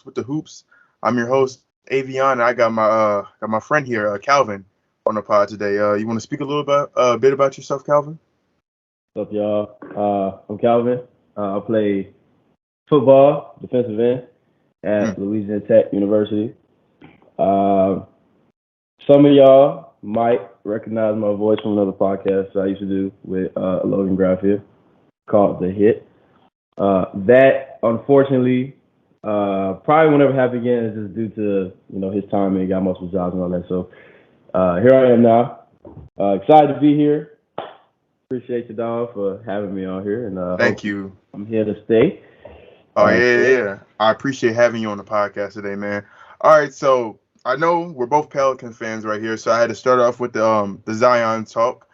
with the Hoops. I'm your host, Avion, and I got my friend here, Calvin, on the pod today. You want to speak a bit about yourself, Calvin? What's up, y'all? I'm Calvin. I play football, defensive end Hmm. at Louisiana Tech University. Uh, some of y'all might recognize my voice from another podcast I used to do with Logan Graffia called The Hit. That, unfortunately, probably won't ever happen again. It's just due to his time and he got multiple jobs and all that. So here I am now. Excited to be here. Appreciate you, dog, for having me on here, and Thank hopefully you. I'm here to stay. Oh yeah, yeah, So yeah. I appreciate having you on the podcast today, man. All right, so I know we're both Pelican fans right here, so I had to start off with the Zion talk.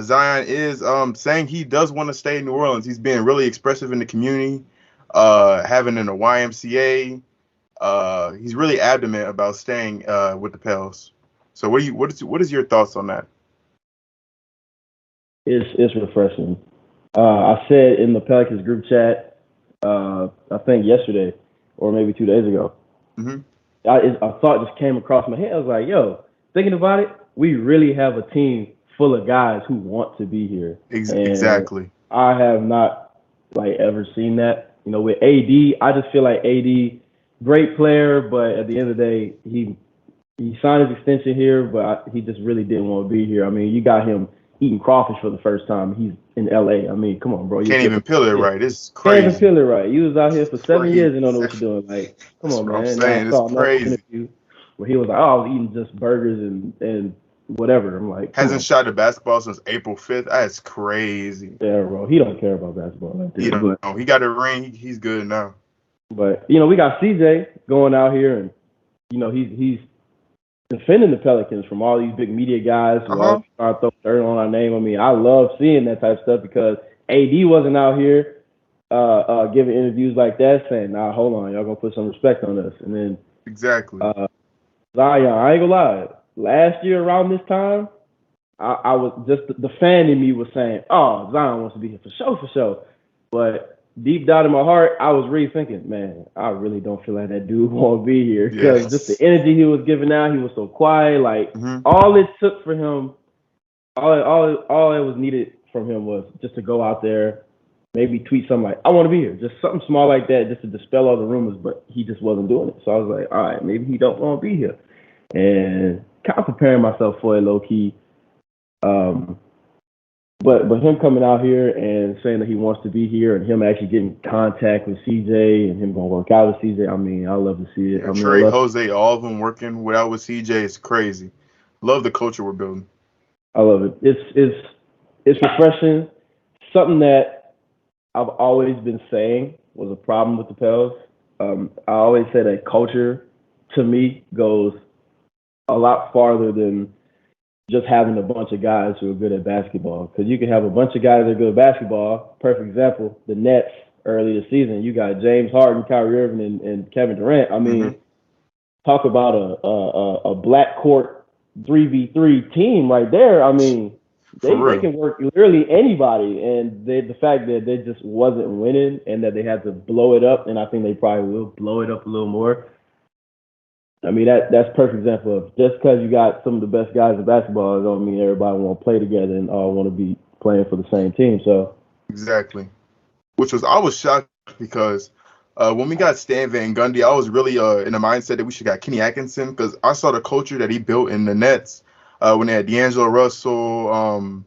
Zion is saying he does want to stay in New Orleans. He's being really expressive in the community, having in the YMCA. He's really adamant about staying with the Pels. So what is your thoughts on that? it's refreshing. I said in the Pelicans group chat, I think yesterday or maybe 2 days ago, Hmm. a thought just came across my head. I was like, "Yo, thinking about it, we really have a team full of guys who want to be here," and Exactly. I have not like ever seen that. With AD, I just feel like AD, great player, but at the end of the day, he signed his extension here, but he just really didn't want to be here. I mean, you got him eating crawfish for the first time. He's in LA. I mean, come on, bro. You're Can't here even for peel it 7 years. right. It's Can't even crazy. feel it right. You was out here for It's 7 years crazy. and don't know what you're doing. Like, come That's on, what I'm man. And then saying. I It's saw another crazy. interview where he was like, "Oh, I was eating just burgers and whatever." I'm like, come Hasn't on, shot a basketball since April 5th. That's crazy. yeah, bro. He don't care about basketball like He that. don't know. He got a ring. He's good now. But we got CJ going out here, and he's defending the Pelicans from all these big media guys Uh who always huh. try to throw dirt on our name. I mean, I love seeing that type of stuff because AD wasn't out here giving interviews like that, saying, "Nah, hold on, y'all gonna put some respect on us." And then Exactly. uh, Zion, I ain't gonna lie. Last year around this time, I was just the fan in me was saying, "Oh, Zion wants to be here for sure." But deep down in my heart, I was really thinking, "Man, I really don't feel like that dude want to be here because just the Yes. energy he was giving out, he was so quiet. Like Hmm. all it took for him, all it was needed from him was just to go out there, maybe tweet something like, "I want to be here," just something small like that, just to dispel all the rumors. But he just wasn't doing it. So I was like, "All right, maybe he don't want to be here," and kind of preparing myself for it low key. Um, but him coming out here and saying that he wants to be here and him actually getting contact with CJ and him going to work out with CJ, I mean, I love to see it. Yeah, I mean, I Trey, love Jose, all of them working without with CJ is crazy. Love the culture we're building. I love it. It's refreshing. Something that I've always been saying was a problem with the Pels. I always say that culture to me goes a lot farther than just having a bunch of guys who are good at basketball. Because you can have a bunch of guys that are good at basketball. Perfect example, the Nets early this season. You got James Harden, Kyrie Irving, and Kevin Durant. I Hmm. mean, talk about a black court 3v3 team right there. I mean, For they real. can work literally anybody, and the fact that they just wasn't winning and that they had to blow it up, and I think they probably will blow it up a little more. I mean that's perfect example of just because you got some of the best guys in basketball, it don't mean everybody want to play together and all want to be playing for the same team. So Exactly. I was shocked because when we got Stan Van Gundy, I was really in the mindset that we should got Kenny Atkinson because I saw the culture that he built in the Nets when they had D'Angelo Russell,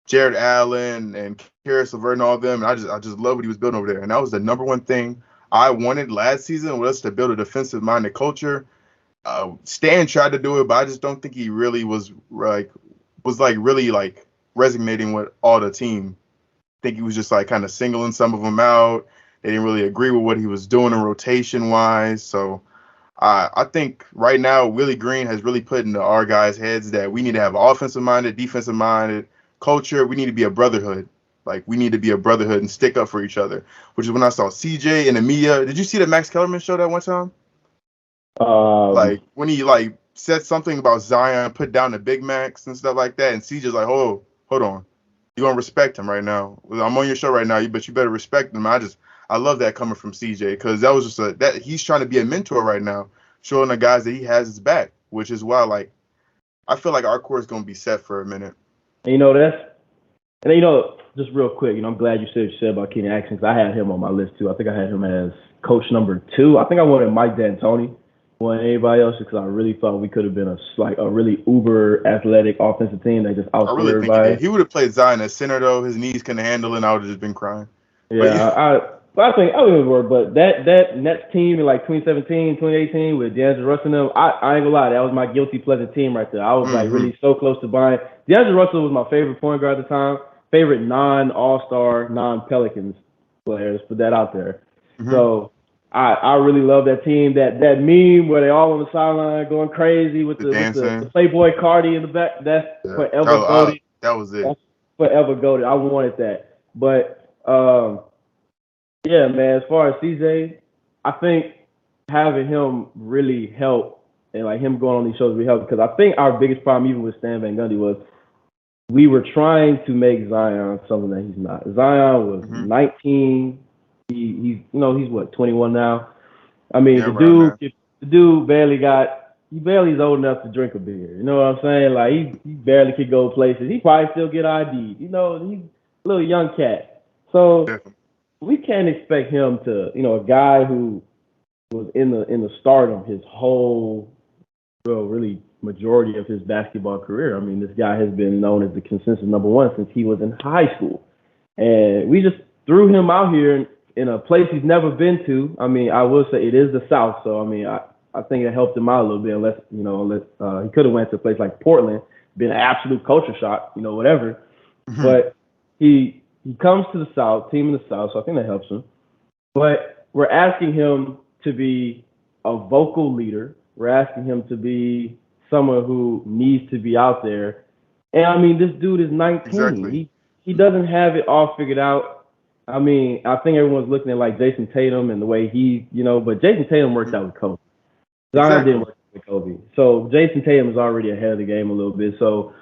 Jared Allen, and Karis LeVert and all of them. And I just love what he was building over there. And that was the number one thing I wanted last season was to build a defensive minded culture. Stan tried to do it, but I just don't think he really was really like resonating with all the team. I think he was just like kind of singling some of them out. They didn't really agree with what he was doing in rotation wise. So I think right now Willie Green has really put into our guys' heads that we need to have offensive minded, defensive minded culture. We need to be a brotherhood. Like we need to be a brotherhood and stick up for each other. Which is when I saw CJ and Emilia. Did you see the Max Kellerman show that one time? um, Like when he like said something about Zion, put down the Big Macs and stuff like that, and CJ's like, "Oh, hold on, you gonna respect him right now? I'm on your show right now, but you better respect him." I love that coming from CJ because that was just that he's trying to be a mentor right now, showing the guys that he has his back, which is why like I feel like our core is gonna be set for a minute. And just real quick, I'm glad you said what you said about Kenny Atkinson. I had him on my list too. I think I had him as coach number 2. I think I wanted Mike D'Antoni more than anybody else because I really thought we could have been a really uber athletic offensive team that just outscored really everybody. He would have played Zion as center though. His knees couldn't handle it, and I would have just been crying. Yeah, I think it would work. But that Nets team in like 2017, 2018 with D'Angelo Russell and them, I ain't gonna lie, that was my guilty pleasure team right there. I was like really so close to buying. D'Angelo Russell was my favorite point guard at the time. Favorite non-All-Star, non-Pelicans players. Put that out there. So I really love that team. That meme where they all on the sideline going crazy with the Playboy Cardi in the back. That's forever goated. That was it. That's forever goated. I wanted that. But yeah, man. As far as CJ, I think having him really helped, and like him going on these shows really helped because I think our biggest problem even with Stan Van Gundy was we were trying to make Zion something that he's not. Zion was 19. He's what, 21 now. I mean, the dude barely is old enough to drink a beer. You know what I'm saying? Like he barely could go places. He probably still get ID. He's a little young cat. So we can't expect him to, a guy who was in the stardom his whole, really majority of his basketball career. I mean, this guy has been known as the consensus number 1 since he was in high school. And we just threw him out here in a place he's never been to. I mean, I will say it is the South, so I mean, I think it helped him out a little bit. Unless he could have went to a place like Portland, been an absolute culture shock, whatever. But he comes to the South, team in the South, so I think that helps him. But we're asking him to be a vocal leader. We're asking him to be someone who needs to be out there. And I mean, this dude is 19. Exactly. He doesn't have it all figured out. I mean, I think everyone's looking at like Jason Tatum and the way but Jason Tatum worked out with Kobe. Zion didn't work out with Kobe. So Jason Tatum is already ahead of the game a little bit. So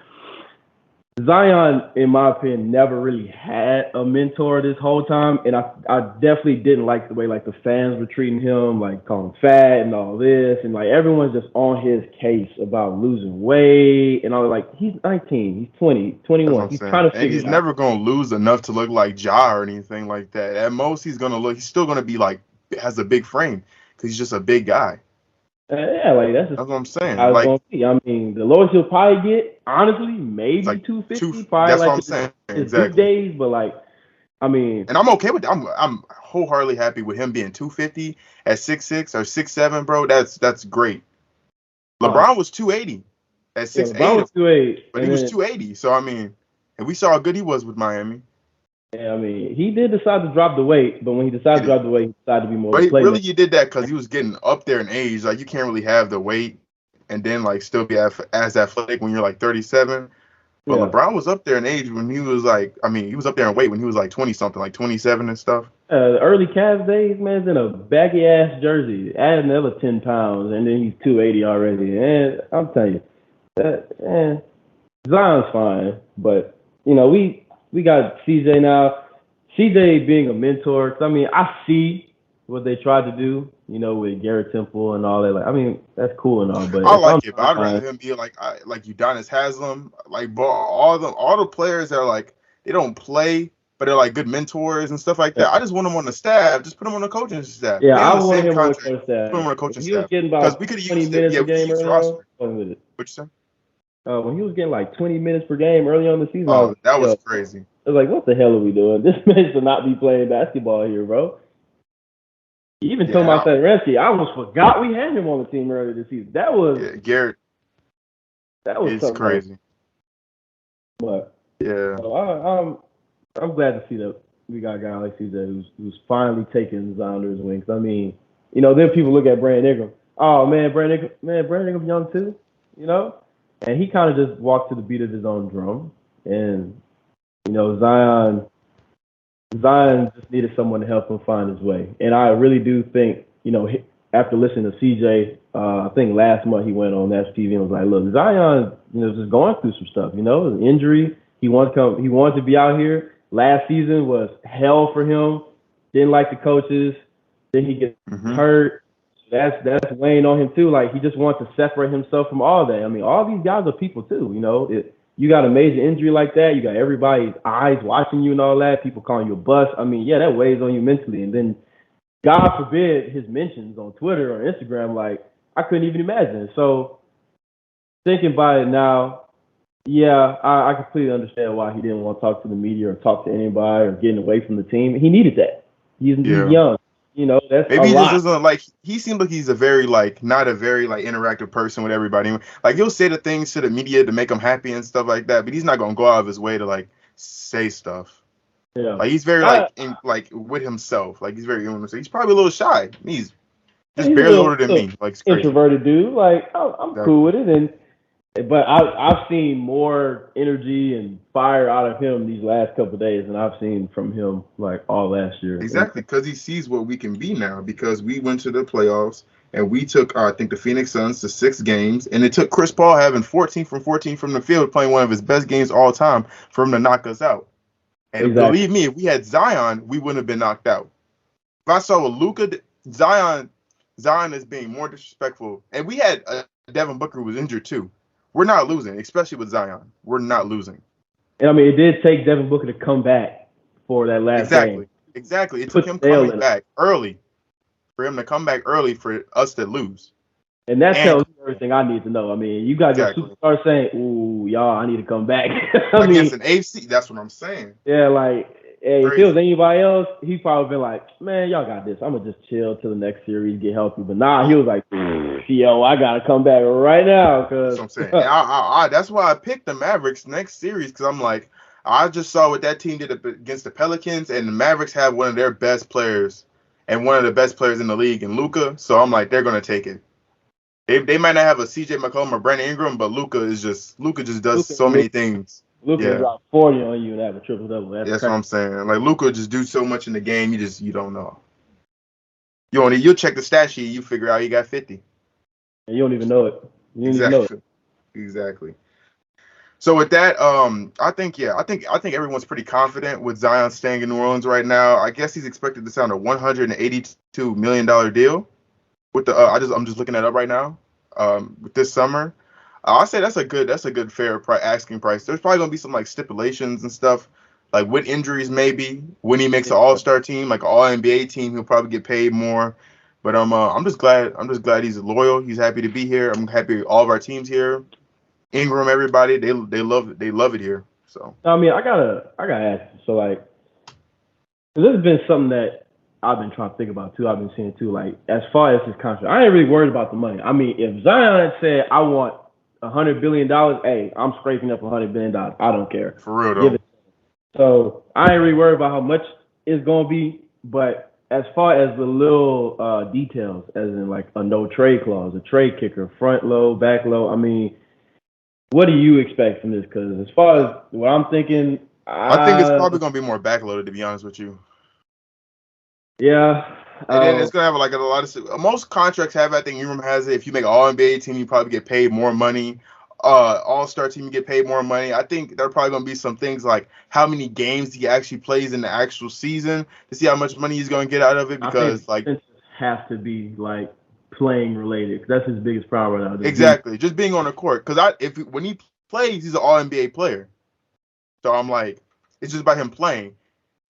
Zion, in my opinion, never really had a mentor this whole time, and I definitely didn't like the way like the fans were treating him, like calling him fat and all this, and like everyone's just on his case about losing weight and all. Like he's 19, he's 20, 21, he's trying to figure it out. And he's never gonna lose enough to look like Ja or anything like that. At most, he's still gonna be like has a big frame because he's just a big guy. That's what I'm saying. I mean, the lowest he'll probably get, honestly, maybe like 250. Probably that's like what I'm saying. Exactly. Good days, but like, I mean, and I'm okay with that. I'm wholeheartedly happy with him being 250 at 6'6" or 6'7", bro. That's great. LeBron was 280 at 6'8". LeBron was 280, but he was 280. So I mean, and we saw how good he was with Miami. Yeah, I mean, he did decide to drop the weight, but when he decided to drop the weight, he decided to be more. But he did that because he was getting up there in age. Like you can't really have the weight and then like still be as athletic when you're like 37. But LeBron was up there in age when he was like, he was up there in weight when he was like 20 something, like 27 and stuff. The early Cavs days, man's in a baggy ass jersey, add another 10 pounds, and then he's 280 already. And I'm telling you, Zion's fine, but we got CJ now. CJ being a mentor, 'cause, I mean, I see what they tried to do, with Garrett Temple and all that. Like, I mean, that's cool and all, but I like it. But I'd rather him be like Udonis Haslem, like all the players that are like they don't play, but they're like good mentors and stuff like that. I just want them on the staff. Just put them on the coaching staff. Yeah, I want him on the coaching staff. Put him on the coaching staff. He was getting about 20 minutes per game early on. What you say? When he was getting like 20 minutes per game early on the season. That was crazy. I was like, what the hell are we doing? This man should not be playing basketball here, bro. He even told my Satoransky, I almost forgot we had him on the team earlier this season. That was Garrett. That was crazy. But so I'm glad to see that we got a guy like CJ who's finally taking Zion under his wings. I mean, then people look at Brandon Ingram. Oh man, Brandon Ingram's young too, and he kind of just walked to the beat of his own drum. And Zion just needed someone to help him find his way. And I really do think, after listening to CJ, I think last month he went on National TV and was like, look, Zion, just going through some stuff, an injury. He wanted to be out here. Last season was hell for him. didn't like the coaches. Then he gets hurt. That's weighing on him too. Like he just wants to separate himself from all that. I mean, all these guys are people too. You know, you got a major injury like that. You got everybody's eyes watching you and all that. People calling you a bust. I mean, yeah, that weighs on you mentally. And then, God forbid, his mentions on Twitter or Instagram, like I couldn't even imagine. So thinking about it now, yeah, I completely understand why he didn't want to talk to the media or talk to anybody or getting away from the team. He needed that. He's young. You know, that's maybe he just doesn't like. He seems like he's a very not a very interactive person with everybody. Like he'll say the things to the media to make him happy and stuff like that, but he's not gonna go out of his way to say stuff. Yeah, like he's very with himself. Like he's very he's probably a little shy. He's barely older than me. Like introverted dude. Like I'm cool with it, but I've seen more energy and fire out of him these last couple of days than I've seen from him like all last year. Exactly, because he sees what we can be now. Because we went to the playoffs and we took, I think, the Phoenix Suns to 6 games, and it took Chris Paul having 14 from the field, playing one of his best games all time, for him to knock us out. And believe me, if we had Zion, we wouldn't have been knocked out. If I saw Luka, Zion is being more disrespectful, and we had Devin Booker who was injured too. We're not losing, especially with Zion. We're not losing. And I mean, it did take Devin Booker to come back for that last game. Exactly. It took him coming back early. For him to come back early for us to lose. And that tells you everything I need to know. I mean, you got your superstar saying, ooh, y'all, I need to come back. Against an AFC, that's what I'm saying. Yeah, if it was anybody else, he'd probably been like, man, y'all got this. I'm going to just chill till the next series, get healthy. But nah, he was like, yo, I got to come back right now. That's what I'm saying. That's why I picked the Mavericks next series, because I'm like, I just saw what that team did against the Pelicans, and the Mavericks have one of their best players and one of the best players in the league in Luka. So I'm like, they're going to take it. They might not have a CJ McCollum or Brandon Ingram, but Luka just does so many things. Luka dropped 40 on you and have a triple double. That's what I'm saying. Like Luka just do so much in the game, you don't know. You'll check the stat sheet, you figure out he got 50. And you don't even know it. Exactly. So with that, I think everyone's pretty confident with Zion staying in New Orleans right now. I guess he's expected to sign a $182 million deal with the. I'm just looking that up right now. With this summer. I say that's a good fair asking price. There's probably gonna be some stipulations and stuff, like with injuries maybe. When he makes an All-Star team, like an All-NBA team, he'll probably get paid more. But I'm just glad he's loyal. He's happy to be here. I'm happy all of our teams here. Ingram, everybody, they love it here. So I mean, I gotta ask you. So this has been something that I've been trying to think about too. I've been seeing too. Like as far as his contract, I ain't really worried about the money. I mean, if Zion said I want $100 billion, hey, I'm scraping up $100 billion. I don't care. For real though. So I ain't really worried about how much it's gonna be, but as far as the little details, as in a no trade clause, a trade kicker, front load, back load. I mean, what do you expect from this? Because as far as what I'm thinking, I think it's probably gonna be more backloaded, to be honest with you. Yeah. And then it's gonna have a lot of most contracts have. I think Ingram has it. If you make an All-NBA team, you probably get paid more money. All-Star team, you get paid more money. I think there are probably gonna be some things like how many games he actually plays in the actual season to see how much money he's gonna get out of it. Because it has to be playing related. Cause that's his biggest problem right now. Exactly, just being on the court. Because when he plays, he's an All-NBA player. So I'm like, it's just about him playing.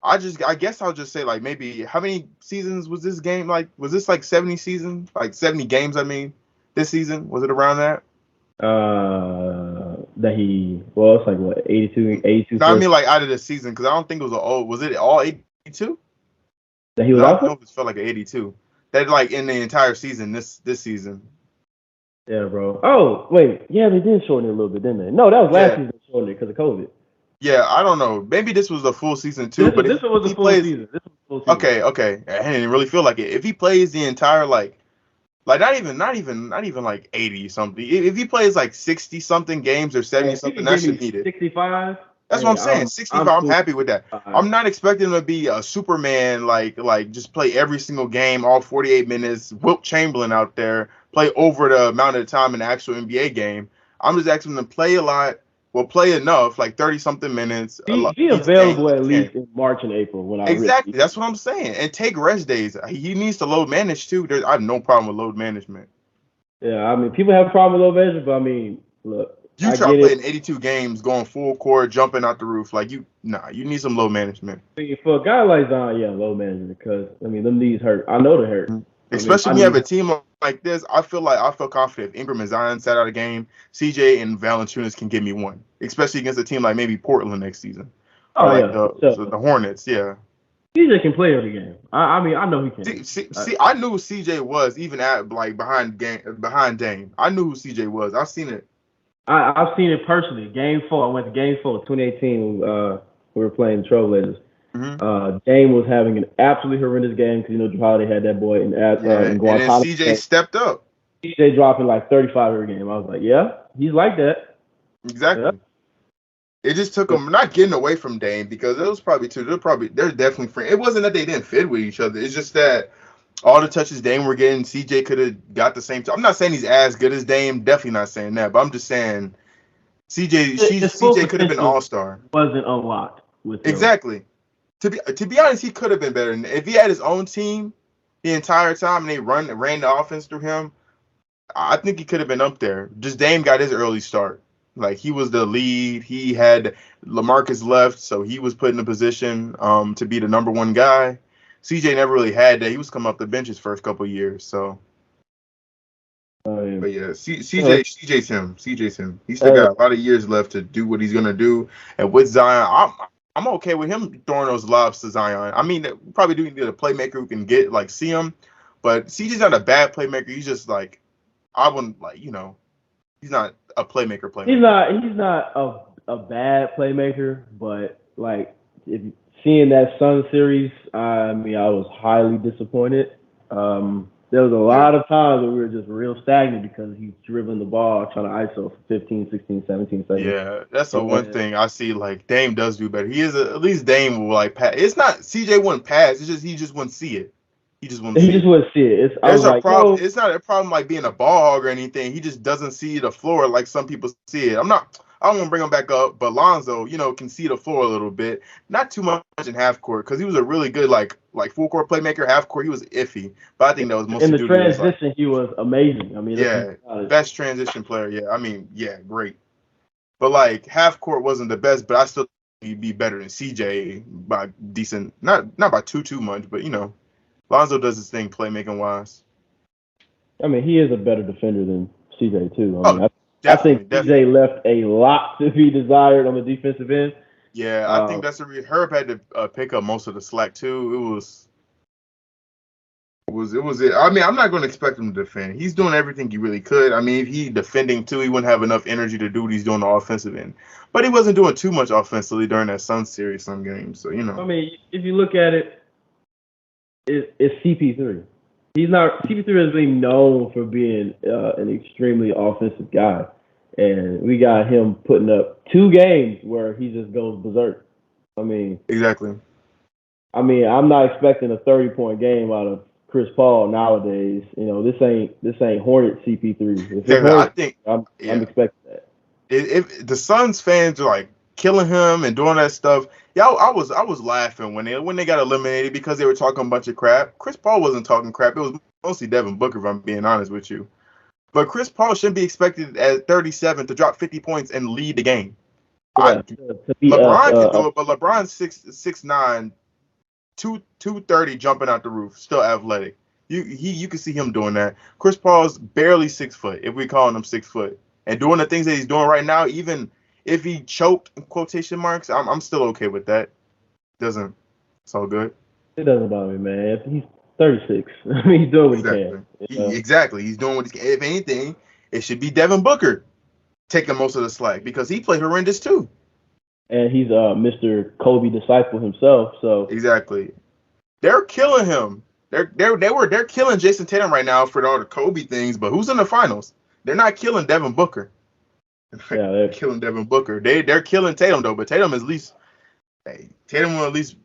I guess I'll just say maybe how many seasons was this game was this 70 seasons? 70 games, I mean, this season? Was it around that? It's what, 82? No, I mean out of the season, because I don't think it was it all 82? That he was I don't know if it felt like 82. That in the entire season, this season. Yeah, bro. Oh, wait. Yeah, they did shorten it a little bit, didn't they? No, that was last season shortened it because of COVID. Yeah, I don't know. Maybe this was the full season too. This was a full season. Okay. I didn't really feel like it. If he plays the entire not even 80 something. If he plays 60 something games or 70 something, that should beat it. 65. That's what I'm saying. 65. I'm happy with that. I'm not expecting him to be a Superman, just play every single game, all 48 minutes. Wilt Chamberlain out there play over the amount of time in the actual NBA game. I'm just asking him to play a lot. will play enough, like 30-something minutes, Be each game available at each game. least in March and April when I really Exactly. That's what I'm saying. And take rest days. He needs to load manage too. I have no problem with load management. Yeah, I mean, people have a problem with low measure, but I mean, look, You I try get it. playing 82 games, going full court, jumping out the roof. Like you need some load management. I mean, for a guy like Zion, yeah, low management because I mean, them knees hurt. I know they hurt. I mean, Especially when you have a team like this, I feel confident if Ingram and Zion sat out a game, CJ and Valanciunas can give me one. Especially against a team like maybe Portland next season. Or like the Hornets, yeah. CJ can play every game. I mean, I know he can. See, I knew who CJ was even at like behind Dame. I knew who CJ was. I've seen it. I've seen it personally. Game 4, I went to Game 4, 2018. We were playing the Trailblazers. Mm-hmm. Dame was having an absolutely horrendous game because Jrue Holiday had that boy in Guantanamo. And then CJ stepped up. CJ dropping like 35 every game. I was like, yeah, he's like that. Exactly. Yeah. It just took them not getting away from Dame because it was probably too. They're definitely friends. It wasn't that they didn't fit with each other. It's just that all the touches Dame were getting, CJ could have got the same. I'm not saying he's as good as Dame. Definitely not saying that. But I'm just saying CJ could have been all-star. Wasn't unlocked with him. Exactly. To be honest, he could have been better. If he had his own team the entire time and they ran the offense through him, I think he could have been up there. Just Dame got his early start. Like he was the lead. He had LaMarcus left, so he was put in a position to be the number one guy. CJ never really had that. He was coming up the bench his first couple of years. So, but yeah, CJ's him. CJ's him. He still got a lot of years left to do what he's gonna do. And with Zion, I'm okay with him throwing those lobs to Zion. I mean, probably do need a playmaker who can see him. But CJ's not a bad playmaker. He's just like I wouldn't he's not a playmaker. He's not a bad playmaker, but like seeing that Sun series, I mean, I was highly disappointed. There was a lot of times where we were just real stagnant because he's dribbling the ball, trying to ISO for 15, 16, 17 seconds. Yeah, that's the one thing I see. Like Dame does do better. He is at least Dame will like pass. It's not CJ wouldn't pass. It's just he just wouldn't see it. He just wouldn't see it. There's a problem. It's not a problem like being a ball hog or anything. He just doesn't see the floor like some people see it. I don't want to bring him back up, but Lonzo, can see the floor a little bit. Not too much in half court because he was a really good like full court playmaker. Half court he was iffy, but I think that was mostly in the transition. He was amazing. I mean, best transition player. Yeah, I mean, great. But like half court wasn't the best, but I still think he'd be better than CJ by decent, not by too much, but Lonzo does his thing playmaking wise. I mean, he is a better defender than CJ too. I think CJ left a lot to be desired on the defensive end. Yeah, I think that's Herb had to pick up most of the slack too. It was. I mean, I'm not going to expect him to defend. He's doing everything he really could. I mean, if he defending too, he wouldn't have enough energy to do what he's doing on the offensive end. But he wasn't doing too much offensively during that Sun series, some games. So I mean, if you look at it, it's CP3. CP3 has been known for being an extremely offensive guy, and we got him putting up 2 games where he just goes berserk. I mean, exactly. I mean, I'm not expecting a 30-point game out of Chris Paul nowadays. This ain't Hornet CP3. I'm expecting that. If the Suns fans are like killing him and doing that stuff, yeah, I was laughing when they got eliminated because they were talking a bunch of crap. Chris Paul wasn't talking crap. It was mostly Devin Booker, if I'm being honest with you. But Chris Paul shouldn't be expected at 37 to drop 50 points and lead the game. Yeah, LeBron can do it, but LeBron's 6'9", 230 jumping out the roof, still athletic. You can see him doing that. Chris Paul's barely 6 foot, if we're calling him 6 foot, and doing the things that he's doing right now, even if he choked in quotation marks, I'm still okay with that. It's all good. It doesn't bother me, man. He's 36. I mean, he's doing what he can. Exactly. He's doing what he can. If anything, it should be Devin Booker taking most of the slack because he played horrendous too. And he's Mr. Kobe disciple himself. So exactly, they're killing him. They're killing Jason Tatum right now for all the Kobe things. But who's in the finals? They're not killing Devin Booker. Yeah, they're killing Devin Booker. They're killing Tatum though. But Tatum is Tatum will at least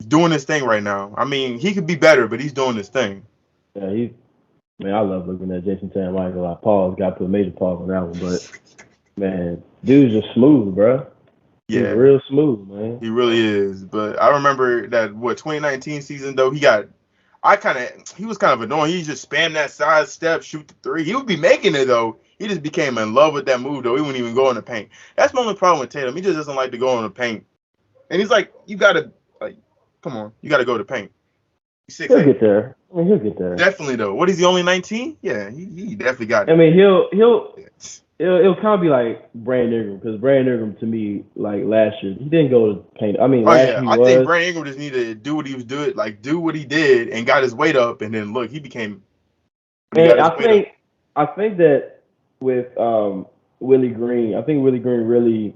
doing his thing right now. I mean, he could be better, but he's doing his thing. Yeah, I love looking at Jason Tatum. I ain't gonna lie, got to put a major pause on that one, but Man, dude's just smooth, bro. He's Yeah, real smooth, man. he really is. But I remember that 2019 season though, he was kind of annoying. He just spam that side step, shoot the three. He would be making it though. He just became in love with that move though. He wouldn't even go in the paint. That's my only problem with Tatum. He just doesn't like to go in the paint. And he's like, you gotta like, come on, you gotta go to paint. He's He'll 6'8". get there. I mean, he'll get there. Definitely though. What is he only 19? Yeah, he definitely got I it. mean, it'll kind of be like Brandon Ingram, because Brandon Ingram to me, like last year, he didn't go to paint. I mean, Oh last yeah, year he I think was. Brandon Ingram just needed to do what he was doing, like do what he did and got his weight up, and then look, he became when he got And his weight up. I think that with Willie Green, I think Willie Green really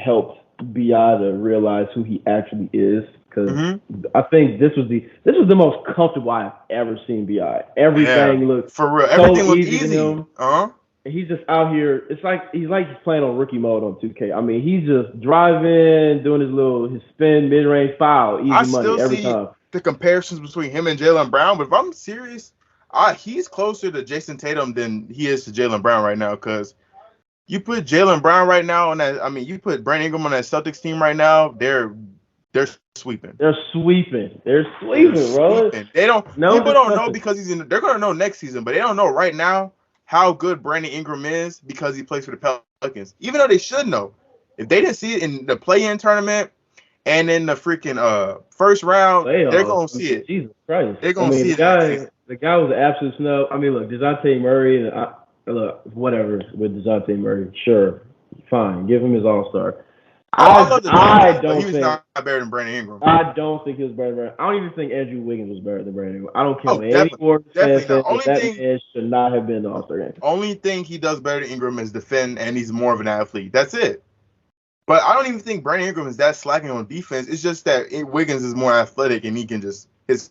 helped Bi to realize who he actually is. Because I think this was the most comfortable I've ever seen Bi. Everything looked for real. so Everything looked easy easy. to him. He's just out here. It's like he's playing on rookie mode on 2K. I mean, he's just driving, doing his spin, mid-range foul, easy money every time. The comparisons between him and Jaylen Brown, but if I'm serious, he's closer to Jason Tatum than he is to Jaylen Brown right now. Because you put Jaylen Brown right now on that. I mean, you put Brandon Ingram on that Celtics team right now. They're sweeping. They're sweeping, bro. They don't. People don't know because he's in. They're gonna know next season, but they don't know right now how good Brandon Ingram is because he plays for the Pelicans. Even though they should know, if they didn't see it in the play-in tournament and in the freaking first round, they're gonna see it. Jesus Christ! They're gonna see it. The guy was an absolute snub. I mean, look, DeJounte Murray, whatever with DeJounte Murray, sure, fine, give him his All-Star. I don't think he was not better than Brandon Ingram. I don't think he was better than Brandon. I don't even think Andrew Wiggins was better than Brandon Ingram. I don't care what any more fans say. That man should not have been in the All-Star game. Only thing he does better than Ingram is defend, and he's more of an athlete. That's it. But I don't even think Brandon Ingram is that slacking on defense. It's just that Wiggins is more athletic, and he can just his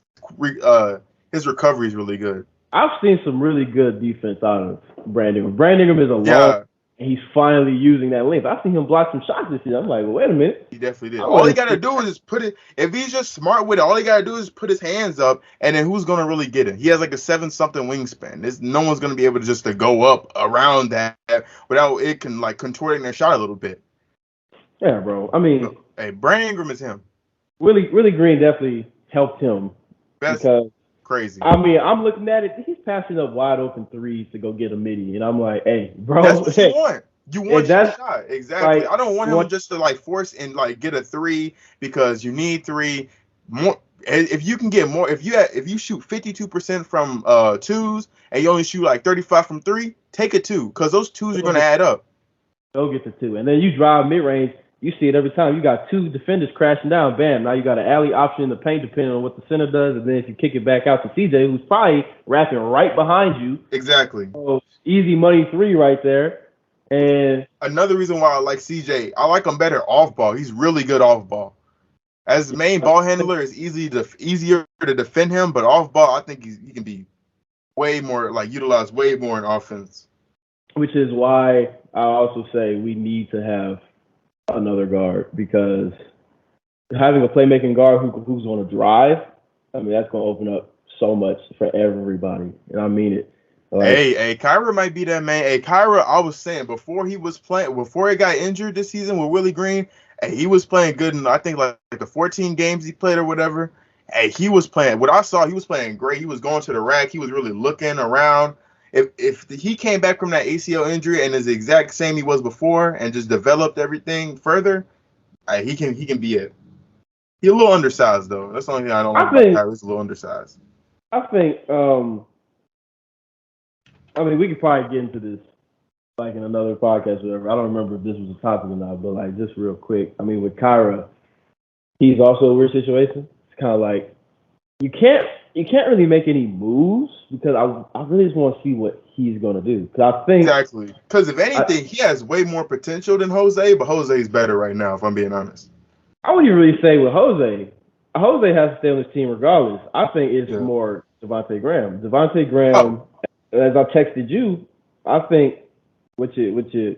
recovery is really good. I've seen some really good defense out of Brandon Ingram. Brandon Ingram is a long. And he's finally using that length. I've seen him block some shots this year. I'm like, well, wait a minute. He definitely did. All he got to do is just put it. If he's just smart with it, all he got to do is put his hands up, and then who's going to really get it? He has like a 7-something wingspan. No one's going to be able to go up around that without it contorting their shot a little bit. Yeah, bro. I mean, hey, Brandon Ingram is him. Willie Green definitely helped him. That's because crazy. I mean, I'm looking at it. He's passing up wide open threes to go get a midi, and I'm like, hey, bro. That's what you want. You want your shot. Exactly. Like, I don't want him just to force and get a three because you need three more. If you can get more, if you shoot 52% from twos and you only shoot 35 from three, take a two because those twos are going to add up. Go get the two, and then you drive mid range. You see it every time. You got two defenders crashing down. Bam. Now you got an alley option in the paint depending on what the center does. And then if you kick it back out to CJ, who's probably wrapping right behind you. Exactly. So easy money three right there. And another reason why I like CJ, I like him better off ball. He's really good off ball. As the main ball handler, it's easier to defend him. But off ball, I think he can be way more, utilized way more in offense. Which is why I also say we need to have another guard, because having a playmaking guard who's going to drive, I mean, that's going to open up so much for everybody, and I mean it. Hey, Kyra might be that man. Hey, Kyra, I was saying before he got injured this season with Willie Green, hey, he was playing good in I think like the 14 games he played or whatever. Hey, he was playing. What I saw, he was playing great. He was going to the rack. He was really looking around. If he came back from that ACL injury and is the exact same he was before and just developed everything further, he can be it. He's a little undersized though. That's the only thing I don't like about Kyrie. He's a little undersized. I think. I mean, we could probably get into this in another podcast or whatever. I don't remember if this was a topic or not, but just real quick. I mean, with Kyra, he's also a weird situation. It's kind of like you can't really make any moves because I really just want to see what he's gonna do. Because I think exactly. Because if anything, he has way more potential than Jose, but Jose's better right now. If I'm being honest, I wouldn't even really say with Jose. Jose has to stay on this team regardless. I think it's more Devontae Graham. Devontae Graham, as I texted you, I think what you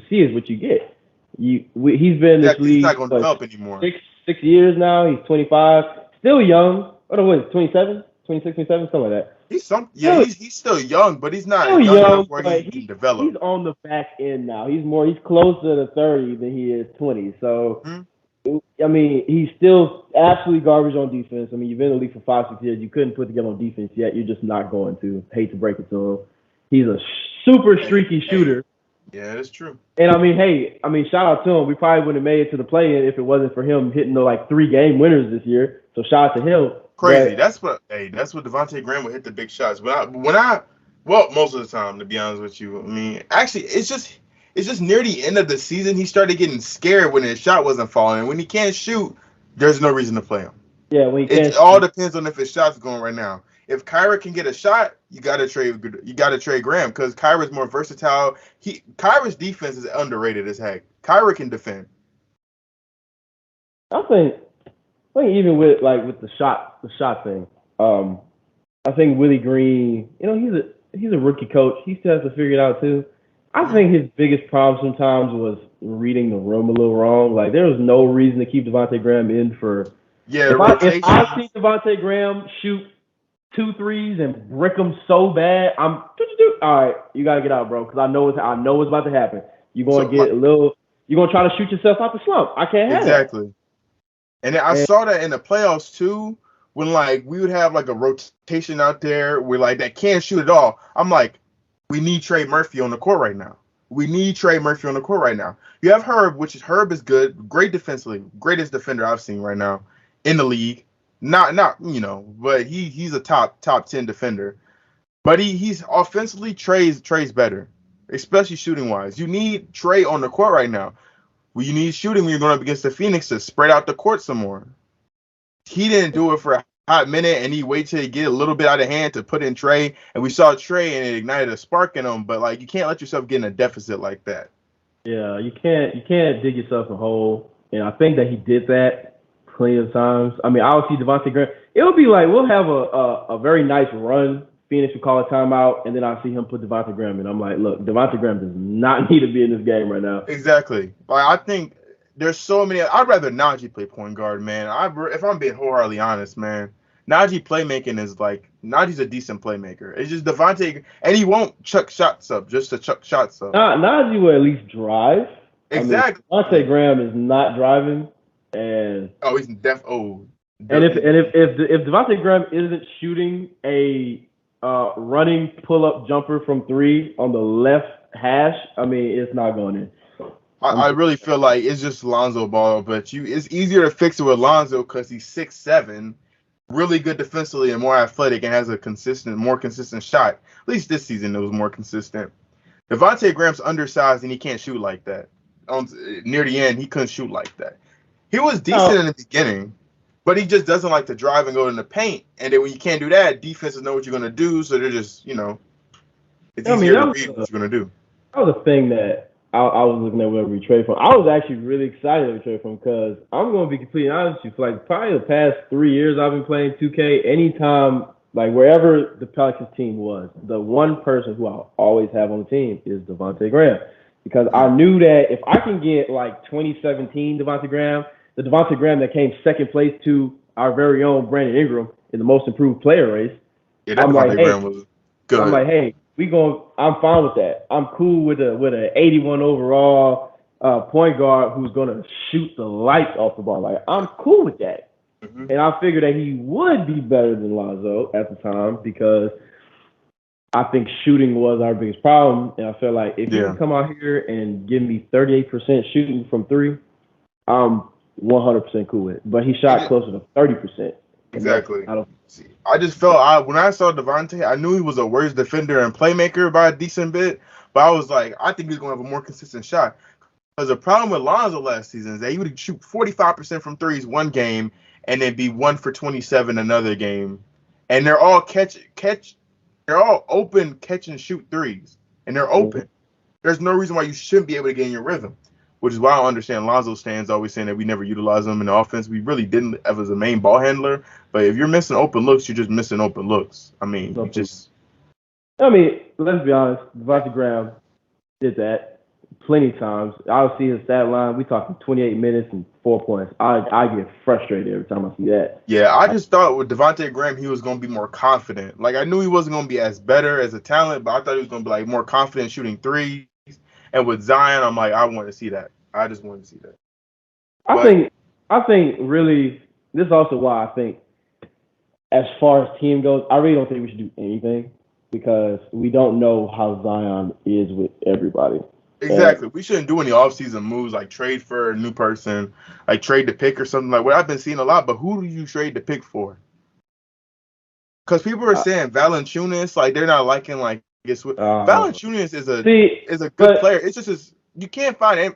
see is what you get. He's been in this league. He's not going to develop anymore. 6 years now. He's 25, still young. What is 27? 26, 27, something like that. He's still young, but he's Still not young young, enough where but he can develop. he's on the back end now. He's closer to 30 than he is 20. So, Hmm? I mean, he's still absolutely garbage on defense. I mean, you've been in the league for 5, 6 years. You couldn't put together on defense yet. You're just not going to. Hate to break it to him. He's a super streaky shooter. Yeah, that's true. And shout out to him. We probably wouldn't have made it to the play-in if it wasn't for him hitting the 3-game winners this year. So shout out to him. Crazy. That's what Devontae Graham would hit the big shots. Most of the time, to be honest with you. I mean, actually, it's just near the end of the season he started getting scared when his shot wasn't falling. And when he can't shoot, there's no reason to play him. Yeah, when he can't. It all depends on if his shot's going right now. If Kyra can get a shot, you gotta trade Graham because Kyra's more versatile. Kyra's defense is underrated as heck. Kyra can defend. I think even with the shot thing, I think Willie Green, he's a rookie coach. He still has to figure it out too. I think his biggest problem sometimes was reading the room a little wrong. Like there was no reason to keep Devontae Graham in for. Yeah, if I see Devontae Graham shoot 2 threes and brick them so bad, I'm all right. You gotta get out, bro, because I know what's about to happen. You're gonna You're gonna try to shoot yourself out the slump. I can't have exactly. And I saw that in the playoffs too, when we would have a rotation out there where that can't shoot at all. I'm like, we need Trey Murphy on the court right now. You have Herb is good, great defensively, greatest defender I've seen right now in the league. Not but he's a top 10 defender. But he's offensively Trey's better, especially shooting wise. You need Trey on the court right now. You need shooting when you're going up against the Phoenix to spread out the court some more. He didn't do it for a hot minute, and he waited till he get a little bit out of hand to put in Trey. And we saw Trey, and it ignited a spark in him. But you can't let yourself get in a deficit like that. Yeah, you can't dig yourself a hole. And I think that he did that plenty of times. I mean, I'll see Devontae Graham. It'll be we'll have a very nice run. Phoenix will call a timeout, and then I'll see him put Devontae Graham in. I'm like, look, Devontae Graham does not need to be in this game right now. Exactly. I think there's so many. I'd rather Najee play point guard, man. If I'm being wholeheartedly honest, man, Najee playmaking is Najee's a decent playmaker. It's just Devontae, and he won't chuck shots up just to chuck shots up. Najee will at least drive. Exactly. Devontae Graham is not driving, and he's deaf. Oh. And if Devontae Graham isn't shooting a running pull-up jumper from 3 on the left hash, I mean, it's not going in. I really feel like it's just Lonzo Ball, but it's easier to fix it with Lonzo because he's 6'7", really good defensively and more athletic and has a more consistent shot. At least this season it was more consistent. Devontae Graham's undersized and he can't shoot like that. Near the end, he couldn't shoot like that. He was decent in the beginning, but he just doesn't like to drive and go in the paint. And then when you can't do that, defenses know what you're going to do, so they're just, it's easier to read what you're going to do. That was the thing that I was looking at where we trade from. I was actually really excited to trade from because I'm going to be completely honest with you. For probably the past 3 years I've been playing 2K, anytime, wherever the Pelicans team was, the one person who I'll always have on the team is Devontae Graham. Because I knew that if I can get 2017 Devontae Graham, the Devontae Graham that came second place to our very own Brandon Ingram in the most improved player race. Yeah, that Devontae Graham was good. I'm like, hey, I'm fine with that. I'm cool with a 81 overall point guard who's gonna shoot the lights off the ball. I'm cool with that. Mm-hmm. And I figured that he would be better than Lonzo at the time because I think shooting was our biggest problem. And I felt like if you can come out here and give me 38% shooting from 3, I'm 100% cool with it. But he shot closer to 30%. Exactly. I just felt when I saw Devontae, I knew he was a worse defender and playmaker by a decent bit, but I was like, I think he's going to have a more consistent shot. Because the problem with Lonzo last season is that he would shoot 45% from threes one game and then be 1 for 27 another game, and they're all they're all open catch and shoot threes, and they're open. There's no reason why you shouldn't be able to get in your rhythm. Which is why I understand Lonzo stands always saying that we never utilize him in the offense. We really didn't ever as a main ball handler. But if you're missing open looks, you're just missing open looks. I mean, let's be honest. Devontae Graham did that plenty of times. I'll see his stat line. We talking 28 minutes and 4 points. I get frustrated every time I see that. Yeah, I just thought with Devontae Graham, he was going to be more confident. Like, I knew he wasn't going to be as better as a talent, but I thought he was going to be, like, more confident shooting threes. And with Zion, I'm like, I want to see that. I just want to see that. I think really, this is also why I think, as far as team goes, I really don't think we should do anything because we don't know how Zion is with everybody. Exactly. We shouldn't do any offseason moves like trade for a new person, like trade the pick or something like what I've been seeing a lot. But who do you trade the pick for? Because people are saying Valanciunas, like they're not liking like Valanciunas is a good player. It's just you can't find him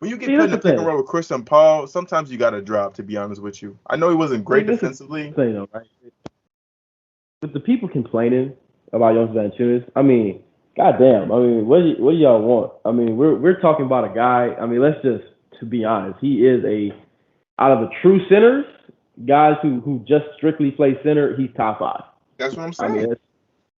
when you get put in the pick and roll with Christian Paul. Sometimes you got to drop. To be honest with you, I know he wasn't great defensively. Though, right? But the people complaining about Jonas Valanciunas, I mean. Goddamn! I mean, what do y'all want? I mean, we're talking about a guy. I mean, let's just to be honest, he is out of the true centers, guys who just strictly play center. He's top 5. That's what I'm saying. I mean,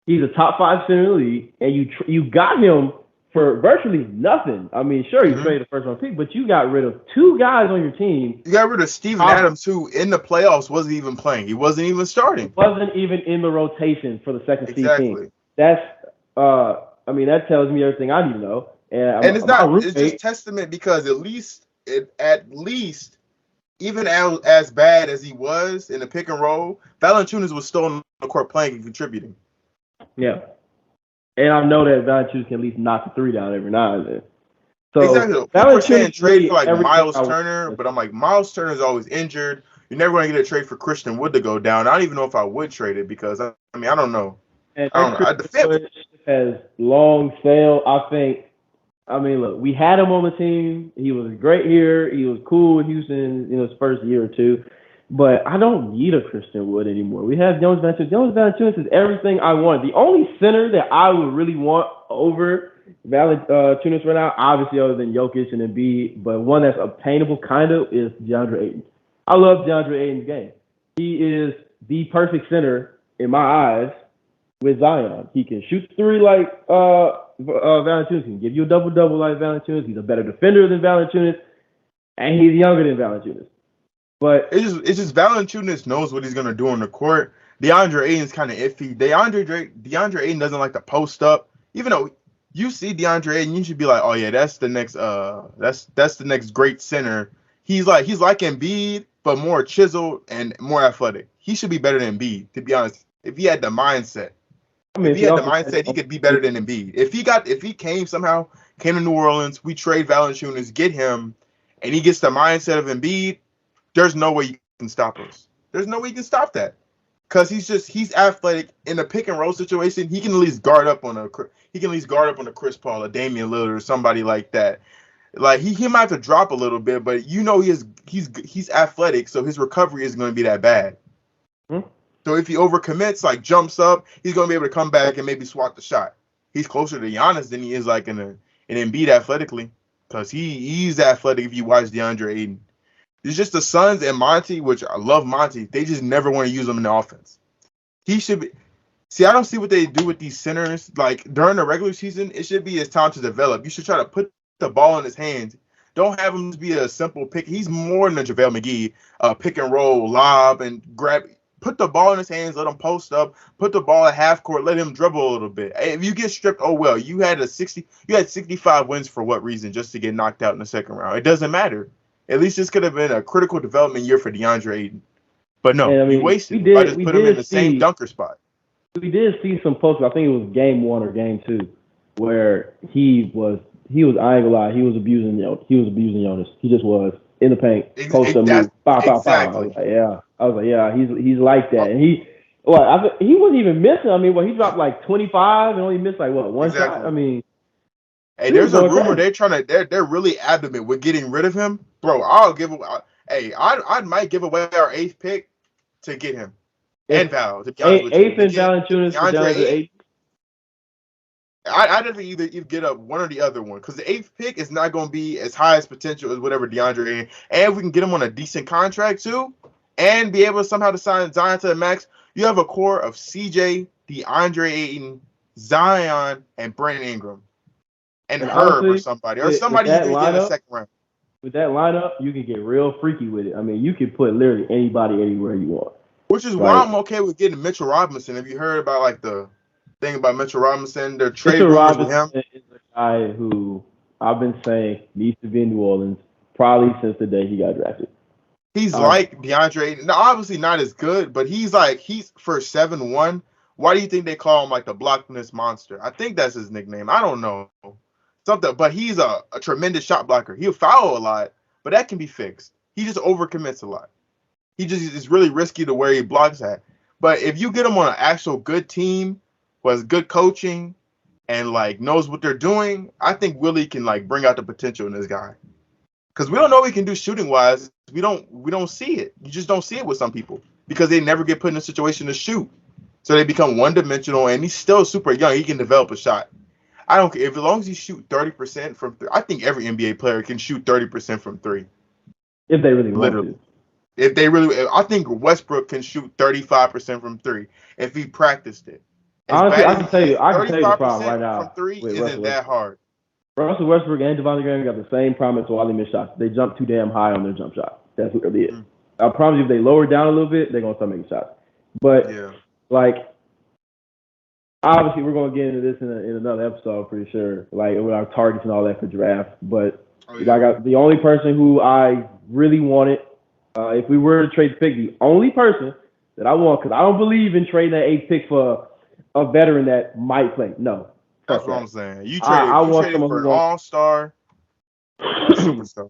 he's a top 5 center in the league, and you got him for virtually nothing. I mean, sure, you traded the first round pick, but you got rid of 2 guys on your team. You got rid of Steven Adams, who in the playoffs wasn't even playing. He wasn't even starting. He wasn't even in the rotation for the second seed team. That's I mean, that tells me everything I need to know. And it's just testament because at least, even as bad as he was in the pick and roll, Valanciunas was still on the court playing and contributing. Yeah. And I know that Valanciunas can at least knock the 3 down every now and then. So exactly. People are saying trade for like Miles Turner, but I'm like, Miles Turner's always injured. You're never going to get a trade for Christian Wood to go down. I don't even know if I would trade it because, I mean, I don't know. And has long sailed. I mean, look, we had him on the team. He was great here. He was cool in Houston, his first year or two. But I don't need a Christian Wood anymore. We have Jonas Valanciunas. Jonas Valanciunas is everything I want. The only center that I would really want over Valanciunas right now, obviously other than Jokic and Embiid, but one that's obtainable kind of is DeAndre Ayton. I love DeAndre Ayton's game. He is the perfect center in my eyes. With Zion, he can shoot 3 like Valanciunas. He can give you a double-double like Valanciunas. He's a better defender than Valanciunas, and he's younger than Valanciunas. But it's just Valanciunas knows what he's gonna do on the court. DeAndre Ayton's kind of iffy. DeAndre Ayton doesn't like to post up. Even though you see DeAndre Ayton, you should be like, oh yeah, that's the next that's the next great center. He's like Embiid, but more chiseled and more athletic. He should be better than Embiid, to be honest. If he had the mindset. I mean, if he had the mindset, he could be better than Embiid. If he came to New Orleans, we trade Valanciunas, get him, and he gets the mindset of Embiid, there's no way you can stop us. There's no way you can stop that. Because he's athletic in a pick and roll situation. He can at least guard up on a Chris Paul, a Damian Lillard, or somebody like that. Like he might have to drop a little bit, but he's athletic, so his recovery isn't going to be that bad. Mm-hmm. So if he overcommits, like jumps up, he's going to be able to come back and maybe swat the shot. He's closer to Giannis than he is like an Embiid athletically, because he's athletic if you watch DeAndre Ayton. It's just the Suns and Monty, which I love Monty. They just never want to use him in the offense. He should be. See, I don't see what they do with these centers. Like during the regular season, it should be his time to develop. You should try to put the ball in his hands. Don't have him be a simple pick. He's more than a JaVale McGee, pick and roll, lob, and grab. Put the ball in his hands, let him post up, put the ball at half court, let him dribble a little bit. If you get stripped, oh well, you had 65 wins for what reason? Just to get knocked out in the second round. It doesn't matter. At least this could have been a critical development year for DeAndre Ayton. But no, he wasted it. I just put him in the same dunker spot. We did see some posts, I think it was game 1 or game 2, where he was I ain't gonna lie, he was abusing Jonas. He just was in the paint, post up move, pow. I was like, yeah, he's like that, and he wasn't even missing. I mean, he dropped like 25 and only missed like one shot. I mean, hey, there's a rumor they're really adamant with getting rid of him, bro. I might give away our 8th pick to get him and Val. To be honest with you, 8th and Valanciunas for DeAndre Ayton. I'd have to either get up one or the other one, because the 8th pick is not going to be as high as potential as whatever DeAndre Ayton, and we can get him on a decent contract too, and be able to somehow to sign Zion to the max. You have a core of CJ, DeAndre Ayton, Zion, and Brandon Ingram, and Herb or somebody you can get in the second round. with that lineup, you can get real freaky with it. I mean, you can put literally anybody anywhere you want. Which is why Like I'm okay with getting Mitchell Robinson. Have you heard about like the thing about Mitchell Robinson? The trade Mitchell rumors with Robinson him. is a guy who I've been saying needs to be in New Orleans probably since the day he got drafted. He's like DeAndre. Now, obviously not as good, but he's for 7'1". Why do you think they call him like the blockness monster? I think that's his nickname. I don't know. Something, but he's a tremendous shot blocker. He'll foul a lot, but that can be fixed. He just overcommits a lot. He just is really risky to where he blocks at. But if you get him on an actual good team who has good coaching and like knows what they're doing, I think Willie can like bring out the potential in this guy. Because we don't know what he can do shooting wise. We don't see it. You just don't see it with some people because they never get put in a situation to shoot. So they become one dimensional, and he's still super young. He can develop a shot. I don't care as long as he shoot 30% from three. I think every NBA player can shoot 30% from three. If they really want Literally. to. If they really, I think Westbrook can shoot 35% from three if he practiced it. Honestly, I can tell you the problem right 35% now from three with isn't that hard. Russell Westbrook and Devontae Graham got the same problem as while they miss shots. They jump too damn high on their jump shot. That's what it is. I promise you, if they lower it down a little bit, they're gonna start making shots. But like, obviously, we're gonna get into this in another episode, I'm pretty sure. Like with our targets and all that for draft. But the only person who I really wanted, if we were to trade the pick, the only person that I want, because I don't believe in trading that 8th pick for a veteran that might play. No. That's what I'm saying. You traded for an all-star superstar.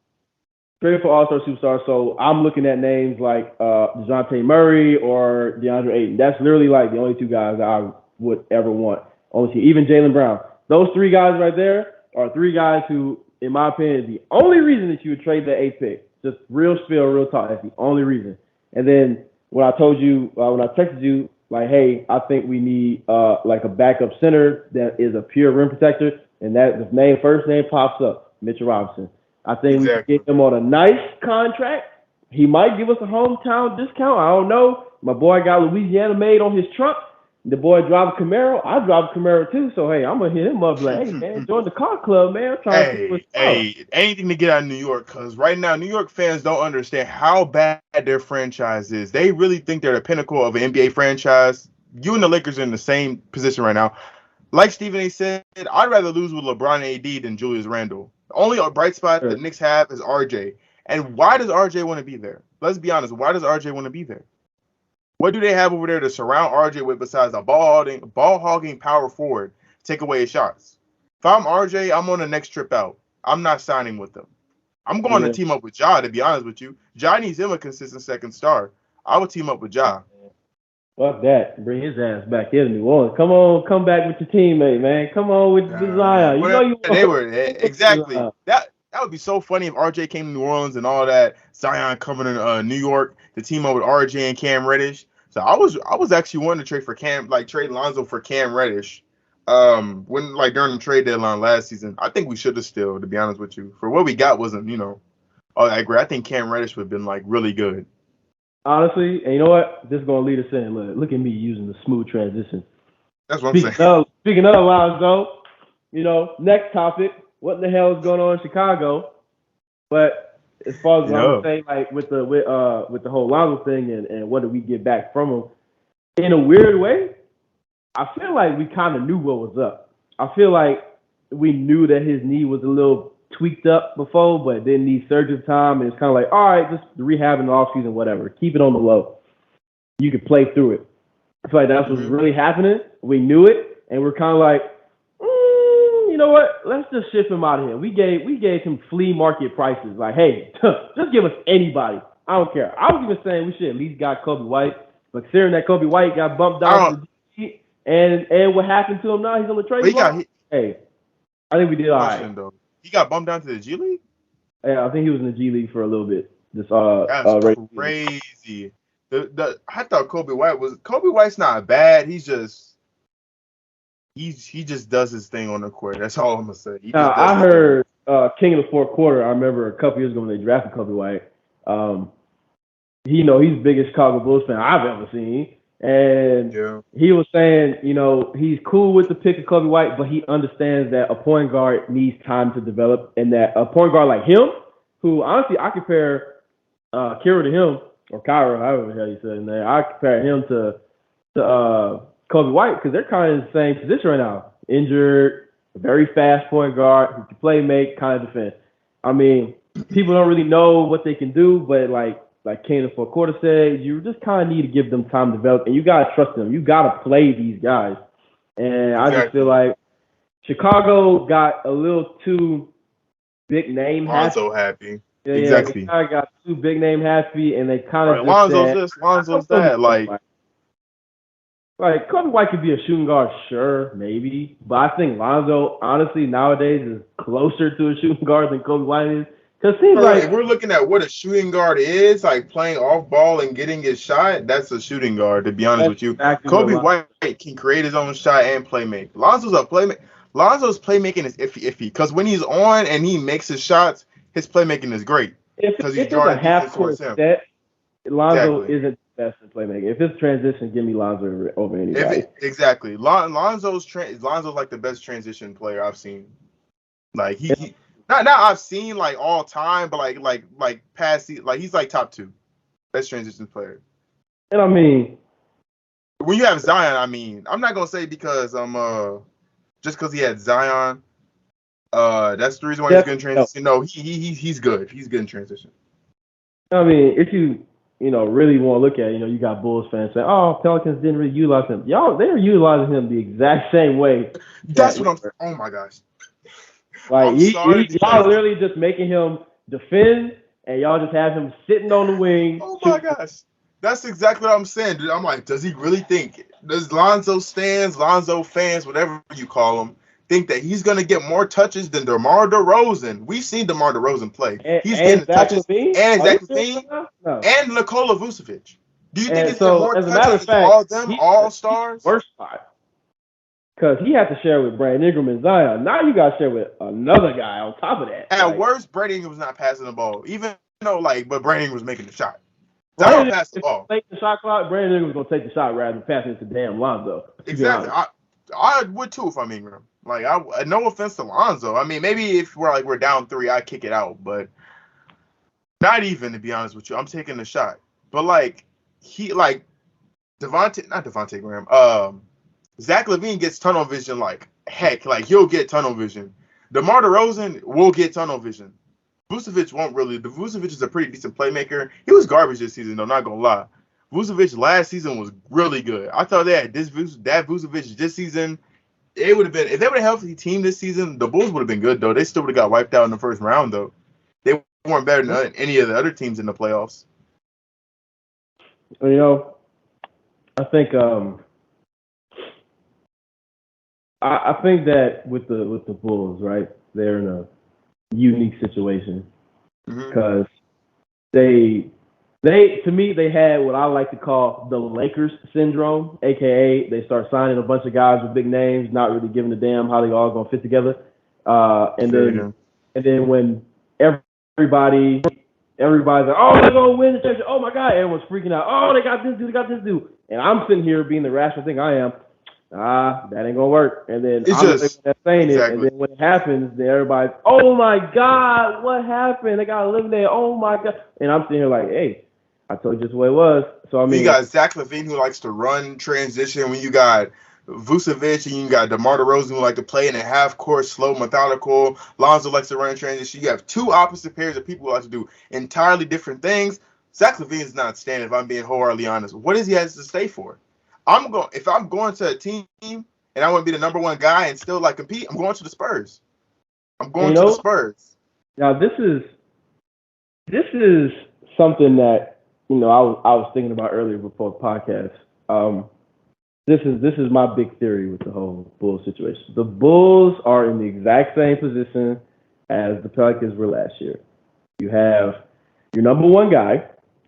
Traded for all-star superstar. So I'm looking at names like DeJounte Murray or DeAndre Ayton. That's literally like the only two guys that I would ever want on the team. Even Jaylen Brown. Those three guys right there are three guys who, in my opinion, is the only reason that you would trade that 8th pick. Just real spill, real talk. That's the only reason. And then when I told you, when I texted you, like, hey, I think we need like a backup center that is a pure rim protector, and that the first name pops up, Mitchell Robinson. I think we can get him on a nice contract. He might give us a hometown discount. I don't know. My boy got Louisiana made on his truck. The boy drives a Camaro. I drive a Camaro too. So hey, I'm gonna hit him up like, hey man, join the car club, man. I'm trying to see what's up. Anything to get out of New York, because right now New York fans don't understand how bad their franchise is. They really think they're the pinnacle of an NBA franchise. You and the Lakers are in the same position right now. Like Stephen A. said, I'd rather lose with LeBron and AD than Julius Randle. The only bright spot the Knicks have is RJ. And why does RJ want to be there? Let's be honest. Why does RJ want to be there? What do they have over there to surround RJ with besides a ball-hogging power forward to take away his shots? If I'm RJ, I'm on the next trip out. I'm not signing with them. I'm going to team up with Ja, to be honest with you. Ja needs him a consistent second star. I would team up with Ja. Fuck that. Bring his ass back here to New Orleans. Come on, come back with your teammate, man. Come on with Zion. You know you they were exactly. That would be so funny if RJ came to New Orleans and all that. Zion coming to New York to team up with RJ and Cam Reddish. So I was actually wanting to trade Lonzo for Cam Reddish. During the trade deadline last season, I think we should have still, to be honest with you. For what we got wasn't, all that great. I think Cam Reddish would have been really good. Honestly, and you know what? This is gonna lead us in. Look at me using the smooth transition. That's what I'm saying. Speaking of Lonzo, next topic. What the hell is going on in Chicago? But as far as I'm saying, like with the whole Lonzo thing and what do we get back from him, in a weird way, I feel like we kind of knew what was up. I feel like we knew that his knee was a little tweaked up before, but didn't need surgery time, and it's kind of like, all right, just rehab in the offseason, whatever. Keep it on the low. You can play through it. I feel like that's what's really happening. We knew it, and we're kind of like, you know what? Let's just ship him out of here. We gave him flea market prices. Like, hey, just give us anybody. I don't care. I was even saying we should at least got Kobe White, but considering that Kobe White got bumped down to the G, and what happened to him now, he's on the trade block. Hey, I think we did all right. Though. He got bumped down to the G League? Yeah, I think he was in the G League for a little bit. That's crazy. I thought Kobe White's not bad. He just does his thing on the court. That's all I'm gonna say. I heard King of the Fourth Quarter. I remember a couple years ago when they drafted Kobe White. He's the biggest Chicago Bulls fan I've ever seen. And he was saying, he's cool with the pick of Kobe White, but he understands that a point guard needs time to develop, and that a point guard like him who honestly I compare Kira to him, or Kyra, however the hell you say his name. I compare him to Kobe White because they're kind of in the same position right now. Injured, very fast point guard who can play, make, kind of defend. I mean, people don't really know what they can do, but like Kanan Forcorta said, you just kind of need to give them time to develop, and you gotta trust them. You gotta play these guys, and I just feel like Chicago got a little too big name happy. Yeah, exactly. They kind of got too big name happy, and they kind of Lonzo's this, Lonzo's that. Like Kobe White could be a shooting guard, sure, maybe, but I think Lonzo, honestly, nowadays is closer to a shooting guard than Kobe White is. Because if we're looking at what a shooting guard is, like playing off ball and getting his shot, that's a shooting guard. To be honest with you, exactly Kobe White can create his own shot and play make. Lonzo's playmaking is iffy because when he's on and he makes his shots, his playmaking is great because he's guarding defense towards him. Lonzo isn't the best in playmaking. If it's transition, give me Lonzo over anybody. Exactly. Lonzo's like the best transition player I've seen. Like he not I've seen like all time, but like past like he's like top 2 best transition player. And I mean, when you have Zion, I mean, I'm not gonna say because just because he had Zion, that's the reason why he's good in transition. No, he's good. He's good in transition. I mean, if you really want to look at it, you got Bulls fans saying, "Oh, Pelicans didn't really utilize him." Y'all, they're utilizing him the exact same way. That's what I'm saying. Oh my gosh. Like y'all literally just making him defend, and y'all just have him sitting on the wing. Oh my gosh. That's exactly what I'm saying, dude. I'm like, does he really think? Does Lonzo fans, whatever you call them, think that he's going to get more touches than DeMar DeRozan? We've seen DeMar DeRozan play. He's getting touches. And Zach LaVine and Nikola Vucevic. Do you think he's getting more touches than all of them, all-stars? Worst part. Because he had to share with Brandon Ingram and Zion. Now you got to share with another guy on top of that. At worst, Brandon Ingram was not passing the ball. Even though, but Brandon Ingram was making the shot. Zion passed the ball. Take the shot clock, Brandon Ingram was going to take the shot rather than passing it to damn Lonzo. Exactly. I would too if I'm Ingram. Like, no offense to Lonzo. I mean, maybe if we're down 3, I kick it out, but not even, to be honest with you. I'm taking the shot. But not Devontae Graham. Zach LaVine gets tunnel vision like heck. Like, he'll get tunnel vision. DeMar DeRozan will get tunnel vision. Vucevic won't really. Vucevic is a pretty decent playmaker. He was garbage this season, though, not gonna lie. Vucevic last season was really good. I thought that Vucevic this season, it would have been, if they would have healthy team this season, the Bulls would have been good, though. They still would have got wiped out in the first round, though. They weren't better than any of the other teams in the playoffs. I think I think that with the Bulls, right, they're in a unique situation because they to me they had what I like to call the Lakers syndrome, aka they start signing a bunch of guys with big names, not really giving a damn how they all gonna fit together, and then when everybody's like, oh, they're gonna win the championship, oh my god, everyone's freaking out, oh they got this dude, and I'm sitting here being the rational thing I am. That ain't gonna work. And then and then when it happens, then everybody's, oh my god, what happened? They got eliminated. Oh my god. And I'm sitting here like, hey, I told you just what it was. So I mean, you got Zach LaVine who likes to run transition. When you got Vucevic and you got DeMar DeRozan who like to play in a half court, slow, methodical. Lonzo likes to run in transition. You have two opposite pairs of people who like to do entirely different things. Zach LaVine is not standing. If I'm being wholeheartedly honest, what does he have to stay for? If I'm going to a team and I want to be the number one guy and still compete, I'm going to the Spurs. I'm going to the Spurs. Now this is something that I was thinking about earlier before the podcast. This is my big theory with the whole Bulls situation. The Bulls are in the exact same position as the Pelicans were last year. You have your number one guy,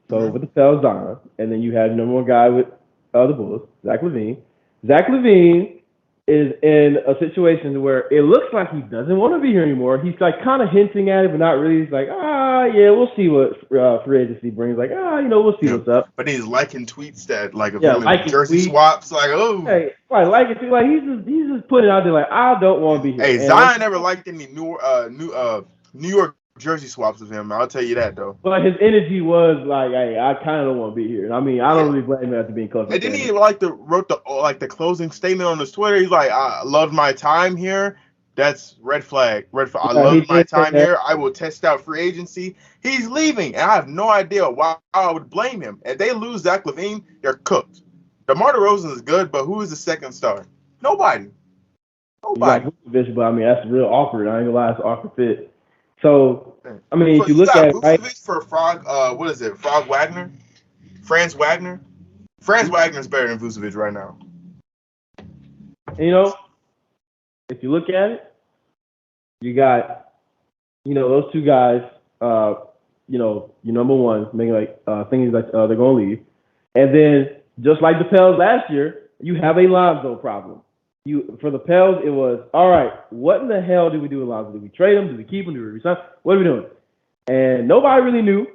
with the Pels Zion, and then you have your number one guy with the Bulls, Zach LaVine. Zach LaVine is in a situation where it looks like he doesn't want to be here anymore. He's kind of hinting at it, but not really. He's like, yeah, we'll see what free agency brings. Like, we'll see what's up. But he's liking tweets that jersey swaps, Hey, right, he's just putting it out there like, I don't want to be here. Hey, Zion never liked any New York jersey swaps with him. I'll tell you that though. But his energy was like, hey, I kind of don't want to be here. I mean, I don't really blame him after being coached. And then he wrote the closing statement on his Twitter. He's like, I loved my time here. That's red flag. Red flag. I loved my time here. I will test out free agency. He's leaving, and I have no idea why I would blame him. If they lose Zach LaVine, they're cooked. DeMar DeRozan is good, but who is the second star? Nobody. Like Vucevic, but I mean that's real awkward. I ain't gonna lie, it's an awkward fit. So I mean, if you look at Vucevic right? For Frog, what is it? Frog Wagner, Franz Wagner. Franz Wagner is better than Vucevic right now. You know, if you look at it, you got, those two guys. Your number one making thinking like they're gonna leave, and then just like the Pels last year, you have a Lonzo problem. For the Pels, it was, all right, what in the hell did we do with Lonzo? Did we trade him? Did we keep him? Did we resign? What are we doing? And nobody really knew.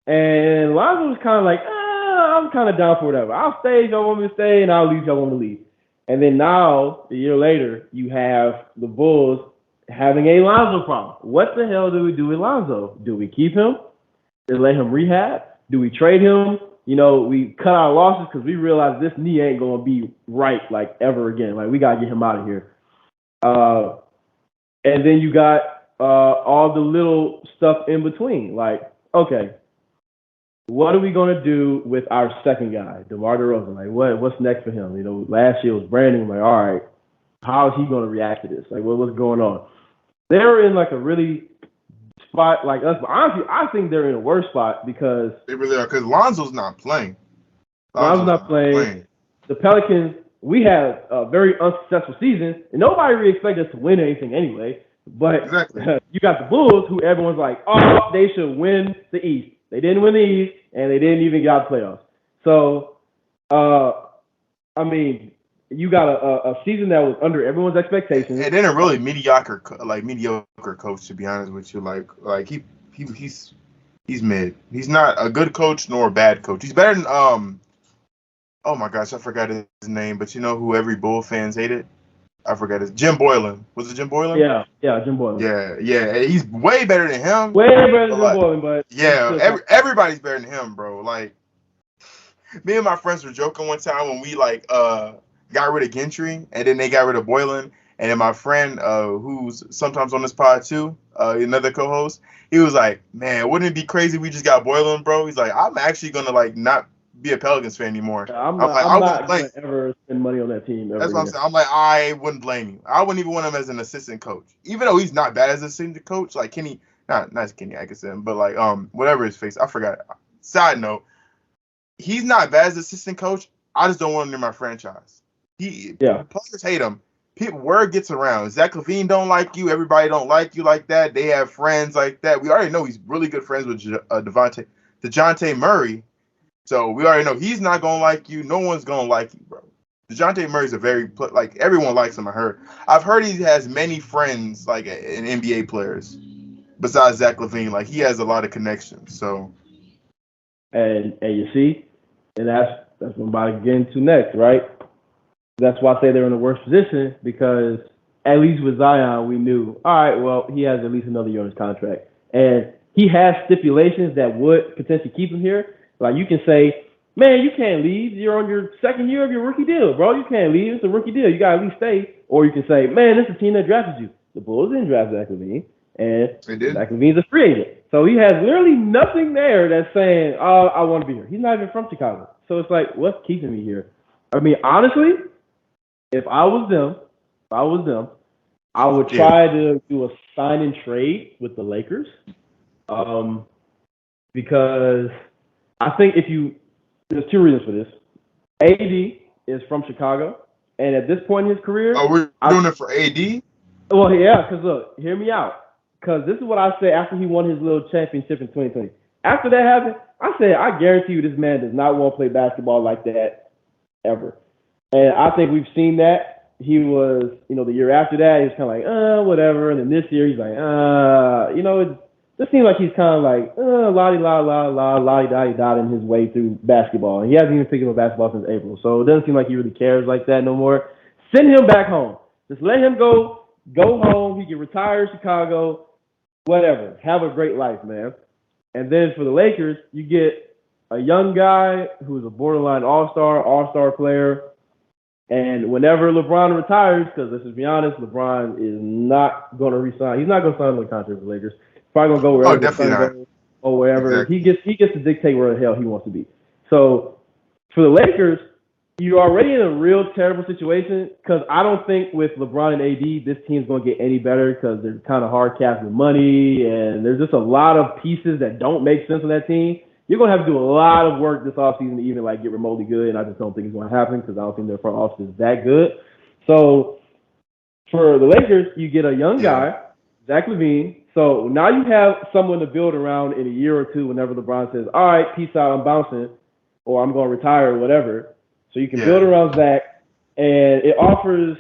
And Lonzo was kind of like, I'm kind of down for whatever. I'll stay if y'all want me to stay, and I'll leave if y'all want me to leave. And then now, a year later, you have the Bulls having a Lonzo problem. What the hell do we do with Lonzo? Do we keep him? Do we let him rehab? Do we trade him? We cut our losses because we realize this knee ain't going to be right, like, ever again. Like, we got to get him out of here. And then you got all the little stuff in between. Like, okay, what are we going to do with our second guy, DeMar DeRozan? Like, what's next for him? Last year was Brandon. Like, all right, how is he going to react to this? Like, what's going on? They're in, like, a really spot like us, but honestly, I think they're in a worse spot because they really are. Because Lonzo's not playing. Lonzo's not playing. The Pelicans, we had a very unsuccessful season, and nobody really expected us to win anything anyway. But you got the Bulls, who everyone's like, oh, they should win the East. They didn't win the East, and they didn't even get out the playoffs. So, I mean, you got a season that was under everyone's expectations, and then a really mediocre coach. To be honest with you, like he's mid. He's not a good coach nor a bad coach. He's better than oh my gosh, I forgot his name, but you know who every Bull fans hated? I forgot his Jim Boylan. Was it Jim Boylan? Yeah, Jim Boylan. Yeah. He's way better than him. Way better than Jim Boylan, but yeah, everybody's better than him, bro. Like me and my friends were joking one time when we got rid of Gentry, and then they got rid of Boylan. And then my friend, who's sometimes on this pod too, another co-host, he was like, man, wouldn't it be crazy if we just got Boylan, bro? He's like, I'm actually going to not be a Pelicans fan anymore. I'm not going to ever spend money on that team. That's what I'm saying. I'm like, I wouldn't blame you. I wouldn't even want him as an assistant coach. Even though he's not bad as an assistant coach, like Kenny, not Kenny Atkinson, but whatever his face, I forgot. Side note, he's not bad as an assistant coach. I just don't want him in my franchise. Players hate him. Word gets around. Zach LaVine don't like you. Everybody don't like you like that. They have friends like that. We already know he's really good friends with DeJounte Murray. So we already know he's not gonna like you. No one's gonna like you, bro. DeJounte Murray's everyone likes him. I've heard he has many friends in NBA players besides Zach LaVine. Like he has a lot of connections. So and you see, and that's what I'm about to get into next, right? That's why I say they're in the worst position, because at least with Zion, we knew, all right, well, he has at least another year on his contract. And he has stipulations that would potentially keep him here. Like, you can say, man, you can't leave. You're on your second year of your rookie deal, bro. You can't leave. It's a rookie deal. You got to at least stay. Or you can say, man, this is a team that drafted you. The Bulls didn't draft Zach LaVine, and Zach LaVine's a free agent. So he has literally nothing there that's saying, oh, I want to be here. He's not even from Chicago. So it's like, what's keeping me here? I mean, honestly, if I was them, I would try to do a sign and trade with the Lakers, because I think there's two reasons for this. AD is from Chicago, and at this point in his career, we're doing it for AD. Well, yeah, because look, hear me out. Because this is what I said after he won his little championship in 2020. After that happened, I said, I guarantee you, this man does not want to play basketball like that ever. And I think we've seen that. He was, the year after that, he was kind of like, whatever. And then this year, he's like, it just seems like he's kind of like, la-di-da-di-da in his way through basketball. And he hasn't even picked up basketball since April. So it doesn't seem like he really cares like that no more. Send him back home. Just let him go home. He can retire in Chicago. whatever. Have a great life, man. And then for the Lakers, you get a young guy who's a borderline all-star player. And whenever LeBron retires, because let's just be honest, LeBron is not going to resign. He's not going to sign with a contract with the Lakers. Probably going to go wherever the Sun goes or wherever. Exactly. He gets to dictate where the hell he wants to be. So for the Lakers, you're already in a real terrible situation because I don't think with LeBron and AD, this team's going to get any better because they're kind of hard capped with money and there's just a lot of pieces that don't make sense on that team. You're going to have to do a lot of work this offseason to even like get remotely good, and I just don't think it's going to happen because I don't think their front office is that good. So for the Lakers, you get a young guy, Zach LaVine. So now you have someone to build around in a year or two whenever LeBron says, all right, peace out, I'm bouncing, or I'm going to retire or whatever. So you can build around Zach, and it offers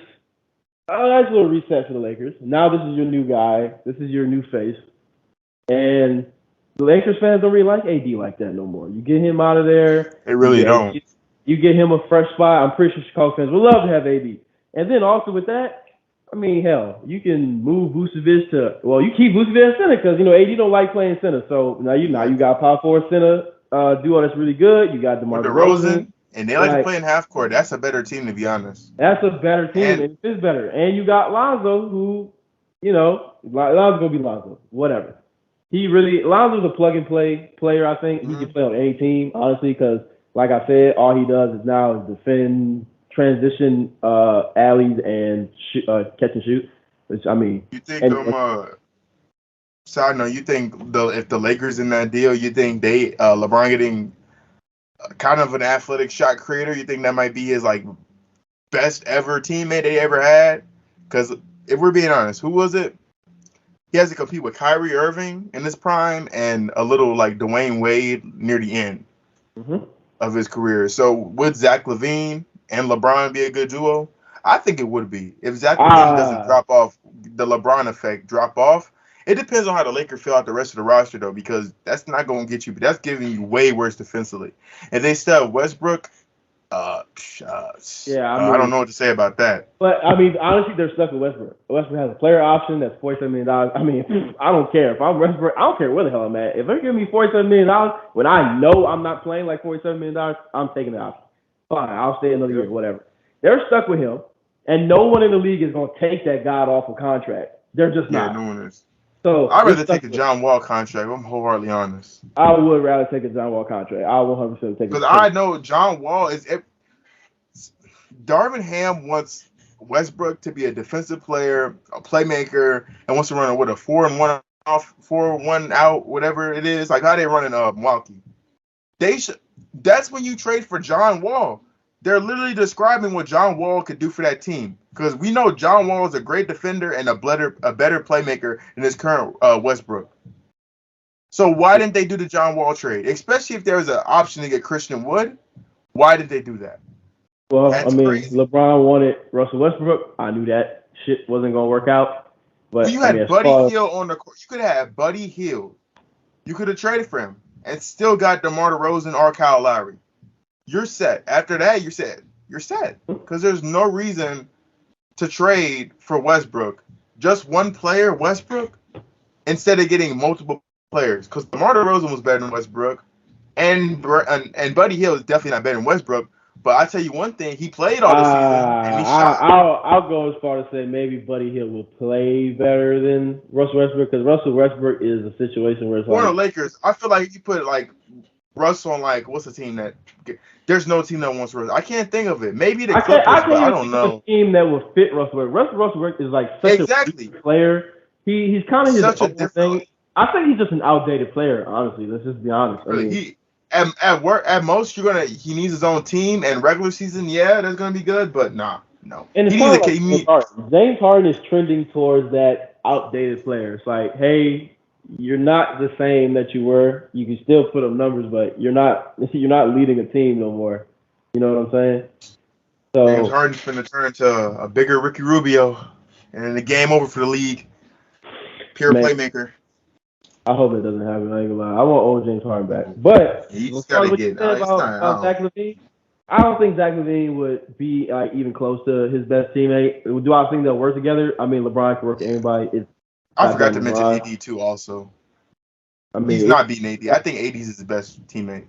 a nice little reset for the Lakers. Now this is your new guy. This is your new face. And the Lakers fans don't really like AD like that no more. You get him out of there. They really don't. You get him a fresh spot. I'm pretty sure Chicago fans would love to have AD. And then also with that, I mean, hell, you can move Vucevic to, well, you keep Vucevic at center because, AD don't like playing center. So now you got power forward center duo that's really good. You got DeMar DeRozan. And they like to play in half court. That's a better team, to be honest. That's a better team, and it fits better. And you got Lonzo, who, Lonzo's going to be Lonzo, whatever. Lonzo's a plug-and-play player, I think. He can play on any team, honestly, because, like I said, all he does is now is defend, transition alleys, and catch and shoot. Which, I mean... You think, side note, you think if the Lakers in that deal, you think LeBron getting kind of an athletic shot creator, you think that might be his, best ever teammate they ever had? Because if we're being honest, who was it? He has to compete with Kyrie Irving in his prime and a little like Dwayne Wade near the end of his career. So would Zach LaVine and LeBron be a good duo? I think it would be. If Zach LaVine doesn't drop off, the LeBron effect drop off. It depends on how the Lakers fill out the rest of the roster, though, because that's not going to get you. But that's giving you way worse defensively. If they still have Westbrook, I don't know what to say about that. But, I mean, honestly, they're stuck with Westbrook. Westbrook has a player option that's $47 million. I mean, I don't care. If I'm Westbrook, I don't care where the hell I'm at. If they're giving me $47 million when I know I'm not playing like $47 million, I'm taking the option. Fine, I'll stay another year, whatever. They're stuck with him, and no one in the league is going to take that god-awful contract. They're just not. Yeah, no one is. So I'd rather take a John Wall contract. I'm wholeheartedly honest. I would rather take a John Wall contract. I 100% take it. Because I know John Wall is. Darvin Ham wants Westbrook to be a defensive player, a playmaker, and wants to run with a 4-1 off, 4-1 out, whatever it is. Like how they running Milwaukee. That's when you trade for John Wall. They're literally describing what John Wall could do for that team. Because we know John Wall is a great defender and a better playmaker than his current Westbrook. So why didn't they do the John Wall trade? Especially if there was an option to get Christian Wood. Why did they do that? Well, crazy. LeBron wanted Russell Westbrook. I knew that shit wasn't going to work out. But you had Buddy Hield on the court. You could have had Buddy Hield. You could have traded for him and still got DeMar DeRozan or Kyle Lowry. You're set. After that, you're set. You're set. Because there's no reason to trade for Westbrook. Just one player, Westbrook, instead of getting multiple players. Because DeMar DeRozan was better than Westbrook. And Buddy Hield is definitely not better than Westbrook. But I tell you one thing, he played all this season and he shot. I'll go as far to say maybe Buddy Hield will play better than Russell Westbrook because Russell Westbrook is a situation where it's for the Lakers, I feel like you put Russell on what's the team that there's no team that wants Russell. I can't think of it. Maybe the Clippers, but I don't know. A team that will fit Russell. Russell is such a player. He's kind of his own thing. I think he's just an outdated player. Honestly, let's just be honest. Really, at work at most he needs his own team and regular season. Yeah, that's gonna be good, but no. And James Harden is trending towards that outdated player. It's like, hey, you're not the same that you were. You can still put up numbers, but you're not leading a team no more. You know what I'm saying? So James Harden's going to turn into a bigger Ricky Rubio, and then the game over for the league. Playmaker. I hope it doesn't happen. I ain't gonna lie. I want old James Harden back, but he just got to get about Zach LaVine. I don't think Zach LaVine would be even close to his best teammate. Do I think they'll work together? I mean, LeBron can work with anybody. It's I Got that forgot to mention LeBron. AD too. Also, I mean, he's not beating AD. I think AD's his best teammate.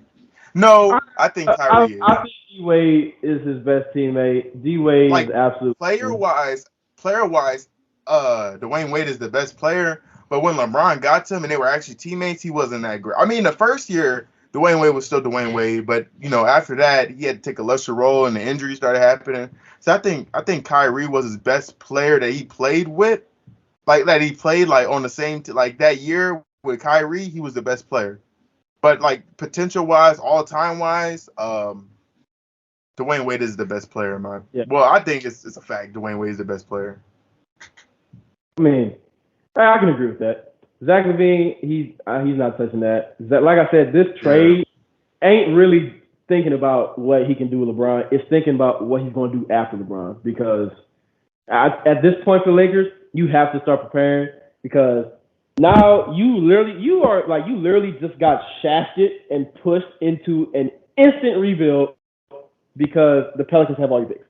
No, I think Kyrie is. I think D Wade is his best teammate. D Wade is Like absolutely. player wise, Dwayne Wade is the best player. But when LeBron got to him and they were actually teammates, he wasn't that great. I mean, the first year, Dwayne Wade was still Dwayne Wade, but after that, he had to take a lesser role and the injuries started happening. So I think Kyrie was his best player that he played with, like that he played like on the same like that year with Kyrie, he was the best player. But like potential wise, all time wise, Dwayne Wade is the best player, man. Yeah. Well, I think it's a fact. Dwayne Wade is the best player. I mean, I can agree with that. Zach LaVine, he's not touching that. Like I said, this trade ain't really thinking about what he can do with LeBron. It's thinking about what he's going to do after LeBron. Because at this point for the Lakers, you have to start preparing because now you literally just got shafted and pushed into an instant rebuild because the Pelicans have all your picks.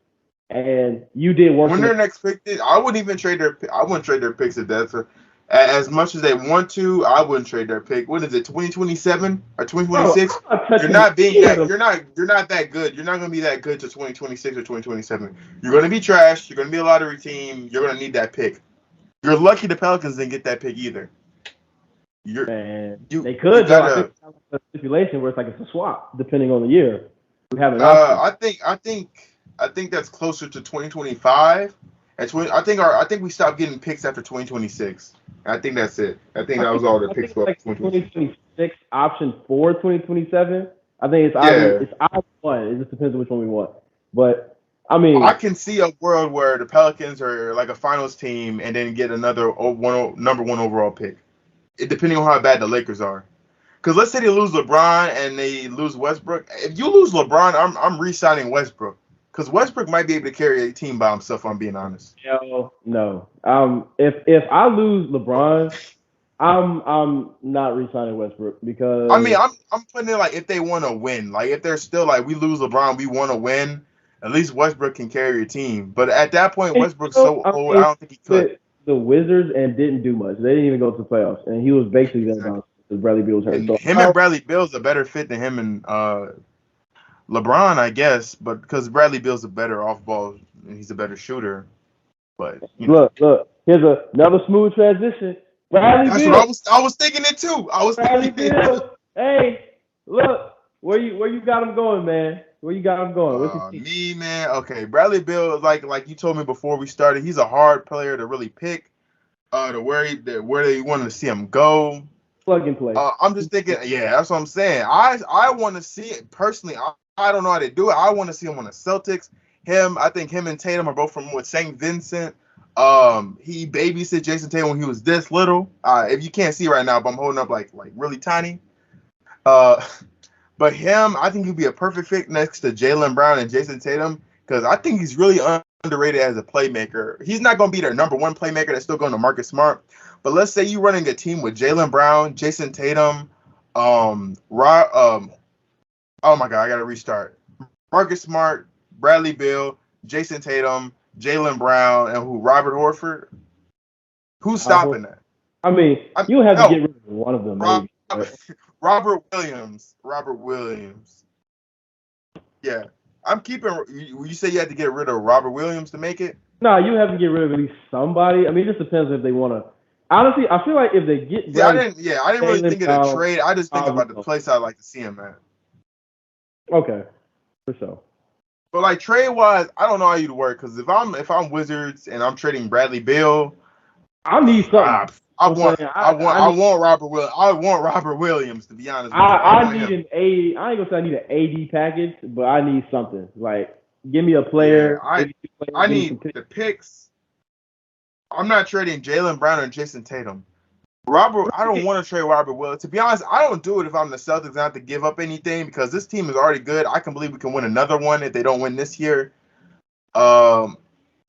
And you did work. When their next pick is, I wouldn't even trade their. I wouldn't trade their picks at that. As much as they want to, I wouldn't trade their pick. What is it, 2027 or 2026? You're not being that. You're not that good. You're not going to be that good to 2026 or 2027. You're going to be trash. You're going to be a lottery team. You're going to need that pick. You're lucky the Pelicans didn't get that pick either. They could. Have a stipulation where it's a swap depending on the year. We have an option. I think that's closer to 2025. I think we stopped getting picks after 2026. I think that's it. I think that was all the picks for 2026 option for 2027. I think it's either one. It just depends on which one we want. But I mean, I can see a world where the Pelicans are like a finals team and then get another number one overall pick, depending on how bad the Lakers are. Because let's say they lose LeBron and they lose Westbrook. If you lose LeBron, I'm re-signing Westbrook. Because Westbrook might be able to carry a team by himself, if I'm being honest. No. If I lose LeBron, I'm not re-signing Westbrook because I mean I'm putting it like if they want to win, like if they're still like we lose LeBron, we want to win. At least Westbrook can carry a team. But at that point, Westbrook's so old, I don't think he could. The Wizards and didn't do much. They didn't even go to the playoffs, and he was basically there because Bradley Beal was hurt. And Bradley Beal's a better fit than him and LeBron, I guess, but because Bradley Beal's a better off-ball and he's a better shooter. But look, here's another smooth transition. Bradley Beal. What I was thinking it too. Bradley Beal. Hey, look, where you got him going, man? Where you got him going? Me, man. Okay, Bradley Beal, like you told me before we started, he's a hard player to really pick. To where they wanted to see him go. Plug and play. I'm just thinking, yeah, that's what I'm saying. I want to see it personally. I don't know how to do it. I want to see him on the Celtics. I think him and Tatum are both from St. Vincent. He babysit Jason Tatum when he was this little. If you can't see right now, but I'm holding up like really tiny. But him, I think he'd be a perfect fit next to Jaylen Brown and Jason Tatum because I think he's really underrated as a playmaker. He's not going to be their number one playmaker. That's still going to Marcus Smart. But let's say you're running a team with Jaylen Brown, Jason Tatum, oh my God, I got to restart. Marcus Smart, Bradley Beal, Jason Tatum, Jaylen Brown, and Robert Horford. Who's stopping that? I mean, you have to get rid of one of them, maybe. Robert Williams. Yeah. I'm keeping. You say you had to get rid of Robert Williams to make it? No, you have to get rid of at least somebody. I mean, it just depends if they want to. Honestly, I feel like if they get. I didn't really think of the trade. I just think about the place I'd like to see him at. Okay, for sure. But like trade wise, I don't know how you'd work because if I'm Wizards and I'm trading Bradley Beal, I need something. I want Robert Williams to be honest. I need an AD. I ain't gonna say I need an AD package, but I need something. Like, give me a player. Yeah, I need the picks. I'm not trading Jaylen Brown or Jason Tatum. I don't want to trade Robert Williams. To be honest, I don't do it if I'm the Celtics and I have to give up anything because this team is already good. I can believe we can win another one if they don't win this year. I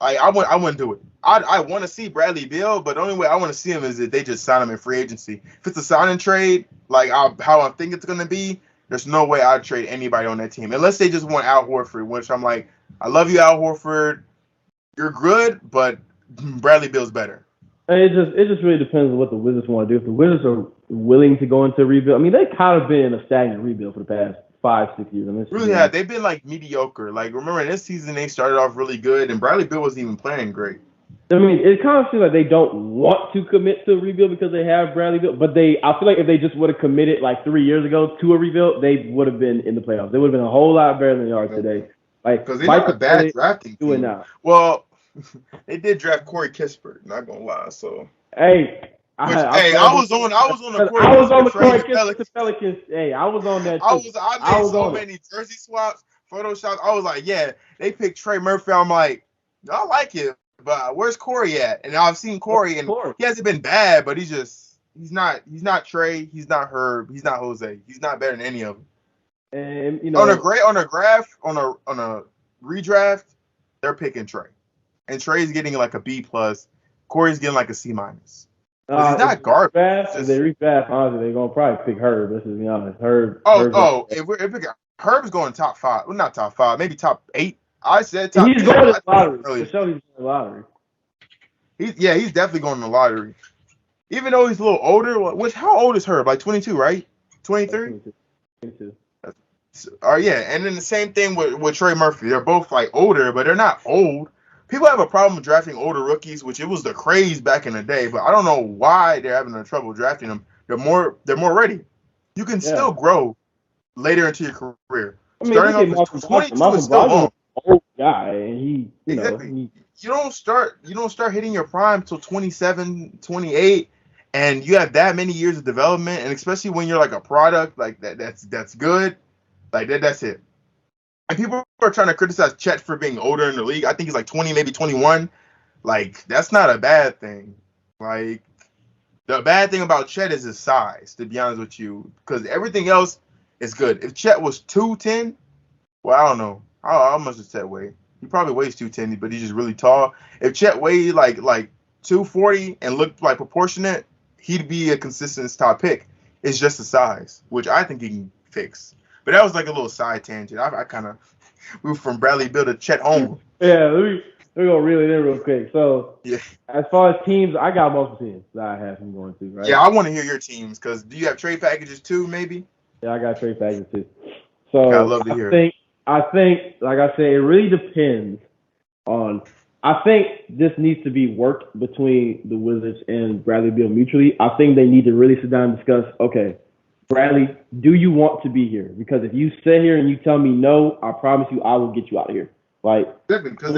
wouldn't do it. I want to see Bradley Beal, but the only way I want to see him is if they just sign him in free agency. If it's a sign and trade, like how I think it's going to be, there's no way I'd trade anybody on that team. Unless they just want Al Horford, which I'm like, I love you, Al Horford. You're good, but Bradley Beal's better. And it just really depends on what the Wizards want to do. If the Wizards are willing to go into a rebuild, I mean, they've kind of been in a stagnant rebuild for the past 5, 6 years. I mean, let's just Really be have. honest. They've been like mediocre. Like remember this season they started off really good, and Bradley Beal wasn't even playing great. I mean, it kind of seems like they don't want to commit to a rebuild because they have Bradley Beal. But I feel like if they just would have committed like 3 years ago to a rebuild, they would have been in the playoffs. They would have been a whole lot better than they are today. Like Because they're not a Michael bad Porter drafting doing team. now. Well, they did draft Corey Kispert. Not gonna lie. So, Hey, I was on the Corey I was on Kispert the train Corey to Kispert to Pelicans. Pelicans. Hey, I was on that too. I I made was so on it. many jersey swaps, Photoshops. I was like, yeah, they picked Trey Murphy. I'm like, I like it, but where's Corey at? And I've seen Corey, and Corey. he hasn't been bad, but he's not Trey, he's not Herb, he's not Jose, he's not better than any of them. And On a redraft, they're picking Trey, and Trey's getting like a B plus. Corey's getting like a C minus. He's not garbage. If they redraft, honestly, they're gonna probably pick Herb. Let's just be honest. Herb. If we're picking Herb's going top 5. Well, not top 5, maybe top 8. I said top 10. He's going to the lottery. For sure, he's going to the lottery. He's definitely going to the lottery. Even though he's a little older, how old is Herb? Like 22, right? 23? 22. Yeah, and then the same thing with Trey Murphy. They're both like older, but they're not old. People have a problem with drafting older rookies, which it was the craze back in the day, but I don't know why they're having trouble drafting them. They're more ready. You can still grow later into your career. I mean, starting off with 22 is still long. Old guy, and he exactly. You don't start hitting your prime till 27, 28, and you have that many years of development, and especially when you're like a product like that's good, like that's it. And people are trying to criticize Chet for being older in the league. I think he's like 20, maybe 21. Like that's not a bad thing. Like the bad thing about Chet is his size, to be honest with you, because everything else is good. If Chet was 210, well, I don't know. How much does Chet weigh? He probably weighs 210, but he's just really tall. If Chet weighed like 240 and looked like proportionate, he'd be a consistent top pick. It's just the size, which I think he can fix. But that was like a little side tangent. I kind of moved from Bradley Beal to Chet Holmgren. Yeah, let me go reel it in real quick. So, as far as teams, I got multiple teams that I have him going to, right? Yeah, I want to hear your teams, because do you have trade packages too, maybe? Yeah, I got trade packages too. So, I'd love to hear it. I think, like I said, it really depends on. I think this needs to be worked between the Wizards and Bradley Beal mutually. I think they need to really sit down and discuss, okay, Bradley, do you want to be here? Because if you sit here and you tell me no, I promise you I will get you out of here. Like, because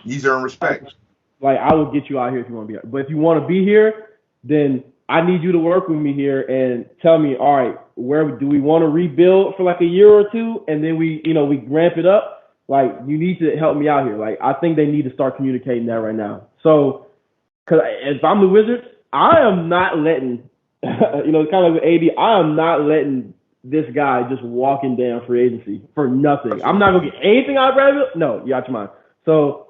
he's earned respect. Like, I will get you out here if you want to be here. But if you want to be here, then I need you to work with me here and tell me, all right, where do we want to rebuild for like a year or two, and then we ramp it up. Like, you need to help me out here. Like, I think they need to start communicating that right now. So, because if I'm the Wizards, I am not letting, kind of like with AD, I am not letting this guy just walking down free agency for nothing. I'm not gonna get anything out of Bradley. No, you out your mind. So,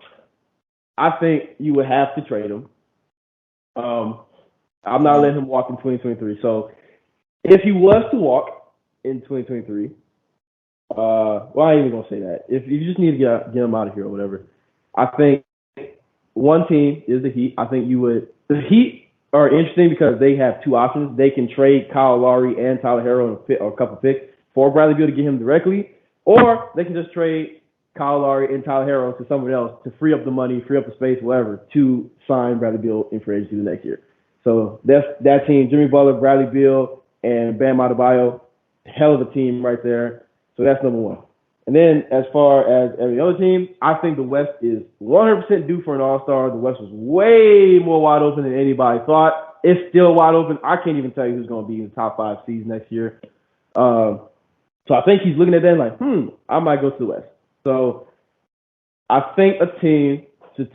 I think you would have to trade him. I'm not letting him walk in 2023. So, if he was to walk in 2023, well, I ain't even gonna say that. If you just need to get him out of here or whatever, I think one team is the Heat. I think you would. The Heat are interesting because they have two options. They can trade Kyle Lowry and Tyler Herro or a couple picks for Bradley Beal to get him directly, or they can just trade Kyle Lowry and Tyler Herro to someone else to free up the money, free up the space, whatever, to sign Bradley Beal in free agency the next year. So that's that team: Jimmy Butler, Bradley Beal, and Bam Adebayo. Hell of a team right there. So that's number one. And then as far as every other team, I think the West is 100% due for an all-star. The West was way more wide open than anybody thought. It's still wide open. I can't even tell you who's going to be in the top 5 seeds next year. So I think he's looking at that and like, I might go to the West. So I think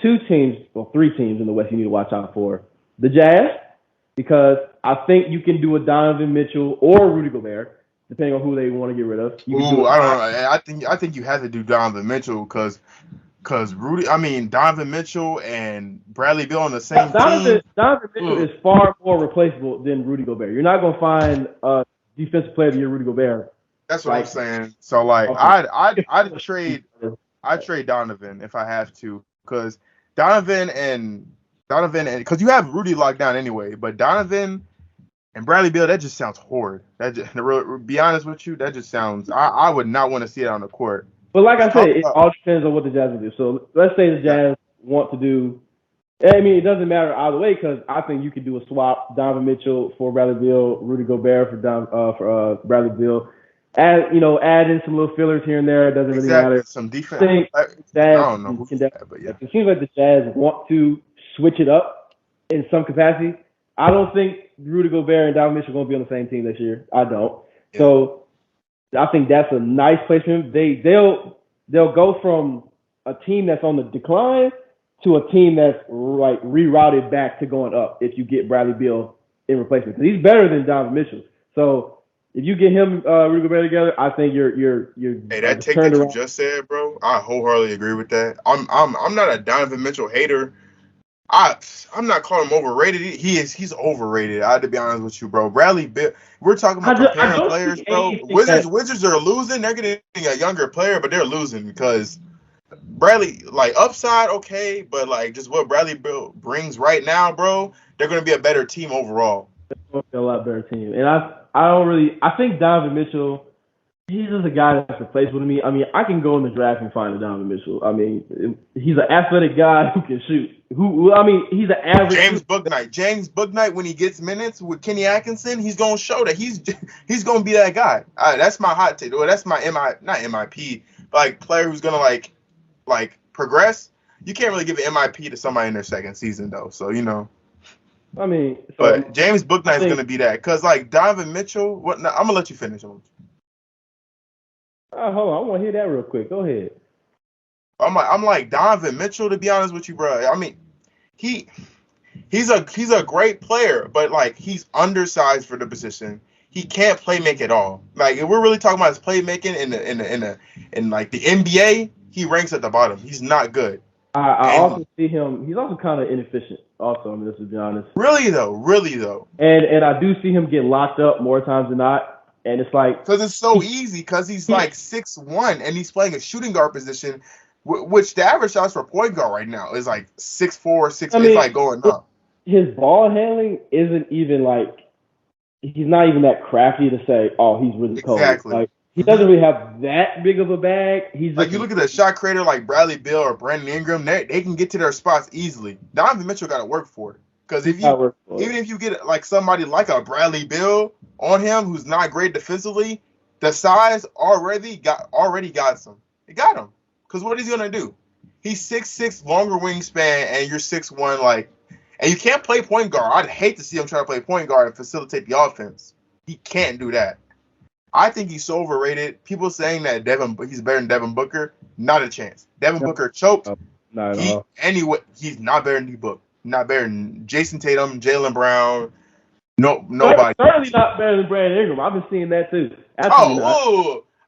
two teams, or 3 teams in the West you need to watch out for. The Jazz, because I think you can do a Donovan Mitchell or Rudy Gobert, depending on who they want to get rid of. I don't know. I think you have to do Donovan Mitchell because Donovan Mitchell and Bradley Beal on the same team. Donovan Mitchell is far more replaceable than Rudy Gobert. You're not gonna find a defensive player of the year Rudy Gobert. That's what I'm saying. So like, I'd trade Donovan if I have to, because Donovan Donovan, and because you have Rudy locked down anyway, but Donovan and Bradley Beal, that just sounds horrid. That just, to be honest with you, that just sounds. I would not want to see it on the court. But like I said, it all depends on what the Jazz will do. So let's say the Jazz want to do. I mean, it doesn't matter either way because I think you could do a swap: Donovan Mitchell for Bradley Beal, Rudy Gobert for Bradley Beal. Add in some little fillers here and there. It doesn't really matter. Some defense. I don't know. But yeah. It seems like the Jazz want to switch it up in some capacity. I don't think Rudy Gobert and Donovan Mitchell are going to be on the same team this year. I don't. Yeah. So I think that's a nice place for him. They'll go from a team that's on the decline to a team that's like rerouted back to going up if you get Bradley Beal in replacement. Because he's better than Donovan Mitchell. So if you get him, Rudy Gobert together, I think you're. Hey, that take that you just said, bro, I wholeheartedly agree with that. I'm not a Donovan Mitchell hater. I'm not calling him overrated. He's overrated. I have to be honest with you, bro. Bradley Beal. We're talking about comparing players, bro. Wizards are losing. They're getting a younger player, but they're losing because Bradley, like upside, okay, but like just what Bradley Beal brings right now, bro, they're gonna be a better team overall. They're gonna be a lot better team, and I think Donovan Mitchell, he's just a guy that's replaceable to me. I mean, I can go in the draft and find a Donovan Mitchell. I mean, he's an athletic guy who can shoot. He's an average. James Bouknight, when he gets minutes with Kenny Atkinson, he's gonna show that he's gonna be that guy. That's my hot take. Well, that's my not MIP, like player who's gonna like progress. You can't really give an MIP to somebody in their second season though. So I mean, but James Bouknight is gonna be that because like Donovan Mitchell. I'm gonna let you finish. Hold on, I want to hear that real quick. Go ahead. I'm like Donovan Mitchell, to be honest with you, bro. I mean, he's a great player, but like he's undersized for the position. He can't play make at all. Like if we're really talking about his playmaking in like the NBA, he ranks at the bottom. He's not good. I also see him. He's also kind of inefficient. Also, I mean, to be honest. Really though. And I do see him get locked up more times than not. And it's like because it's so easy because he's like 6'1" and he's playing a shooting guard position, which the average shots for point guard right now is like 6'4", 6'5", it's like going up. His ball handling isn't even like he's not even that crafty to say, oh, he's really cold. Exactly. Like he doesn't really have that big of a bag. He's like you look at the shot creator like Bradley Beal or Brandon Ingram, they can get to their spots easily. Donovan Mitchell got to work for it. Because even if you get like somebody like a Bradley Beal on him who's not great defensively, the size already got some. It got him. Because what is he gonna do? He's 6'6", longer wingspan, and you're 6'1", like, and you can't play point guard. I'd hate to see him try to play point guard and facilitate the offense. He can't do that. I think he's so overrated. People saying that he's better than Devin Booker, not a chance. Devin Booker choked. Not at all. Anyway, he's not better than D-Book. Not better than Jason Tatum, Jaylen Brown. Nobody. Certainly not better than Brandon Ingram. I've been seeing that too.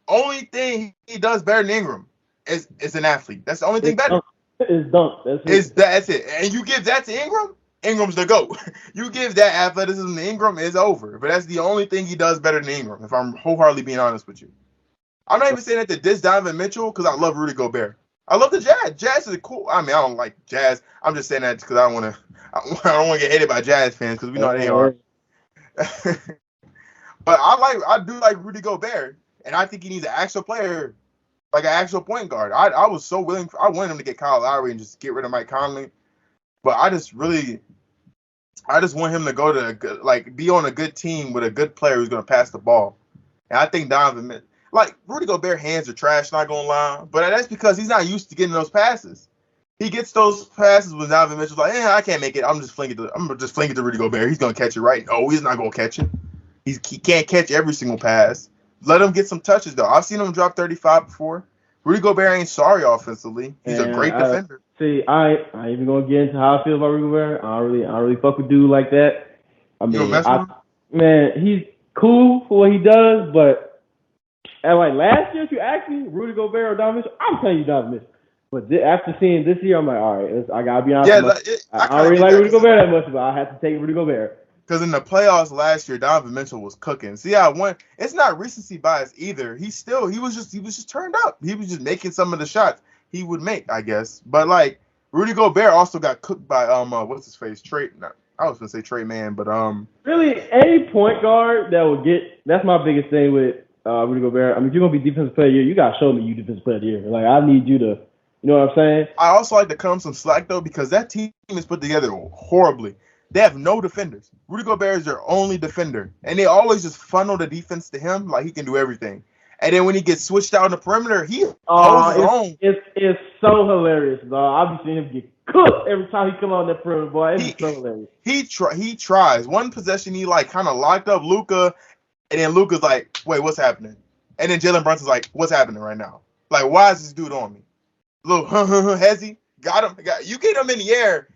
Only thing he does better than Ingram is an athlete. That's the only thing better. Is dunk. That's it. And you give that to Ingram, Ingram's the GOAT. You give that athleticism to Ingram, it's over. But that's the only thing he does better than Ingram, if I'm wholeheartedly being honest with you. I'm not even saying that to diss Donovan Mitchell because I love Rudy Gobert. I love the Jazz. Jazz is cool. I mean, I don't like Jazz. I'm just saying that because I don't want to get hated by Jazz fans because we know they are. But I do like Rudy Gobert, and I think he needs an actual player, like an actual point guard. I was so willing. I wanted him to get Kyle Lowry and just get rid of Mike Conley, but I just want him to go to be on a good team with a good player who's going to pass the ball. And I think Donovan. Like, Rudy Gobert's hands are trash, not going to lie. But that's because he's not used to getting those passes. He gets those passes when Donovan Mitchell's like, I can't make it. I'm just flinging it to Rudy Gobert. He's going to catch it, right? No, he's not going to catch it. He can't catch every single pass. Let him get some touches, though. I've seen him drop 35 before. Rudy Gobert ain't sorry offensively. He's a great defender. See, I ain't even going to get into how I feel about Rudy Gobert. I don't really fuck with dude like that. I mean, he's cool for what he does, but and like last year, if you asked me, Rudy Gobert or Donovan Mitchell, I'm telling you Donovan Mitchell. But after seeing this year, I'm like, all right, I gotta be honest. Yeah, I don't really like Rudy Gobert that much, but I have to take Rudy Gobert. Because in the playoffs last year, Donovan Mitchell was cooking. See, it's not recency bias either. He was just turned up. He was just making some of the shots he would make, I guess. But like Rudy Gobert also got cooked by what's his face Trey. No, I was gonna say Trey Man, but Really, any point guard that will get that's my biggest thing with Rudy Gobert. I mean, if you're gonna be defensive player of the year, you gotta show me you defensive player of the year. Like I need you to, you know what I'm saying? I also like to cut him some slack though because that team is put together horribly. They have no defenders. Rudy Gobert is their only defender, and they always just funnel the defense to him like he can do everything. And then when he gets switched out on the perimeter, he holds his own. It's so hilarious, dog. I've been seeing him get cooked every time he come on that perimeter, boy. It's so hilarious. He tries. One possession, he like kind of locked up Luka, and then Luka's like, "Wait, what's happening?" And then Jalen Brunson's like, "What's happening right now? Like, why is this dude on me?" Little hezzy, got him. You get him in the air,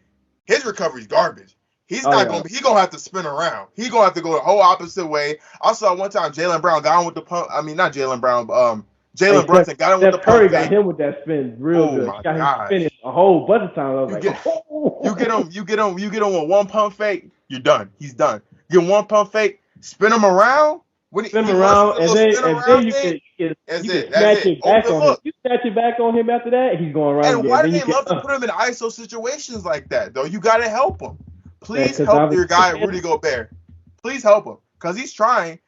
his recovery's garbage. He's not gonna. He gonna have to spin around. He gonna have to go the whole opposite way. I saw one time Jalen Brown got him with the pump. I mean, not Jalen Brown, but Jalen Brunson got him with the pump. Curry got him with that spin real good. Got him spinning a whole bunch of times. You get him with one pump fake. You're done. He's done. Get one pump fake. Spin him around. Spin him around, and then you can snatch it back on him. You snatch it back on him after that, he's going around. And why do they love to put him in ISO situations like that, though? You got to help him. Please help your guy, Rudy Gobert. Please help him, because he's trying.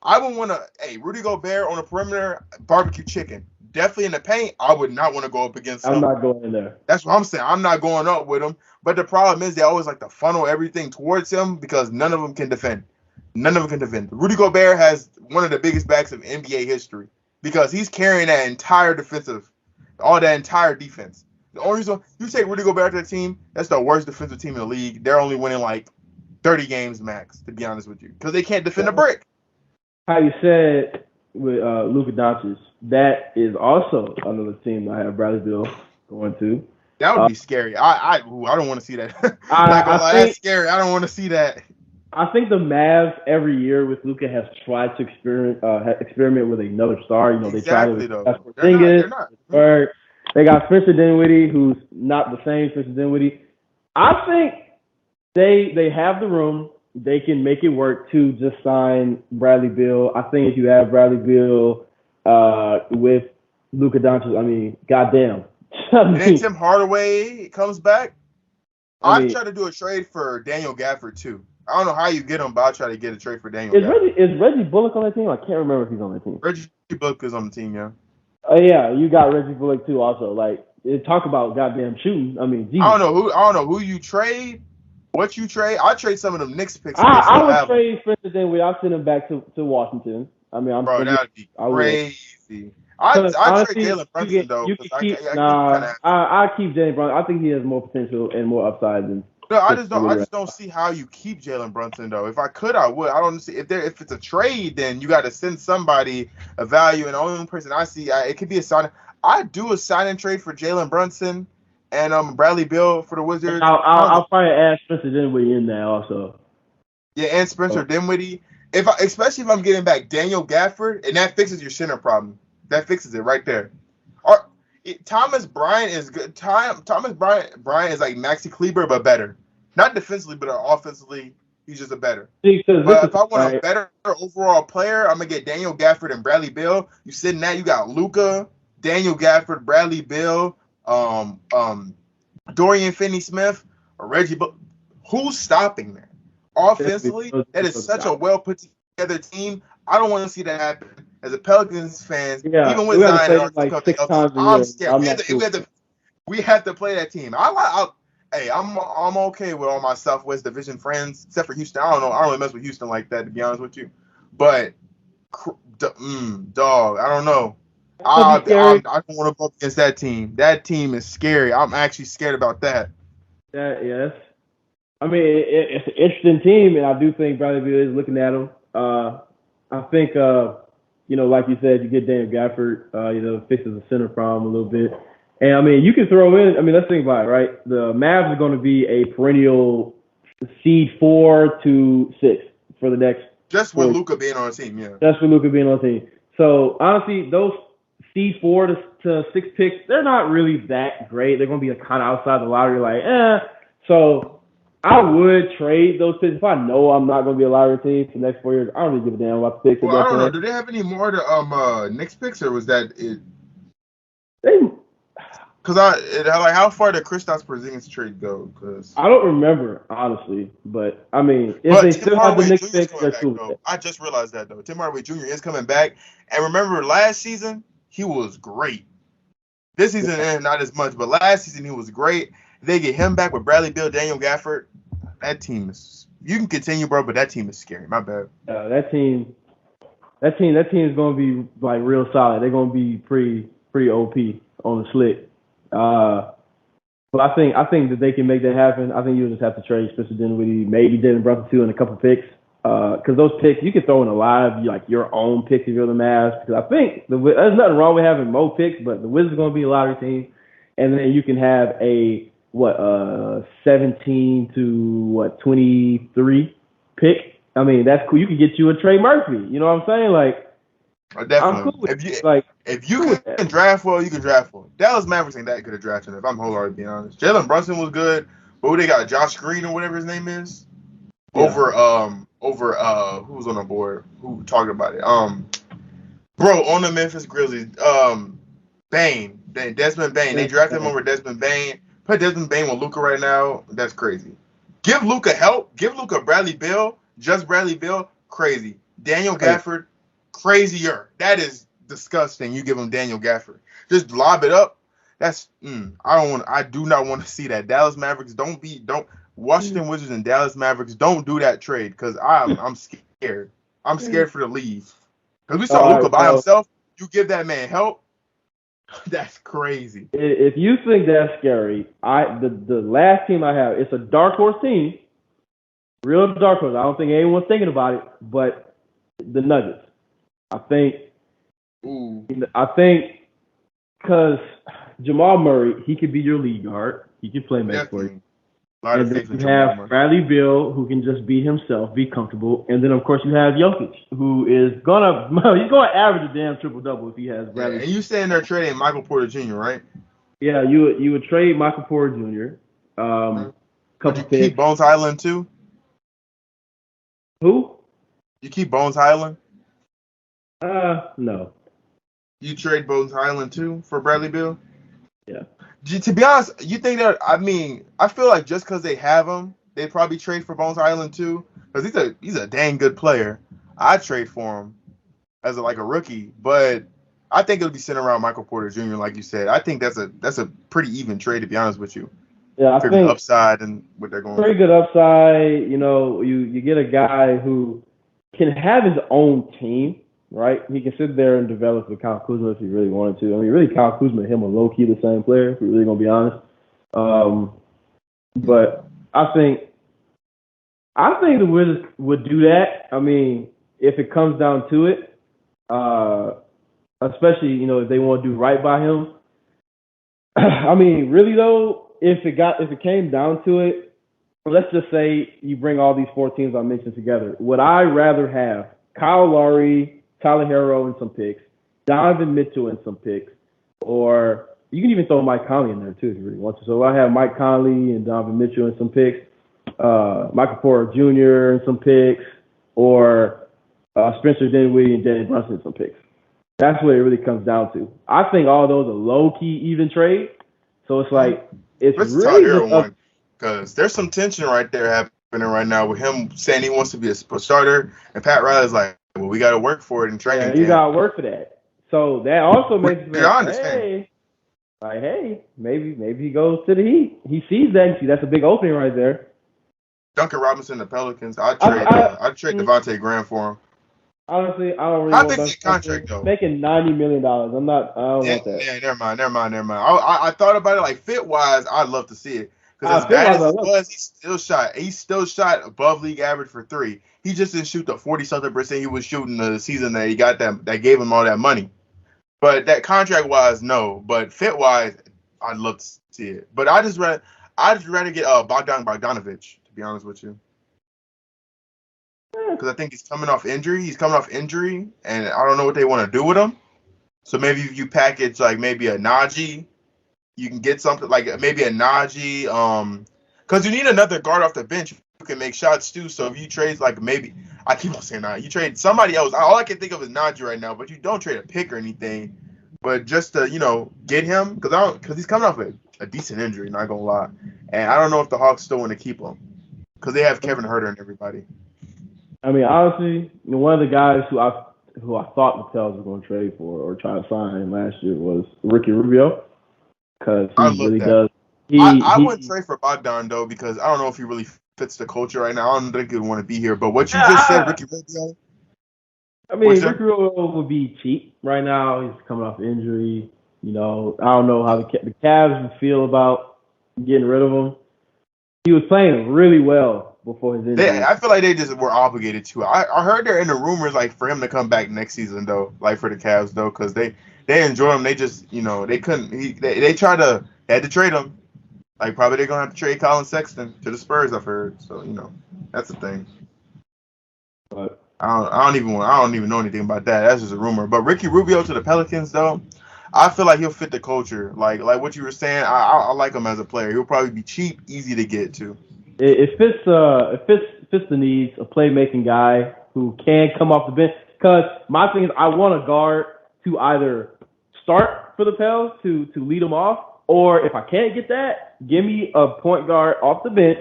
I would want to, Rudy Gobert on the perimeter, barbecue chicken. Definitely in the paint, I would not want to go up against him. I'm not going in there. That's what I'm saying. I'm not going up with him. But the problem is they always like to funnel everything towards him because none of them can defend. None of them can defend. Rudy Gobert has one of the biggest backs of NBA history because he's carrying that entire that entire defense. The only reason you take Rudy Gobert to the team, that's the worst defensive team in the league. They're only winning like 30 games max, to be honest with you, because they can't defend a brick. How you said with Luka Doncic, that is also another team I have Bradley Beal going to. That would be scary. I don't want to see that. That's scary. I don't want to see that. I think the Mavs every year with Luka has tried to experiment with another star. You know, exactly, they try to. That's what they're not. They got Spencer Dinwiddie, who's not the same Spencer Dinwiddie. I think they have the room. They can make it work to just sign Bradley Beal. I think if you have Bradley Beal with Luka Doncic, I mean, goddamn. And then Tim Hardaway comes back. I'd try to do a trade for Daniel Gafford too. I don't know how you get him, but I'll try to get a trade for Daniel Gafford. Is Reggie Bullock on that team? I can't remember if he's on that team. Reggie Bullock is on the team, yeah. Yeah, you got Reggie Bullock too. Also, like talk about goddamn shooting. I mean, Jesus. I don't know who you trade, what you trade. I trade some of them Knicks picks. I would trade Spencer Dinwiddie. I'll send him back to Washington. I mean, that'd be crazy. I trade Jalen Brunson though. I keep Jalen Brunson. I think he has more potential and more upside than. No, I just don't see how you keep Jalen Brunson though. If I could, I would. I don't see if it's a trade, then you got to send somebody a value. And the only person I see, it could be a sign. I do a sign and trade for Jalen Brunson and Bradley Beal for the Wizards. I'll probably add Spencer Dinwiddie in there also. Yeah, and Spencer Dinwiddie. Especially if I'm getting back Daniel Gafford, and that fixes your center problem. That fixes it right there. Thomas Bryant is good. Thomas Bryant is like Maxi Kleber, but better. Not defensively, but offensively, he's just a better. But if I want a better overall player, I'm gonna get Daniel Gafford and Bradley Beal. You sitting that, you got Luka, Daniel Gafford, Bradley Beal, Dorian Finney-Smith, or Reggie. Who's stopping that? Offensively, that is such a well put together team. I don't want to see that happen. As a Pelicans fan, even with Zion, I'm scared. We have to play that team. I'm okay with all my Southwest Division friends, except for Houston. I don't really mess with Houston like that, to be honest with you. But, dog, I don't know. I don't want to go up against that team. That team is scary. I'm actually scared about that. Yes. I mean, it's an interesting team, and I do think Bradley Beal is looking at them. I think, like you said, you get Daniel Gafford, fixes the center problem a little bit. And, I mean, you can throw in, let's think about it, right? The Mavs are going to be a perennial seed 4 to 6 for the next. Just with Luka being on the team, yeah. Just with Luka being on the team. So, honestly, those seed 4 to 6 picks, they're not really that great. They're going to be kind of outside the lottery, So, I would trade those picks if I know I'm not going to be a lottery team for the next 4 years. I don't really give a damn about the picks. Well, I don't know. Do they have any more to Knicks picks, or was that it? Like, how far did Kristaps Porzingis trade go? Because I don't remember, honestly, but I mean, if but they Tim still have the Hardaway Knicks Jr. is pick, coming they're back cool with though. that. I just realized that though. Tim Hardaway Jr. is coming back, and remember last season he was great. This season, not as much, but last season he was great. They get him back with Bradley Beal, Daniel Gafford. That team is. You can continue, bro, but that team is scary. My bad. That team is going to be like real solid. They're going to be pretty OP on the slick. But I think that they can make that happen. I think you'll just have to trade Spencer Dinwiddie, maybe Jalen Brunson too, and a couple picks. Because those picks you can throw in a live, like your own picks if you're the Mavs. Because I think there's nothing wrong with having more picks, but the Wizards are going to be a lottery team, and then you can have a 17 to 23 pick. I mean, that's cool. You can get you a Trey Murphy. You know what I'm saying? Like, I'm Definitely. cool with like If you cool can draft well, you can draft well. Dallas Mavericks ain't that good at drafting. If I'm wholeheartedly being honest, Jalen Brunson was good, but who they got? Josh Green or whatever his name is. Yeah. Over who was on the board? Who talked about it? Bro, on the Memphis Grizzlies, Desmond Bane. They drafted him over Desmond Bane. Put Desmond Bane with Luka right now. That's crazy. Give Luka help. Give Luka Bradley Beal. Just Bradley Beal. Crazy. Daniel Gafford. Crazier. That is disgusting. You give him Daniel Gafford. Just lob it up. That's I do not want to see that. Dallas Mavericks don't Washington Wizards and Dallas Mavericks don't do that trade because I'm scared. I'm scared for the league. Because we saw Luka by himself. You give that man help. That's crazy. If you think that's scary, the last team I have, it's a dark horse team. Real dark horse. I don't think anyone's thinking about it, but the Nuggets. I think because Jamal Murray, he could be your lead guard. He can play make for you. And then you have Bradley Beal, who can just be himself, be comfortable. And then, of course, you have Jokic, who is he's gonna average a damn triple-double if he has Bradley. Yeah, and you saying they're trading Michael Porter Jr., right? Yeah, you would trade Michael Porter Jr. Would you keep Bones Highland, too? Who? You keep Bones Highland? No. You trade Bones Highland, too, for Bradley Beal? Yeah. To be honest, you think that? I mean, I feel like just because they have him, they'd probably trade for Bones Highland too, because he's a dang good player. I'd trade for him as a rookie, but I think it'll be sitting around Michael Porter Jr. Like you said. I think that's a pretty even trade, to be honest with you. Yeah, I think upside and what they're going. Pretty good upside. You know, you get a guy who can have his own team. Right, he can sit there and develop with Kyle Kuzma if he really wanted to. I mean, really, Kyle Kuzma and him are low key the same player. If we're really gonna be honest, but I think the Wizards would do that. I mean, if it comes down to it, especially if they want to do right by him. I mean, really though, if it came down to it, let's just say you bring all these four teams I mentioned together. Would I rather have Kyle Lowry, Tyler Herro and some picks, Donovan Mitchell and some picks, or you can even throw Mike Conley in there too if you really want to. So I have Mike Conley and Donovan Mitchell and some picks, Michael Porter Jr. and some picks, or Spencer Dinwiddie and Jalen Brunson and some picks. That's what it really comes down to. I think all those are low-key even trade. So it's like it's really because there's some tension right there happening right now with him saying he wants to be a starter, and Pat Riley's like, well, we got to work for it in training camp. You got to work for that. So that also makes me like, hey, maybe he goes to the Heat. He sees that. See, that's a big opening right there. Duncan Robinson, the Pelicans. I'd trade Devontae Graham for him. Honestly, I don't really want that contract though. Making $90 million. I don't want that. Yeah, never mind. I thought about it like fit wise. I'd love to see it. Because as bad as it was, he still shot above league average for three. He just didn't shoot the 40-something% he was shooting the season that he got that gave him all that money. But that contract wise, no. But fit wise, I'd love to see it. But I'd just rather get Bogdan Bogdanovic, to be honest with you. Because I think he's coming off injury. And I don't know what they want to do with him. So maybe if you package like maybe a Najee. You can get something like maybe a Najee, because you need another guard off the bench who can make shots too. So if you trade I keep on saying that, you trade somebody else. All I can think of is Najee right now, but you don't trade a pick or anything. But just to get him because he's coming off a decent injury, not gonna lie, and I don't know if the Hawks still want to keep him because they have Kevin Huerter and everybody. I mean, honestly, one of the guys who I thought the Pels were going to trade for or try to sign last year was Ricky Rubio because I he love really that. does. I wouldn't trade for Bogdan though because I don't know if he really fits the culture right now. I don't think he'd want to be here. But what you just said, Ricky Rubio. I mean, Ricky Rubio would be cheap right now. He's coming off injury. I don't know how the Cavs would feel about getting rid of him. He was playing really well before his injury. I feel like they just were obligated to. I heard they're in the rumors like for him to come back next season though, like for the Cavs though, because they enjoy him. They just they couldn't. They had to trade him. Like probably they're gonna have to trade Colin Sexton to the Spurs. I've heard. So that's the thing. But I don't even know anything about that. That's just a rumor. But Ricky Rubio to the Pelicans though, I feel like he'll fit the culture. Like what you were saying, I like him as a player. He'll probably be cheap, easy to get to. It fits the needs, a playmaking guy who can come off the bench. Because my thing is, I want a guard to either start for the Pels to lead them off, or if I can't get that, give me a point guard off the bench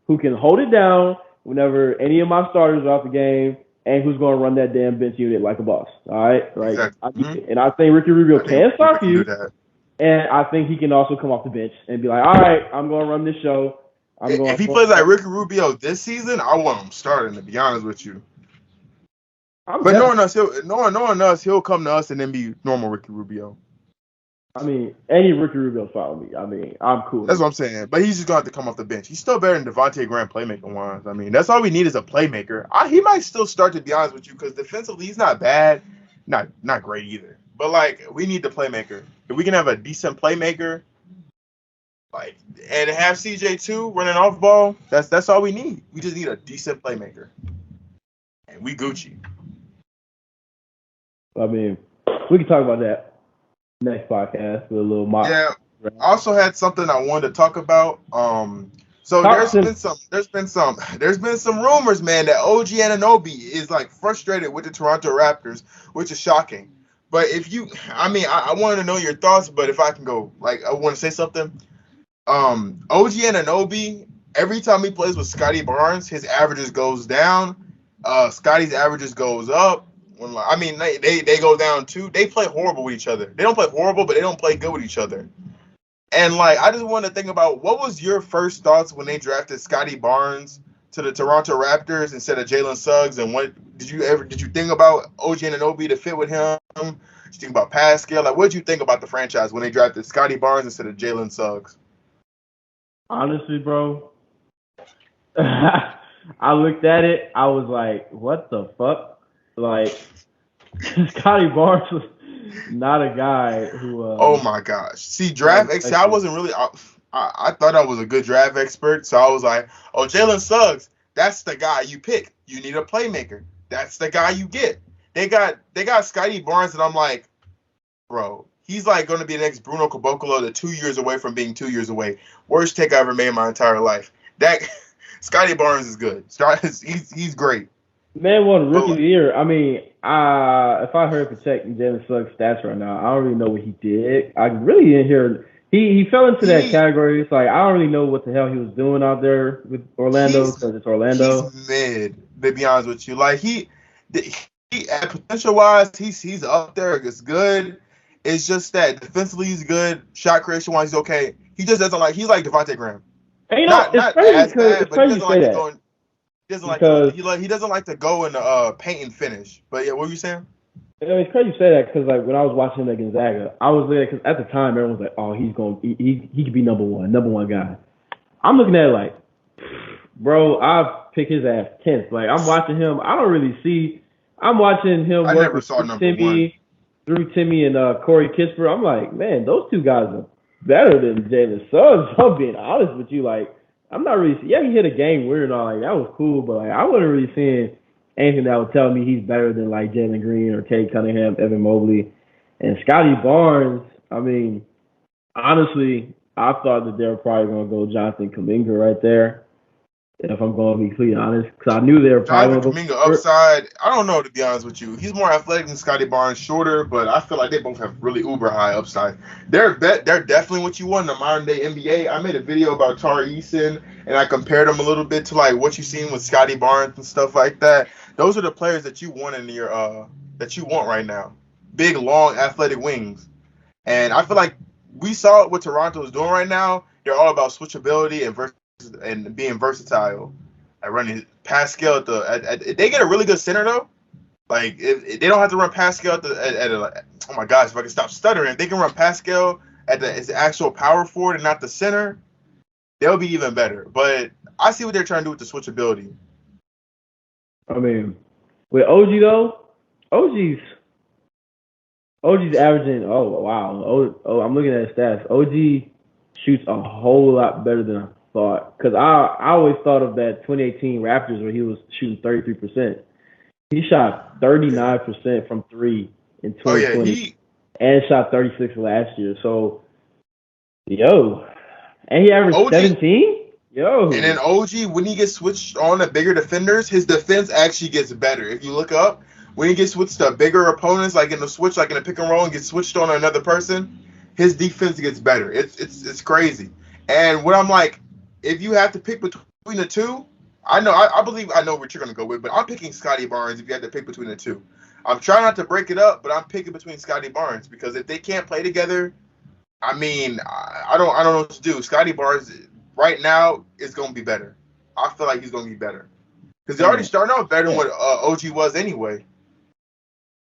who can hold it down whenever any of my starters are out the game, and who's going to run that damn bench unit like a boss. All right, right. Exactly. And I think Ricky Rubio can start for you, that. and I think he can also come off the bench and be like, all right, I'm going to run this show. If he plays like Ricky Rubio this season, I want him starting. To be honest with you, but knowing us, he'll come to us and then be normal Ricky Rubio. I mean, any Ricky Rubio foul me. I mean, I'm cool. That's what I'm saying. But he's just gonna have to come off the bench. He's still better than Devontae Graham playmaking wise. I mean, that's all we need is a playmaker. He might still start, to be honest with you, because defensively he's not bad, not great either. But like, we need the playmaker. If we can have a decent playmaker, like, and have CJ2 running off ball, that's all we need. We just need a decent playmaker, and we Gucci. I mean, we can talk about that next podcast with a little mock. Yeah. I also had something I wanted to talk about. So there's been some rumors, man, that OG Anunoby is like frustrated with the Toronto Raptors, which is shocking. But I wanted to know your thoughts. But if I can go, like, I want to say something. OG Anunoby, every time he plays with Scotty Barnes, his averages goes down. Scotty's averages goes up. They go down too. They play horrible with each other. They don't play horrible, but they don't play good with each other. And like, I just want to think about what was your first thoughts when they drafted Scotty Barnes to the Toronto Raptors instead of Jalen Suggs, and what did you think about OG Anunoby to fit with him? Did you think about Pascal? Like, what did you think about the franchise when they drafted Scotty Barnes instead of Jalen Suggs? Honestly, bro, I looked at it. I was like, what the fuck? Like, Scotty Barnes was not a guy who. Oh my gosh! See, draft expert. I wasn't really. I thought I was a good draft expert, so I was like, "Oh, Jalen Suggs, that's the guy you pick. You need a playmaker. That's the guy you get." They got Scotty Barnes, and I'm like, bro, he's like going to be the next Bruno Caboclo, the 2 years away from being 2 years away. Worst take I ever made in my entire life. That Scotty Barnes is good. He's great. Man won Rookie of the Year. I mean, if I heard protecting Jalen Suggs' stats right now, I don't really know what he did. I really didn't hear. He fell into that category. It's like, I don't really know what the hell he was doing out there with Orlando, because it's Orlando. He's mid, to be honest with you. Like, he potential-wise, he's up there. It's good. It's just that defensively he's good. Shot creation-wise, he's okay. He just doesn't like. He's like Devontae Graham. And it's crazy because he doesn't like going. He doesn't like to go and paint and finish. But yeah, what were you saying? It's crazy you say that because like when I was watching him at Gonzaga, I was there because at the time everyone was like, "Oh, he could be number one guy." I'm looking at it like, bro, I pick his ass 10th. Like, I'm watching him. I don't really see. I'm watching him work with Timmy and Corey Kispert. I'm like, man, those two guys are better than Jalen Suggs. I'm being honest with you. Like, I'm not really. Yeah, he hit a game winner and all. Like, that was cool, but like, I wasn't really seeing anything that would tell me he's better than like Jalen Green or Cade Cunningham, Evan Mobley, and Scotty Barnes. I mean, honestly, I thought that they were probably going to go Jonathan Kuminga right there. If I'm going to be completely honest, because I knew they were probably Jonathan going to Kaminga go. upside, I don't know to be honest with you. He's more athletic than Scotty Barnes, shorter, but I feel like they both have really uber high upside. They're definitely what you want in the modern day NBA. I made a video about Tari Eason and I compared them a little bit to like what you've seen with Scotty Barnes and stuff like that. Those are the players that you want in your that you want right now. Big, long, athletic wings. And I feel like we saw what Toronto is doing right now. They're all about switchability and being versatile. At running Pascal they get a really good center though. Like if they don't have to run Pascal oh my gosh, if I can stop stuttering, if they can run Pascal as the actual power forward and not the center, they'll be even better. But I see what they're trying to do with the switchability. I mean, with OG though, OG's OG's averaging. Oh wow. I'm looking at his stats. OG shoots a whole lot better than I thought. Because I always thought of that 2018 Raptors where he was shooting 33%. He shot 39% from three in Oh yeah, 2020 and shot 36 last year. So, yo, and he averaged OG 17. Yo, and then OG when he gets switched on to bigger defenders, his defense actually gets better. If you look up when he gets switched to bigger opponents, like in the switch, like in a pick and roll, and gets switched on to another person, his defense gets better. It's crazy. And what I'm like, if you have to pick between the two, I believe I know what you're gonna go with, but I'm picking Scotty Barnes if you had to pick between the two. I'm trying not to break it up, but I'm picking between Scotty Barnes because if they can't play together, I mean, I don't know what to do. Scotty Barnes right now is gonna be better. I feel like he's gonna be better because they're already starting out better than what OG was anyway.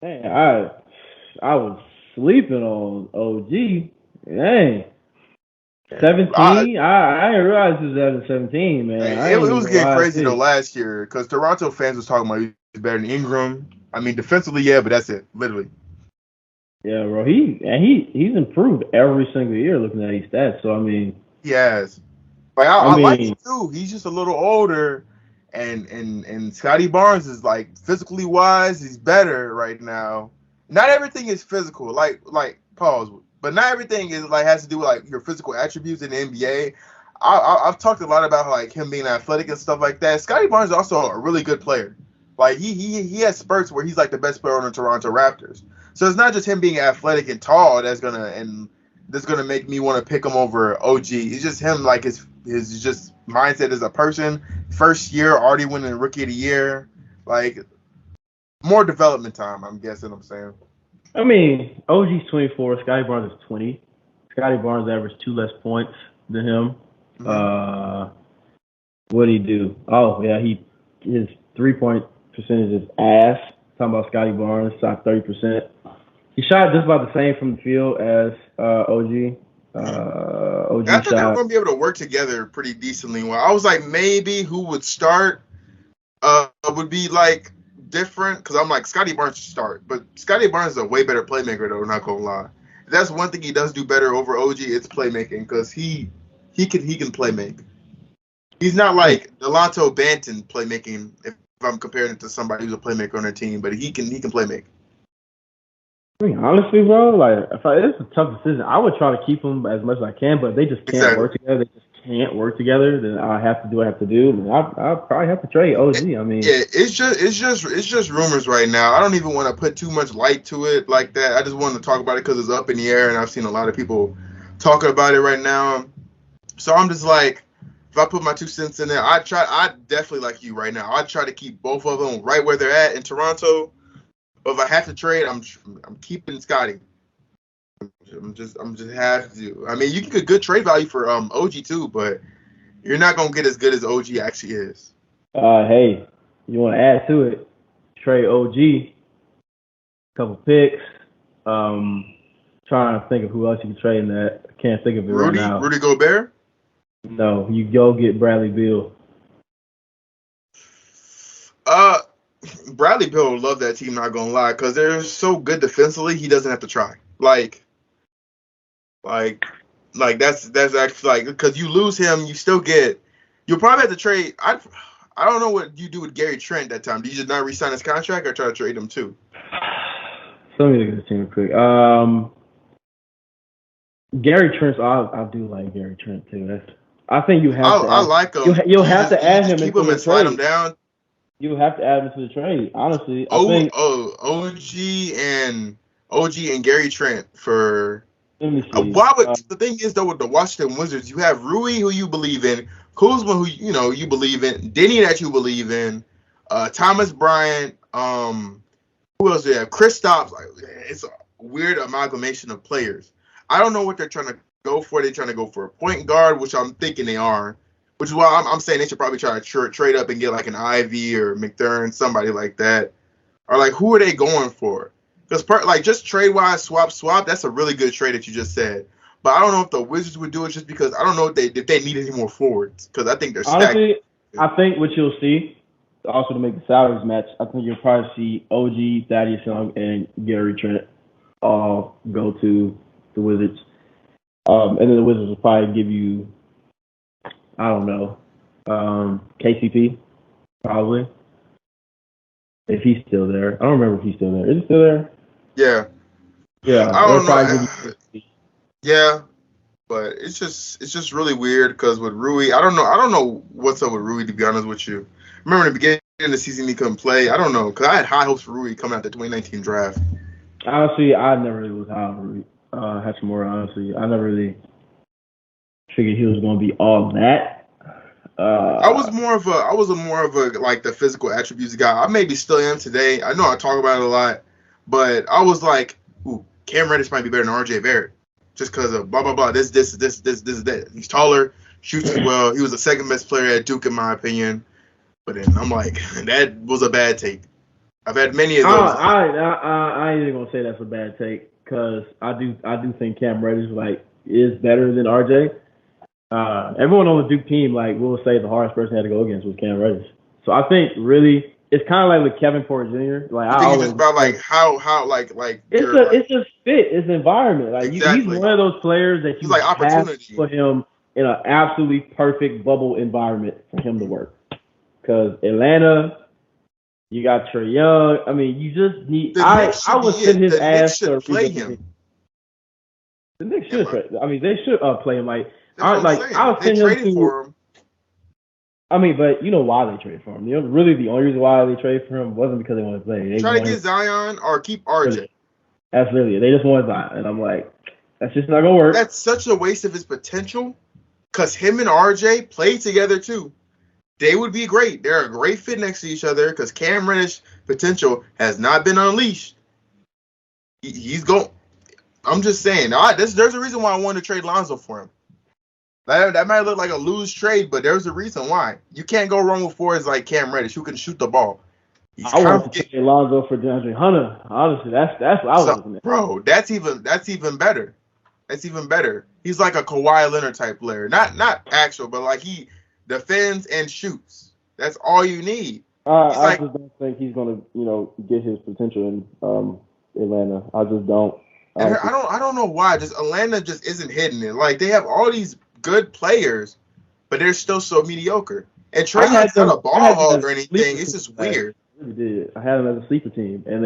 man, I was sleeping on OG. Dang. 17? I didn't realize he was having 17, man. It was getting crazy though last year because Toronto fans was talking about he's better than Ingram. I mean, defensively, yeah, but that's it, literally. Yeah, bro. He's improved every single year looking at his stats. So I mean, He has. Like I like him too. He's just a little older, and Scotty Barnes is like physically wise. He's better right now. Not everything is physical. Like pause, but not everything is like has to do with like your physical attributes in the NBA. I've talked a lot about like him being athletic and stuff like that. Scotty Barnes is also a really good player. Like he has spurts where he's like the best player on the Toronto Raptors. So it's not just him being athletic and tall that's gonna make me want to pick him over OG. It's just him like his just mindset as a person. First year already winning Rookie of the Year. Like more development time, I'm guessing I'm saying. I mean, OG's 24, Scotty Barnes is 20. Scotty Barnes averaged 2 less points than him. Mm-hmm. What did he do? Oh yeah, his 3-point percentage is ass. Talking about Scotty Barnes, shot 30%. He shot just about the same from the field as OG. OG I thought they were going to be able to work together pretty decently. Well, I was like, maybe who would start would be like different because I'm like Scotty Barnes should start, but Scotty Barnes is a way better playmaker though. Not gonna lie, that's one thing he does do better over OG. It's playmaking because he can play make. He's not like Delonte Banton playmaking. If I'm comparing it to somebody who's a playmaker on their team, but he can play make. I mean, honestly, bro, like it's a tough decision. I would try to keep them as much as I can, but they just can't work together. They just can't work together. Then I have to do what I have to do. And I'll probably have to trade OG. I mean, yeah, it's just rumors right now. I don't even want to put too much light to it like that. I just wanted to talk about it because it's up in the air, and I've seen a lot of people talking about it right now. So I'm just like, if I put my 2 cents in there, I definitely like you right now. I try to keep both of them right where they're at in Toronto. If I have to trade, I'm keeping Scotty. I'm just have to. I mean, you can get good trade value for OG too, but you're not gonna get as good as OG actually is. Hey, you want to add to it? Trade OG, couple picks. Trying to think of who else you can trade in that. I can't think of it right now. Rudy Gobert? No, you go get Bradley Beal. Bradley Beal will love that team, not gonna lie, because they're so good defensively. He doesn't have to try. Like that's actually like because you lose him, you'll probably have to trade. I don't know what you do with Gary Trent that time. Do you just not re-sign his contract or try to trade him too? Let me look at this team quick. Gary Trent, I do like Gary Trent too. I think you have to I add. like him. You'll have to Do you add just him keep into him the and slide him trade. down? You have to add him to the trade. Honestly, I think. OG and Gary Trent for. Let me see. Why would the thing is though with the Washington Wizards, you have Rui who you believe in, Kuzma who you believe in, Denny that you believe in, Thomas Bryant, who else do you have? Kristaps. Like, it's a weird amalgamation of players. I don't know what they're trying to go for. They're trying to go for a point guard, which I'm thinking they are. Which is why I'm saying they should probably try to trade up and get like an Ivy or McDermott, somebody like that. Or like, who are they going for? Because like just trade wise, swap. That's a really good trade that you just said. But I don't know if the Wizards would do it just because I don't know if they need any more forwards because I think they're stacked. Honestly, I think what you'll see also to make the salaries match. I think you'll probably see OG, Thaddeus Young, and Gary Trent all go to the Wizards. And then the Wizards will probably give you, I don't know, KCP, probably. If he's still there. I don't remember if he's still there. Is he still there? Yeah. Yeah. I don't know. Yeah. But it's just really weird because with Rui, I don't know what's up with Rui, to be honest with you. Remember in the beginning of the season he couldn't play. I don't know, because I had high hopes for Rui coming out the 2019 draft. Honestly, I never really was high on Rui Hachimura, honestly. I never really figured he was going to be all that. I was more of a like the physical attributes guy. I maybe still am today. I know I talk about it a lot, but I was like, ooh, Cam Reddish might be better than RJ Barrett just because of blah blah blah. This that. He's taller, shoots as well. He was the second best player at Duke in my opinion. But then I'm like, that was a bad take. I've had many of those. I ain't even gonna say that's a bad take because I do think Cam Reddish is better than RJ. Everyone on the Duke team will say the hardest person he had to go against was Cam Reddish. So I think really it's kind of like with Kevin Porter Jr. I think it's just about how it's just fit, it's environment. Exactly. He's one of those players that you have to put him in an absolutely perfect bubble environment for him to work. Because Atlanta, you got Trae Young. I mean, you just need. I would send his ass to play him. The Knicks should. I mean, they should play him I'll send him for him. I mean, but you know why they traded for him. Really, the only reason why they traded for him wasn't because they wanted to play. They try to get Zion or keep RJ. That's literally it. They just wanted Zion, and I'm like, that's just not gonna work. That's such a waste of his potential. Because him and RJ play together too. They would be great. They're a great fit next to each other because Cam Reddish potential has not been unleashed. He's going. I'm just saying. There's a reason why I wanted to trade Lonzo for him. That might look like a loose trade, but there's a reason why. You can't go wrong with forwards like Cam Reddish who can shoot the ball. I want to trade Lonzo for DeAndre Hunter. Honestly, that's what I was looking at. Bro, that's even better. That's even better. He's like a Kawhi Leonard type player. Not actual, but he defends and shoots. That's all you need. I just don't think he's gonna, get his potential in Atlanta. I just don't. I don't know why. Just Atlanta just isn't hitting it. They have all these good players, but they're still so mediocre. And Trae Young's not a ball hog or anything. It's just weird. I really did. I had them as a sleeper team, and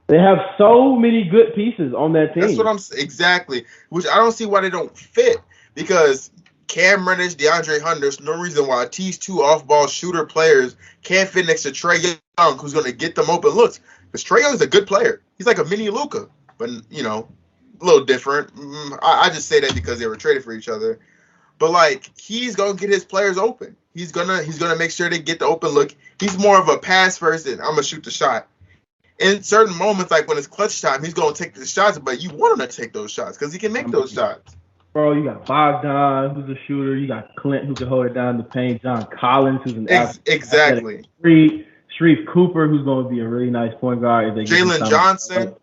they have so many good pieces on that team. That's what I'm exactly. Which I don't see why they don't fit because Cam Reddish, DeAndre Hunter, there's no reason why these two off-ball shooter players can't fit next to Trae Young, who's going to get them open looks. Because Trae Young's a good player. He's like a mini Luka, but, a little different. I just say that because they were traded for each other. But, he's going to get his players open. He's gonna make sure they get the open look. He's more of a pass first and I'm going to shoot the shot. In certain moments, when it's clutch time, he's going to take the shots, but you want him to take those shots because he can make those shots. Bro, you got Bogdan, who's a shooter. You got Clint, who can hold it down in the paint. John Collins, who's an exactly. Sharif Cooper, who's going to be a really nice point guard. Jalen Johnson.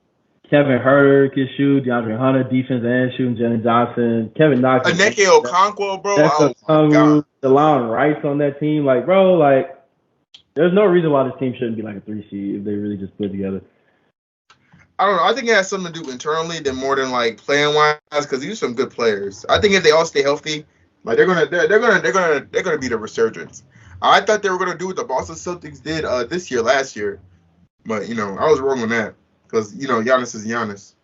Kevin Herter can shoot. DeAndre Hunter, defense and shooting. Jalen Johnson. Kevin Knox. Aneke Okonkwo, bro. DeLon Wright on that team. There's no reason why this team shouldn't be a 3 seed if they really just put it together. I don't know. I think it has something to do internally than more than playing wise because these are some good players. I think if they all stay healthy, they're gonna be the resurgence. I thought they were gonna do what the Boston Celtics did last year, but I was wrong on that because Giannis is Giannis.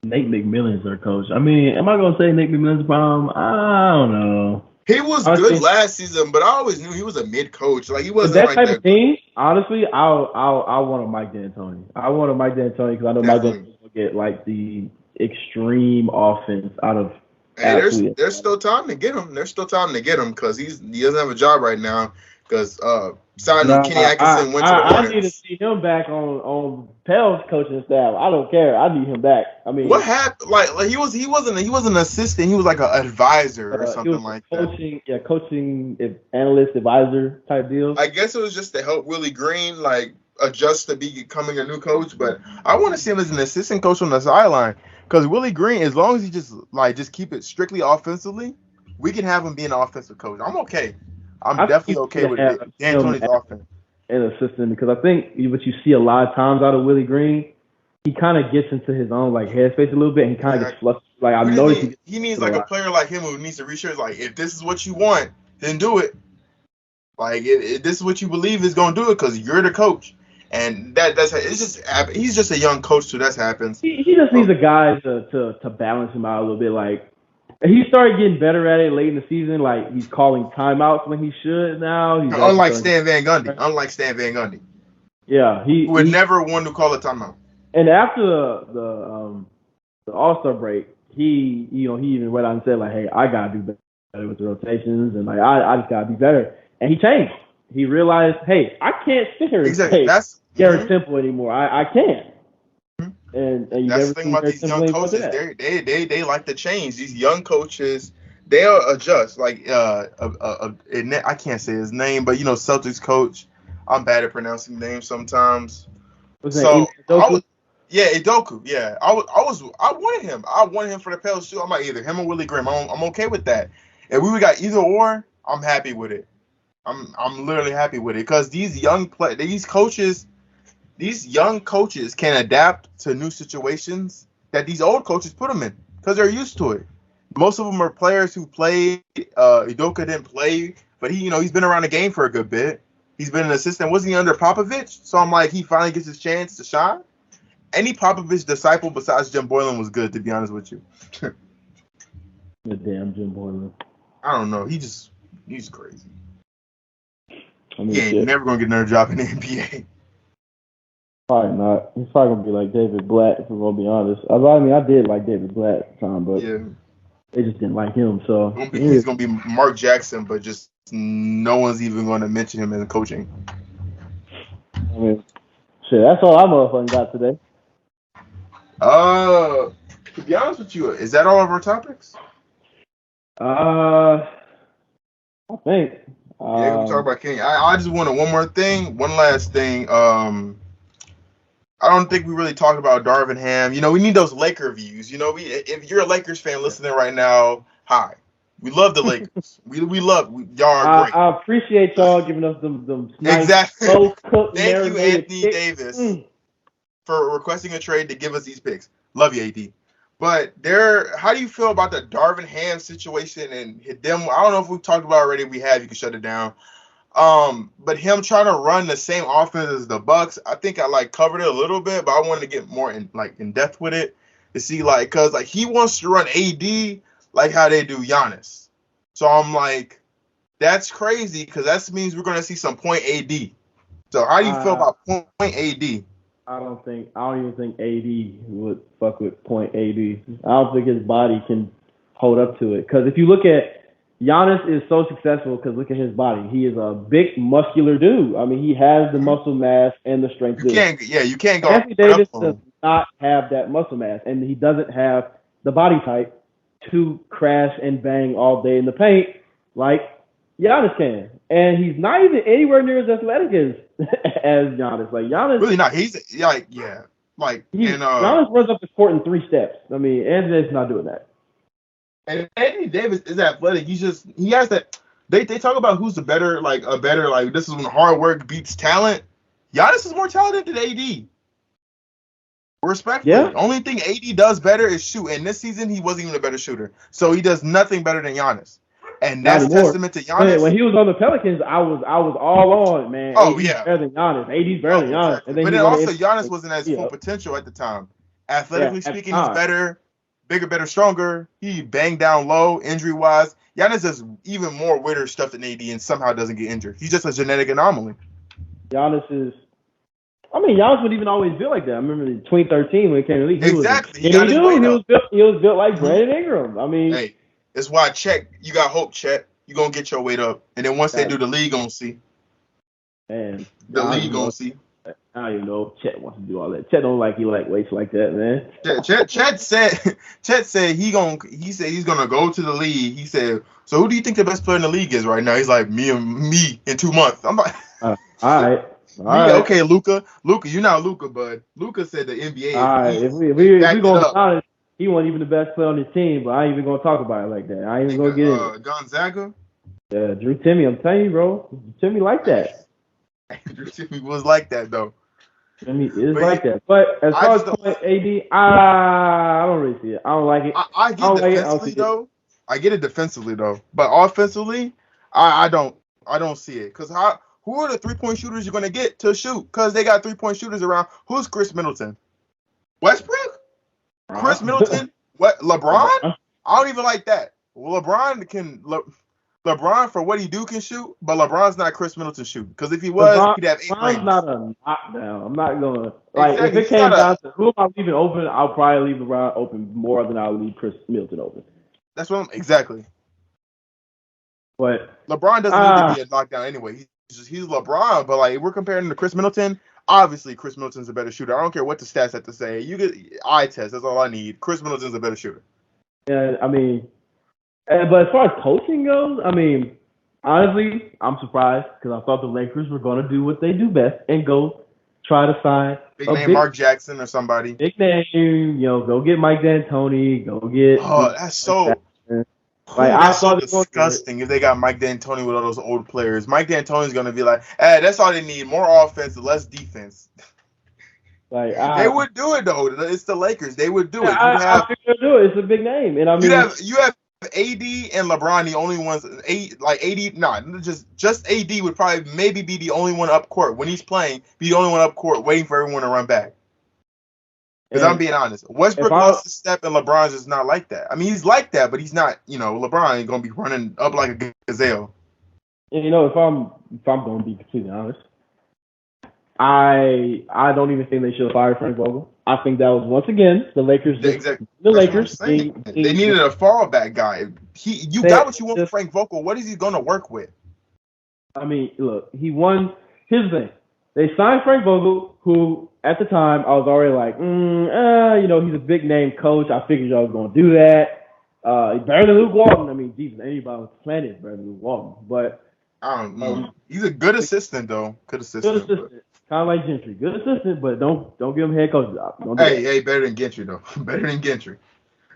Nate McMillan's their coach. I mean, am I gonna say Nate McMillan's problem? I don't know. He was good last season, but I always knew he was a mid coach. Like he wasn't that like type that. of team. Honestly, I want a Mike D'Antoni. I want a Mike D'Antoni because I know Mike D'Antoni will get like the extreme offense out of. Hey, there's still time to get him. There's still time to get him because he doesn't have a job right now because Kenny Atkinson went to the Hornets. I need to see him back on Pell's coaching staff. I don't care. I need him back. I mean, what happened? Like he wasn't an assistant. He was like an advisor or something like coaching, that. Yeah, coaching analyst advisor type deal. I guess it was just to help Willie Green like adjust to becoming a new coach. But I want to see him as an assistant coach on the sideline. Because Willie Green, as long as he just keep it strictly offensively, we can have him be an offensive coach. I'm okay. I'm definitely okay with D'Antoni's offense. An assistant, because I think what you see a lot of times out of Willie Green, he kind of gets into his own like headspace a little bit and he kind of gets flustered. Like I've noticed he needs like a player like him who needs to research. Like if this is what you want, then do it. Like if this is what you believe is going to do it because you're the coach. And he's just a young coach too. That happens. He just needs a guy to balance him out a little bit. Like he started getting better at it late in the season. Like he's calling timeouts when he should now. Unlike Stan Van Gundy. Yeah, he would never want to call a timeout. And after the All-Star break, he even went out and said like, "Hey, I gotta do better with the rotations, and like I just gotta be better." And he changed. He realized, "Hey, I can't sit here and say Garrett Temple anymore. I can't." And that's the thing about these young coaches. They like to change. These young coaches, they'll adjust. Like I can't say his name, but Celtics coach. I'm bad at pronouncing names sometimes. Udoka? Udoka. Yeah, I wanted him. I wanted him for the Pels too. I'm like either him or Willie Green. I'm okay with that. If we got either or, I'm happy with it. I'm literally happy with it because these young coaches can adapt to new situations that these old coaches put them in because they're used to it. Most of them are players who played. Udoka didn't play, but he's been around the game for a good bit. He's been an assistant. Wasn't he under Popovich? So I'm like, he finally gets his chance to shine. Any Popovich disciple besides Jim Boylan was good, to be honest with you. The damn Jim Boylan. I don't know. He's crazy. He ain't never gonna get another job in the NBA. Probably not. He's probably gonna be like David Blatt, if we're gonna be honest. I did like David Blatt at the time, but they just didn't like him. So he's gonna be Mark Jackson, but just no one's even gonna mention him in coaching. I mean, shit, that's all I motherfucking got today. To be honest with you, is that all of our topics? I think. Yeah, we talk about Kenny. I just wanted one last thing. I don't think we really talked about Darvin Ham. We need those Laker views. If you're a Lakers fan listening right now, hi. We love the Lakers. y'all are great. I appreciate y'all giving us them nice, exactly. Thank you, Anthony Davis, for requesting a trade to give us these picks. Love you, AD. But how do you feel about the Darvin Ham situation and them? I don't know if we've talked about it already. If we have, you can shut it down. But him trying to run the same offense as the Bucks, I think I covered it a little bit, but I wanted to get more in depth with it to see because he wants to run AD like how they do Giannis. So I'm like, that's crazy because that means we're gonna see some point AD. So how do you feel about point AD? I don't even think AD would fuck with point AD. I don't think his body can hold up to it. Because if you look at Giannis is so successful because look at his body. He is a big, muscular dude. I mean, he has the muscle mass and the strength. You can't go. Anthony Davis does not have that muscle mass, and he doesn't have the body type to crash and bang all day in the paint like Giannis can. And he's not even anywhere near as athletic as Giannis. Like Giannis, really not. He's Giannis runs up the court in 3 steps. I mean, Anthony Davis is not doing that. And Anthony Davis is athletic. He has that. They talk about who's the better, this is when hard work beats talent. Giannis is more talented than AD. Respectfully. Yeah. The only thing AD does better is shoot. And this season, he wasn't even a better shooter. So he does nothing better than Giannis. And that's a testament to Giannis. When he was on the Pelicans, I was all on, man. Oh, AD's better than Giannis. AD's better than Giannis. And then also, Giannis wasn't at his full potential at the time. Athletically speaking, he's better, bigger, better, stronger. He banged down low, injury wise. Giannis does even more weirder stuff than AD and somehow doesn't get injured. He's just a genetic anomaly. Giannis would even always built like that. I remember in 2013 when he came to the league. Exactly. He was built like Brandon Ingram. I mean, hey, that's why Chet. You got hope, Chet. You gonna get your weight up, and then once they do, the league gonna see. Man, the league gonna see. I don't even know if Chet wants to do all that. Chet don't like weights like that, man. Chet said he's gonna go to the league. He said, so who do you think the best player in the league is right now? He's like me in 2 months. I'm like, all right. Okay, Luka, you're not Luka, bud. Luka said the NBA. All right, if we going to be honest, he wasn't even the best player on his team, but I ain't even gonna talk about it like that. I ain't even gonna get it. Gonzaga. Yeah, Drew Timmy. I'm telling you, bro. Drew Timmy like that. Drew Timmy was like that though. Timmy is like that. But as far as AD, I don't really see it. I don't like it. I get it defensively though. I get it defensively though, but offensively, I don't see it. Cause who are the 3-point shooters you're gonna get to shoot? Cause they got 3-point shooters around. Who's Chris Middleton? Westbrook? Chris Middleton? What? LeBron? I don't even like that. Well, LeBron for what he do can shoot, but LeBron's not Chris Middleton shoot. Because if he was, he'd have 8 rings. LeBron's not a knockdown. I'm not gonna if it came down to who am I leaving open, I'll probably leave LeBron open more than I'll leave Chris Middleton open. That's what exactly. But LeBron doesn't need to be a knockdown anyway. He's LeBron, but like if we're comparing him to Chris Middleton, obviously Chris Middleton's a better shooter. I don't care what the stats have to say. You get eye test. That's all I need. Chris Middleton's a better shooter. Yeah, I mean, but as far as coaching goes, I mean, honestly, I'm surprised because I thought the Lakers were going to do what they do best and go try to sign big name Mark Jackson or somebody. Big name, go get Mike D'Antoni, go get. Oh, that's so. Like, that's so disgusting if they got Mike D'Antoni with all those old players. Mike D'Antoni's gonna be like, hey, that's all they need. More offense, less defense. Like they would do it though. It's the Lakers. They would do it. I think they'll do it. It's a big name, and I mean, you have AD and LeBron, the only ones. Just AD would probably maybe be the only one up court when he's playing. Be the only one up court waiting for everyone to run back. Because I'm being honest, Westbrook wants to step, and LeBron's just not like that. I mean, he's like that, but he's not. LeBron ain't gonna be running up like a gazelle. And if I'm gonna be completely honest, I don't even think they should have fired Frank Vogel. I think that was once again the Lakers. Exactly. The Lakers. They needed a fallback guy. You got what you want from Frank Vogel. What is he gonna work with? I mean, look, he won. Here's the thing. They signed Frank Vogel, who at the time I was already like, he's a big name coach. I figured y'all was gonna do that. He's better than Luke Walton. I mean, Jesus, anybody on the planet is better than Luke Walton. But I don't know. He's a good assistant though. Good assistant. Kind of like Gentry. Good assistant, but don't give him head coach job. Hey, better than Gentry though. Better than Gentry.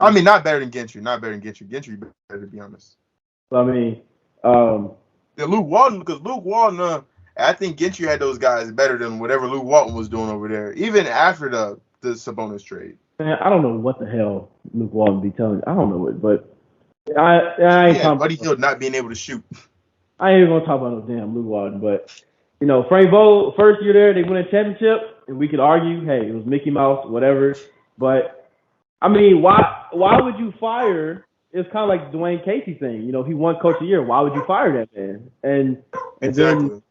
I mean, not better than Gentry. Gentry better, to be honest. So, I mean, Luke Walton, because Luke Walton. I think Gentry had those guys better than whatever Luke Walton was doing over there, even after the Sabonis trade. Man, I don't know what the hell Luke Walton be telling. I don't know it, but I ain't talking Buddy Hield not being able to shoot. I ain't even gonna talk about no damn Luke Walton, but Frank Vogel, first year there, they won a championship, and we could argue, hey, it was Mickey Mouse, whatever. But I mean, why would you fire? It's kind of like the Dwayne Casey thing. He won Coach of the Year. Why would you fire that man? And exactly. Then.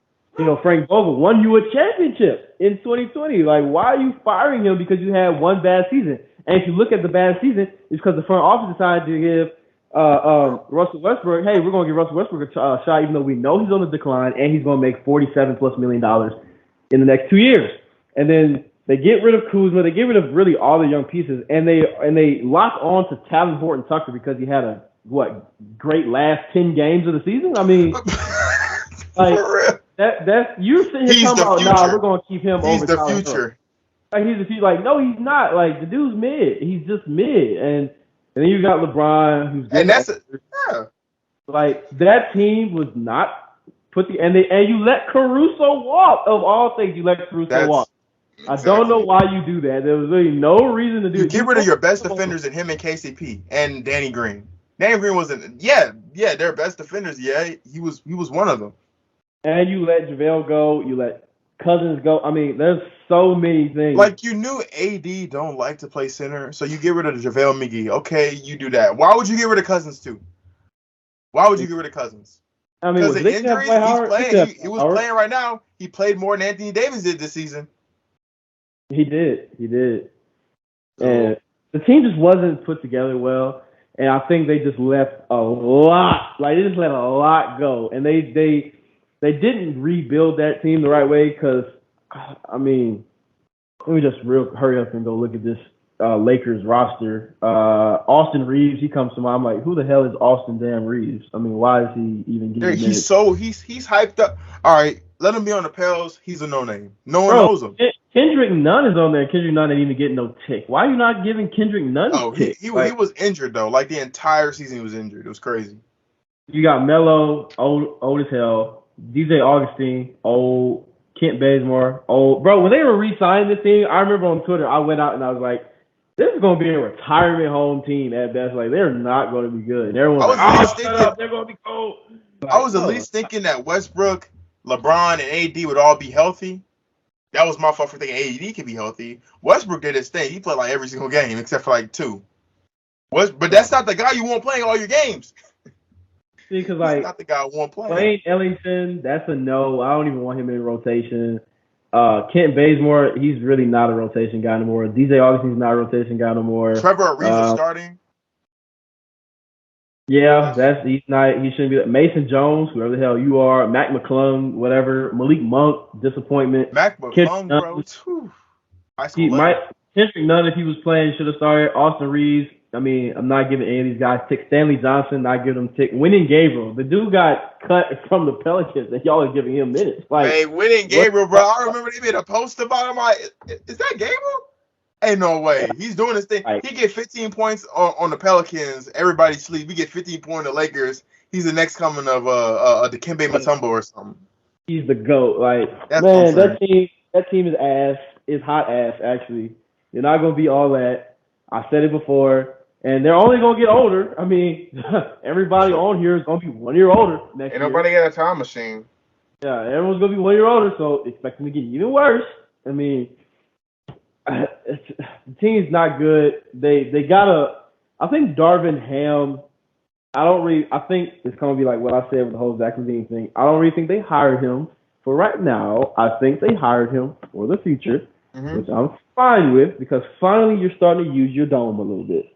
Frank Vogel won you a championship in 2020. Like, why are you firing him because you had one bad season? And if you look at the bad season, it's because the front office decided to give Russell Westbrook, hey, we're going to give Russell Westbrook a shot, even though we know he's on the decline and he's going to make $47+ million in the next 2 years. And then they get rid of Kuzma, they get rid of really all the young pieces, and they lock on to Talen Horton-Tucker because he had a great last 10 games of the season. I mean, like. For real. That's you sitting here talking about, we're gonna keep him over. He's the future. Like he's the future. Like, no, he's not. Like the dude's mid. He's just mid. And then you got LeBron, who's and that's like that team was not and you let Caruso walk. Of all things, you let Caruso walk. Exactly. I don't know why you do that. There was really no reason to do it. Get rid of your best defenders in him and KCP and Danny Green. Danny Green wasn't. Yeah, they're best defenders. Yeah, he was one of them. And you let JaVale go. You let Cousins go. I mean, there's so many things. Like, you knew AD don't like to play center, so you get rid of JaVale McGee. Okay, you do that. Why would you get rid of Cousins too? Why would you get rid of Cousins? I mean, Because of injuries, he's playing. He was playing right now. He played more than Anthony Davis did this season. He did. And the team just wasn't put together well. And I think they just left a lot. Like, they just let a lot go. And they didn't rebuild that team the right way because, I mean, let me just hurry up and go look at this Lakers roster. Austin Reeves, he comes to mind. I'm like, who the hell is Austin damn Reeves? I mean, why is he even getting He's hyped up. All right, let him be on the Pels. He's a no-name. No one knows him. Kendrick Nunn is on there. Kendrick Nunn didn't even get no tick. Why are you not giving Kendrick Nunn a tick? He was injured, though. Like, the entire season he was injured. It was crazy. You got Melo, old as hell. DJ Augustine, old. Kent Bazemore, old. Bro, when they were re-signing this team, I remember on Twitter, I went out and I was like, this is going to be a retirement home team at best. Like, they're not going to be good. And everyone's like, they're going to be cold. I was at least thinking that Westbrook, LeBron, and AD would all be healthy. That was my fault for thinking AD could be healthy. Westbrook did his thing. He played like every single game except for like 2. But that's not the guy you want playing all your games. See, because like not the guy I want playing. Wayne Ellington, that's a no. I don't even want him in rotation. Kent Bazemore, he's really not a rotation guy anymore. DJ Augustine's not a rotation guy no more. Trevor Ariza starting. Yeah, he shouldn't be. Mason Jones, whoever the hell you are, Mac McClung, whatever. Malik Monk, disappointment. Mac McClung, bro. Kendrick Nunn, if he was playing, should have started. Austin Reeves. I mean, I'm not giving any of these guys tick. Stanley Johnson, not giving him tick. Winning Gabriel, the dude got cut from the Pelicans, and y'all are giving him minutes. Like, hey, Winning Gabriel, bro. I remember they made a post about him. Like, is that Gabriel? Ain't no way. He's doing his thing. He get 15 points on the Pelicans. Everybody sleep. We get 15 points on the Lakers. He's the next coming of Dikembe Mutombo or something. He's the GOAT. Like, man, that team is ass. Is hot ass, actually. You're not going to be all that. I said it before. And they're only going to get older. I mean, everybody on here is going to be 1 year older next year. Ain't nobody got a time machine. Yeah, everyone's going to be 1 year older, so expect them to get even worse. I mean, the team's not good. They got I think Darvin Ham, I think it's going to be like what I said with the whole Zach LaVine thing. I don't really think they hired him for right now. I think they hired him for the future, which I'm fine with because finally you're starting to use your dome a little bit.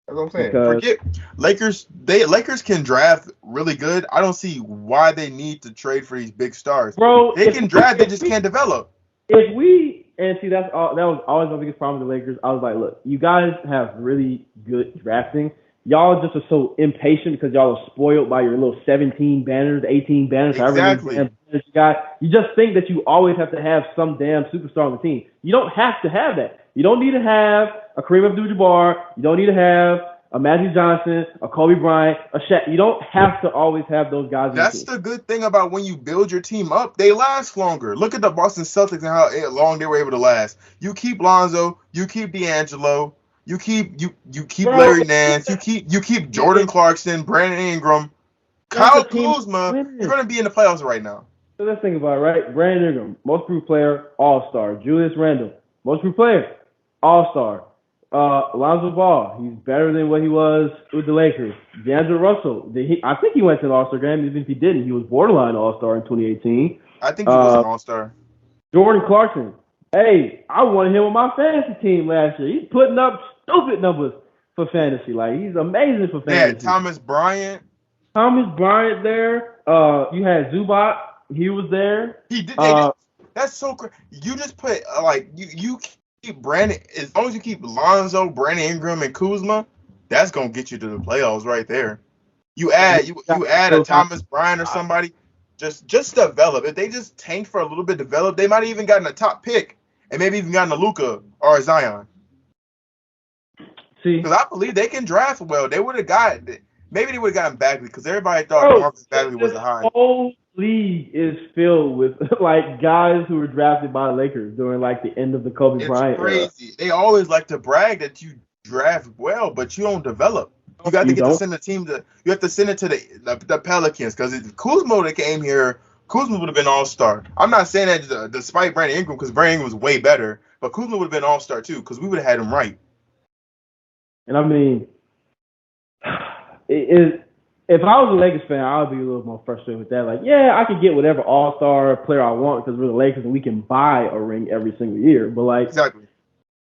That's what I'm saying. Forget Lakers. Lakers can draft really good. I don't see why they need to trade for these big stars. Bro, they can draft, they just can't develop. That was always my biggest problem with the Lakers. I was like, look, you guys have really good drafting. Y'all just are so impatient because y'all are spoiled by your little 17 banners, 18 banners, exactly. However many banners you got. You just think that you always have to have some damn superstar on the team. You don't have to have that. You don't need to have a Kareem Abdul-Jabbar. You don't need to have a Magic Johnson, a Kobe Bryant, a Shaq. You don't have to always have those guys. That's the good thing about when you build your team up. They last longer. Look at the Boston Celtics and how long they were able to last. You keep Lonzo. You keep D'Angelo. You keep Larry Nance. You keep Jordan Clarkson, Brandon Ingram, Kyle Kuzma. You're going to be in the playoffs right now. So let's think about it, right? Brandon Ingram, most improved player, all-star. Julius Randle, most improved player, all-star. Lonzo Ball, he's better than what he was with the Lakers. D'Angelo Russell, I think he went to an All-Star game. Even if he didn't, he was borderline All-Star in 2018. I think he was an All-Star. Jordan Clarkson, hey, I wanted him on my fantasy team last year. He's putting up stupid numbers for fantasy. Like, he's amazing for fantasy. Yeah, Thomas Bryant there. You had Zubac. He was there. He did. That's so crazy. You just put you keep Brandon, as long as you keep Lonzo, Brandon Ingram, and Kuzma, that's gonna get you to the playoffs right there. You add a Thomas Bryant or somebody, just develop. If they just tank for a little bit, develop, they might have even gotten a top pick and maybe even gotten a Luka or a Zion. See, because I believe they can draft well. They would have gotten Bagley because everybody thought Marcus Bagley was a high. League is filled with like guys who were drafted by the Lakers during like the end of the Kobe Bryant era. They always like to brag that you draft well, but you don't develop. You got to send the team you have to send it to the Pelicans because Kuzma that came here, Kuzma would have been all-star. I'm not saying that despite Brandon Ingram, because Brandon Ingram was way better, but Kuzma would have been all-star too, because we would have had him right. And I mean, if I was a Lakers fan, I would be a little more frustrated with that. Like, yeah, I could get whatever all-star player I want because we're the Lakers and we can buy a ring every single year. But like, exactly.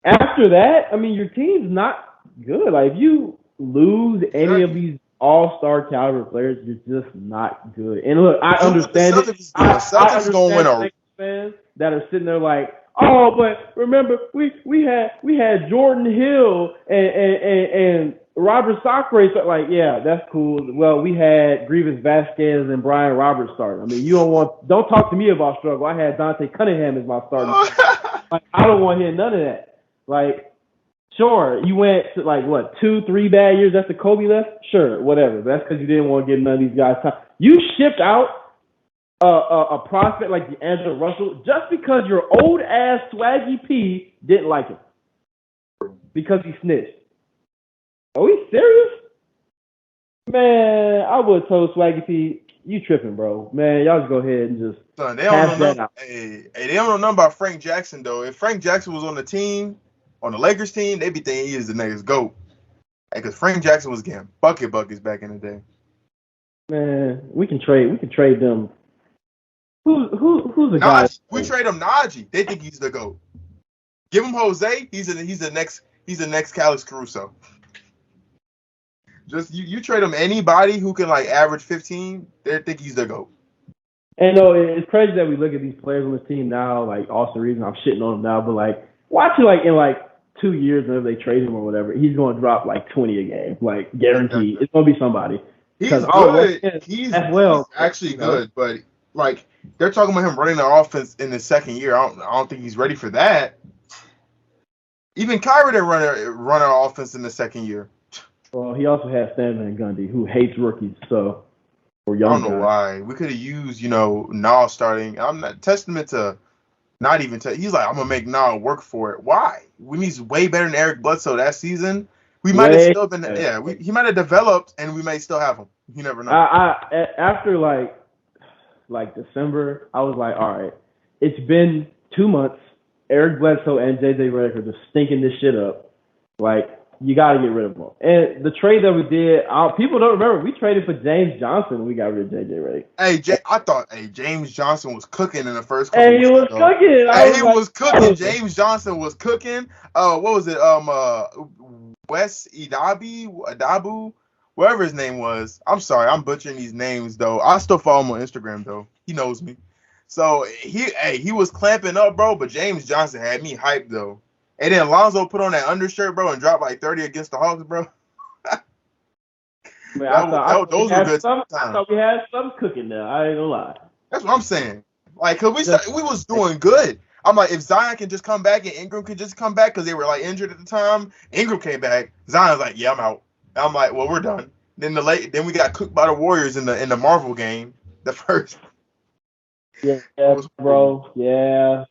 After that, I mean, your team's not good. Like, if you lose any of these all-star caliber players, you're just not good. And look, I understand it. I understand gonna win Lakers fans that are sitting there like, oh, but remember, we had Jordan Hill and Robert Sacre. So like, yeah, that's cool. Well, we had Grievous Vasquez and Brian Roberts starting. I mean, don't talk to me about struggle. I had Dante Cunningham as my starting. Like, I don't want to hear none of that. Like, sure, you went to like what 2-3 bad years after Kobe left. Sure, whatever. That's because you didn't want to give none of these guys time. You shipped out a prospect like D'Angelo Russell just because your old ass Swaggy P didn't like him because he snitched. Are we serious? Man, I would have told Swaggy P, you tripping, bro. Man, y'all just go ahead and just Son, they don't know nothing. Hey, they don't know nothing about Frank Jackson though. If Frank Jackson was on the team, on the Lakers team, they'd be thinking he is the next GOAT. Because Frank Jackson was getting buckets back in the day. Man, we can trade them. Who's the guy? We trade him Najee. They think he's the GOAT. Give him Jose. He's the next Calix Caruso. Just you trade him anybody who can like average 15. They think he's the GOAT. And no, it's crazy that we look at these players on this team now, like Austin Reeves. I'm shitting on him now, but like watch it like in like 2 years, whenever they trade him or whatever, he's going to drop like 20 a game, like guaranteed. It's going to be somebody. He's good. He's actually good, but like they're talking about him running the offense in the second year. I don't think he's ready for that. Even Kyrie didn't run an offense in the second year. Well, he also has Stan Van Gundy, who hates rookies. So for young I don't know why we could have used Nas starting. I'm not testament to. Not even he's like, I'm gonna make Nas work for it. Why? When he's way better than Eric Bledsoe that season, we might have still been. Yeah, he might have developed, and we may still have him. You never know. After like December, I was like, all right, it's been 2 months. Eric Bledsoe and JJ Redick are just stinking this shit up. Like, you got to get rid of them. And the trade that we did, people don't remember, we traded for James Johnson when we got rid of JJ Redick. I thought James Johnson was cooking in the first couple weeks. He was cooking. He was cooking. James Johnson was cooking. What was it? Wes Idabu, whatever his name was. I'm sorry, I'm butchering these names though. I still follow him on Instagram though. He knows me. So he was clamping up, bro. But James Johnson had me hyped though. And then Lonzo put on that undershirt, bro, and dropped like 30 against the Hawks, bro. Man, those were good times. I thought we had some cooking there. I ain't gonna lie. That's what I'm saying. Like, cause we was doing good. I'm like, if Zion can just come back and Ingram could just come back because they were like injured at the time. Ingram came back. Zion's like, yeah, I'm out. And I'm like, well, we're done. Then we got cooked by the Warriors in the Marvel game, the first. Yeah, bro. Yeah,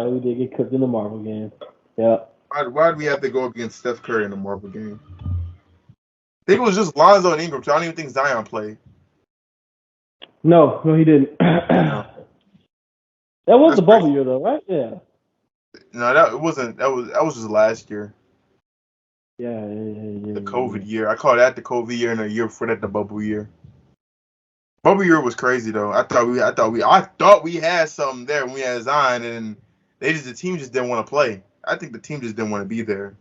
we did get cooked in the Marvel game. Yeah. Why do we have to go against Steph Curry in the Marvel game? I think it was just Lonzo and Ingram. So I don't even think Zion played. No, he didn't. That was the bubble year, though, right? Yeah. No, that wasn't. That was just last year. Yeah. The COVID year. I call that the COVID year, and the year before that the bubble year. Bubble year was crazy though. I thought we had something there when we had Zion, and the team just didn't want to play. I think the team just didn't want to be there.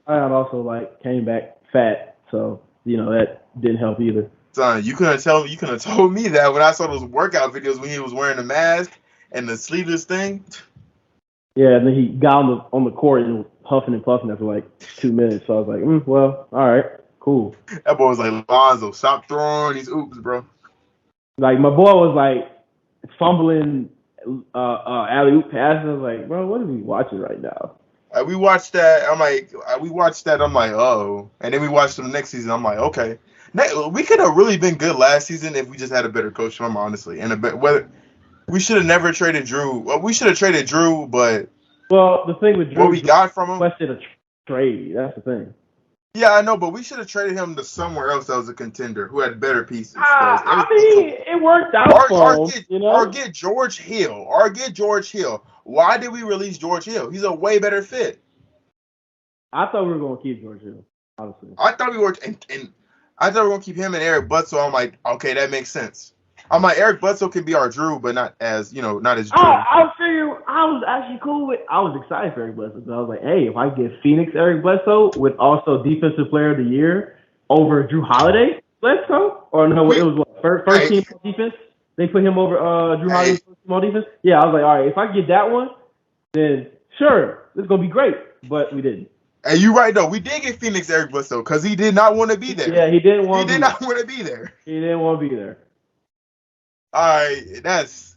Zion also came back fat, so that didn't help either. Son, you couldn't have told me that when I saw those workout videos when he was wearing the mask and the sleeveless thing. Yeah, and then he got on the court and huffing and puffing after 2 minutes. So I was like, well, all right, cool. That boy was like, Lonzo, stop throwing these oops, bro. My boy was fumbling alley-oop passes. I was like, bro, what are we watching right now? We watched that. I'm like, oh. And then we watched them next season. I'm like, okay. We could have really been good last season if we just had a better coach, honestly. And whether we should have never traded Drew. Well, we should have traded Drew, but the thing with Drew, what we got from him, requested a trade. That's the thing. Yeah, I know, but we should have traded him to somewhere else that was a contender who had better pieces. Because I mean, it worked out for him, you or know. get George Hill, or get George Hill. Why did we release George Hill? He's a way better fit. I thought we were gonna keep George Hill, honestly. I thought we were, and I thought we were gonna keep him and Eric Bledsoe. I'm like, okay, that makes sense. I'm like, Eric Bledsoe can be our Drew, but not as not as Drew. I figured I was actually cool with. I was excited for Eric Bledsoe. So I was like, hey, if I get Phoenix Eric Bledsoe with also Defensive Player of the Year over Drew Holiday, let's go. Or no, it was what, first team on defense. They put him over Drew Holiday first team on defense. Yeah, I was like, all right, if I get that one, then sure, it's gonna be great. But we didn't. And you're right though. We did get Phoenix Eric Bledsoe because he did not want to be there. Yeah, he didn't want. He did not want to be there. He didn't want to be there. All right, that's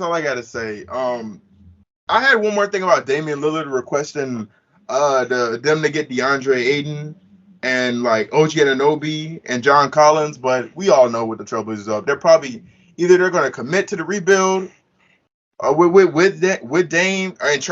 all I gotta say. I had one more thing about Damian Lillard requesting them to get DeAndre Ayton and like OG Anunoby and John Collins, but we all know what the trouble is up. They're probably either they're going to commit to the rebuild with Dame and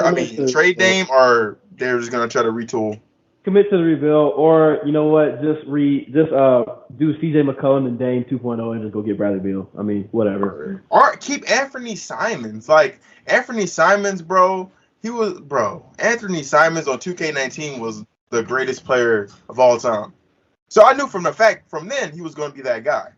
trade Dame, or they're just going to try to retool. Commit to the rebuild, or you know what? Just do CJ McCollum and Dame 2.0 and just go get Bradley Beal. I mean, whatever. Or keep Anthony Simons. Like Anthony Simons, bro. Anthony Simons on 2K19 was the greatest player of all time. So I knew from then he was going to be that guy.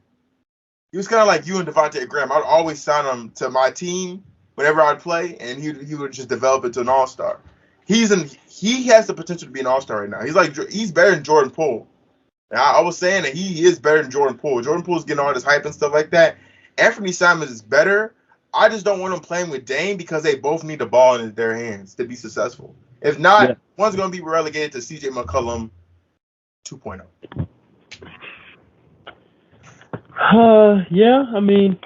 He was kind of like you and Devontae Graham. I'd always sign him to my team whenever I'd play, and he would just develop into an all-star. He has the potential to be an all-star right now. He's better than Jordan Poole. And I was saying that he is better than Jordan Poole. Jordan Poole's getting all this hype and stuff like that. Anthony Simons is better. I just don't want him playing with Dame because they both need the ball in their hands to be successful. If not, one's going to be relegated to CJ McCollum 2.0. Yeah, I mean.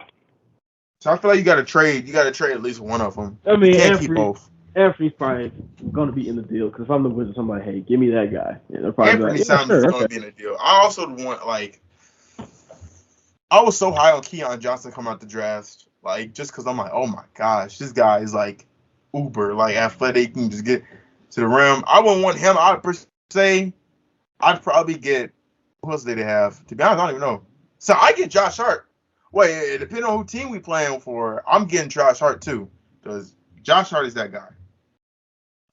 So I feel like you got to trade at least one of them. I mean, you can't keep both. Anthony's probably going to be in the deal because if I'm the Wizards, I'm like, hey, give me that guy. Anthony Simons is going to be in the deal. I also want I was so high on Keon Johnson coming out the draft, just because I'm like, oh my gosh, this guy is like uber, athletic, can just get to the rim. I wouldn't want him. I'd probably get who else did they have? To be honest, I don't even know. So I get Josh Hart. Wait, depending on who team we playing for, I'm getting Josh Hart too because Josh Hart is that guy.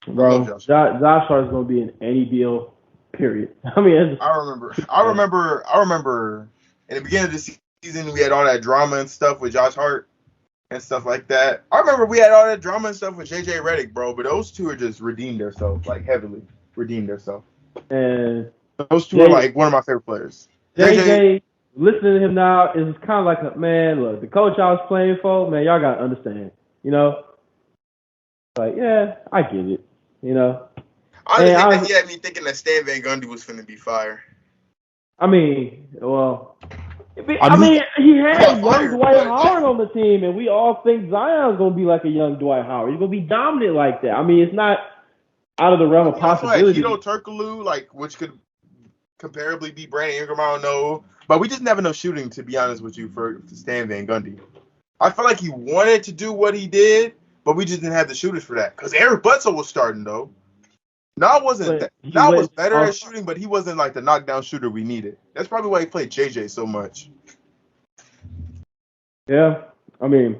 Bro, Josh Hart is going to be in any deal, period. I mean, I remember in the beginning of the season, we had all that drama and stuff with Josh Hart and stuff like that. I remember we had all that drama and stuff with JJ Redick, bro, but those two are just redeemed themselves, heavily redeemed themselves. And those two are one of my favorite players. JJ, listening to him now is kind of like look, the coach I was playing for, man, y'all got to understand, yeah, I get it. I just think that he had me thinking that Stan Van Gundy was finna be fire. I mean, well, he had young Dwight Howard on the team, and we all think Zion's gonna be like a young Dwight Howard. He's gonna be dominant like that. I mean, it's not out of the realm of possibility. Hedo Turkoglu, which could comparably be Brandon Ingram, I don't know, but we just never know shooting. To be honest with you, for Stan Van Gundy, I feel like he wanted to do what he did. But we just didn't have the shooters for that. Because Eric Bledsoe was starting, though. Now was better at shooting, but he wasn't the knockdown shooter we needed. That's probably why he played JJ so much. Yeah. I mean,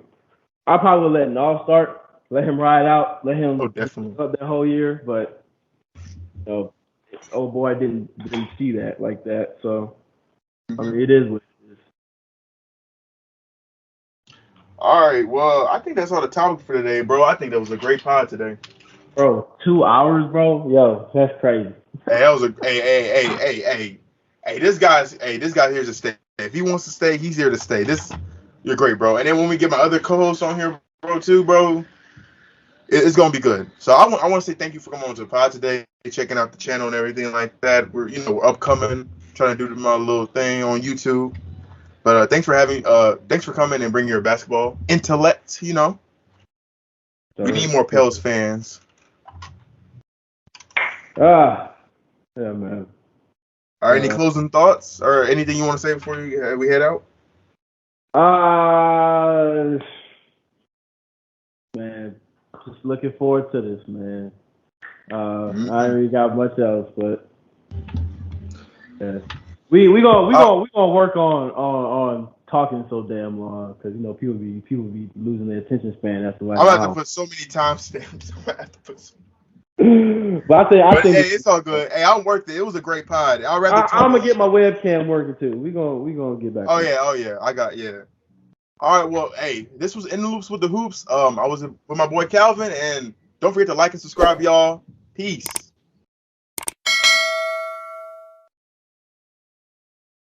I probably would let Nall start, let him ride out, let him definitely up that whole year. But, old boy didn't see that like that. So, I mean, it is what it is. All right, well, I think that's all the topic for today, bro. I think that was a great pod today. Bro, 2 hours, bro? Yo, that's crazy. Hey, that was hey, this guy's here to stay. If he wants to stay, he's here to stay. You're great, bro. And then when we get my other co-hosts on here, bro, it's gonna be good. So I want to say thank you for coming on to the pod today, checking out the channel and everything like that. We're upcoming, trying to do my little thing on YouTube. But thanks for coming and bringing your basketball intellect. We need more Pels fans. Yeah, man. All right, any closing thoughts or anything you want to say before we head out? Man, just looking forward to this, man. I ain't really got much else, but Yeah. We gonna work on talking so damn long because people be losing their attention span after like I'm an gonna have to hour. put so many timestamps. I'm gonna have to put. But I But think hey, it's all good. Hey, I'm worth it. It was a great pod. I'd rather talk. I'm gonna get my webcam working too. We gonna get back. Oh yeah. All right, well, hey, this was In the Loops with the Hoops. I was with my boy Calvin, and don't forget to like and subscribe, y'all. Peace.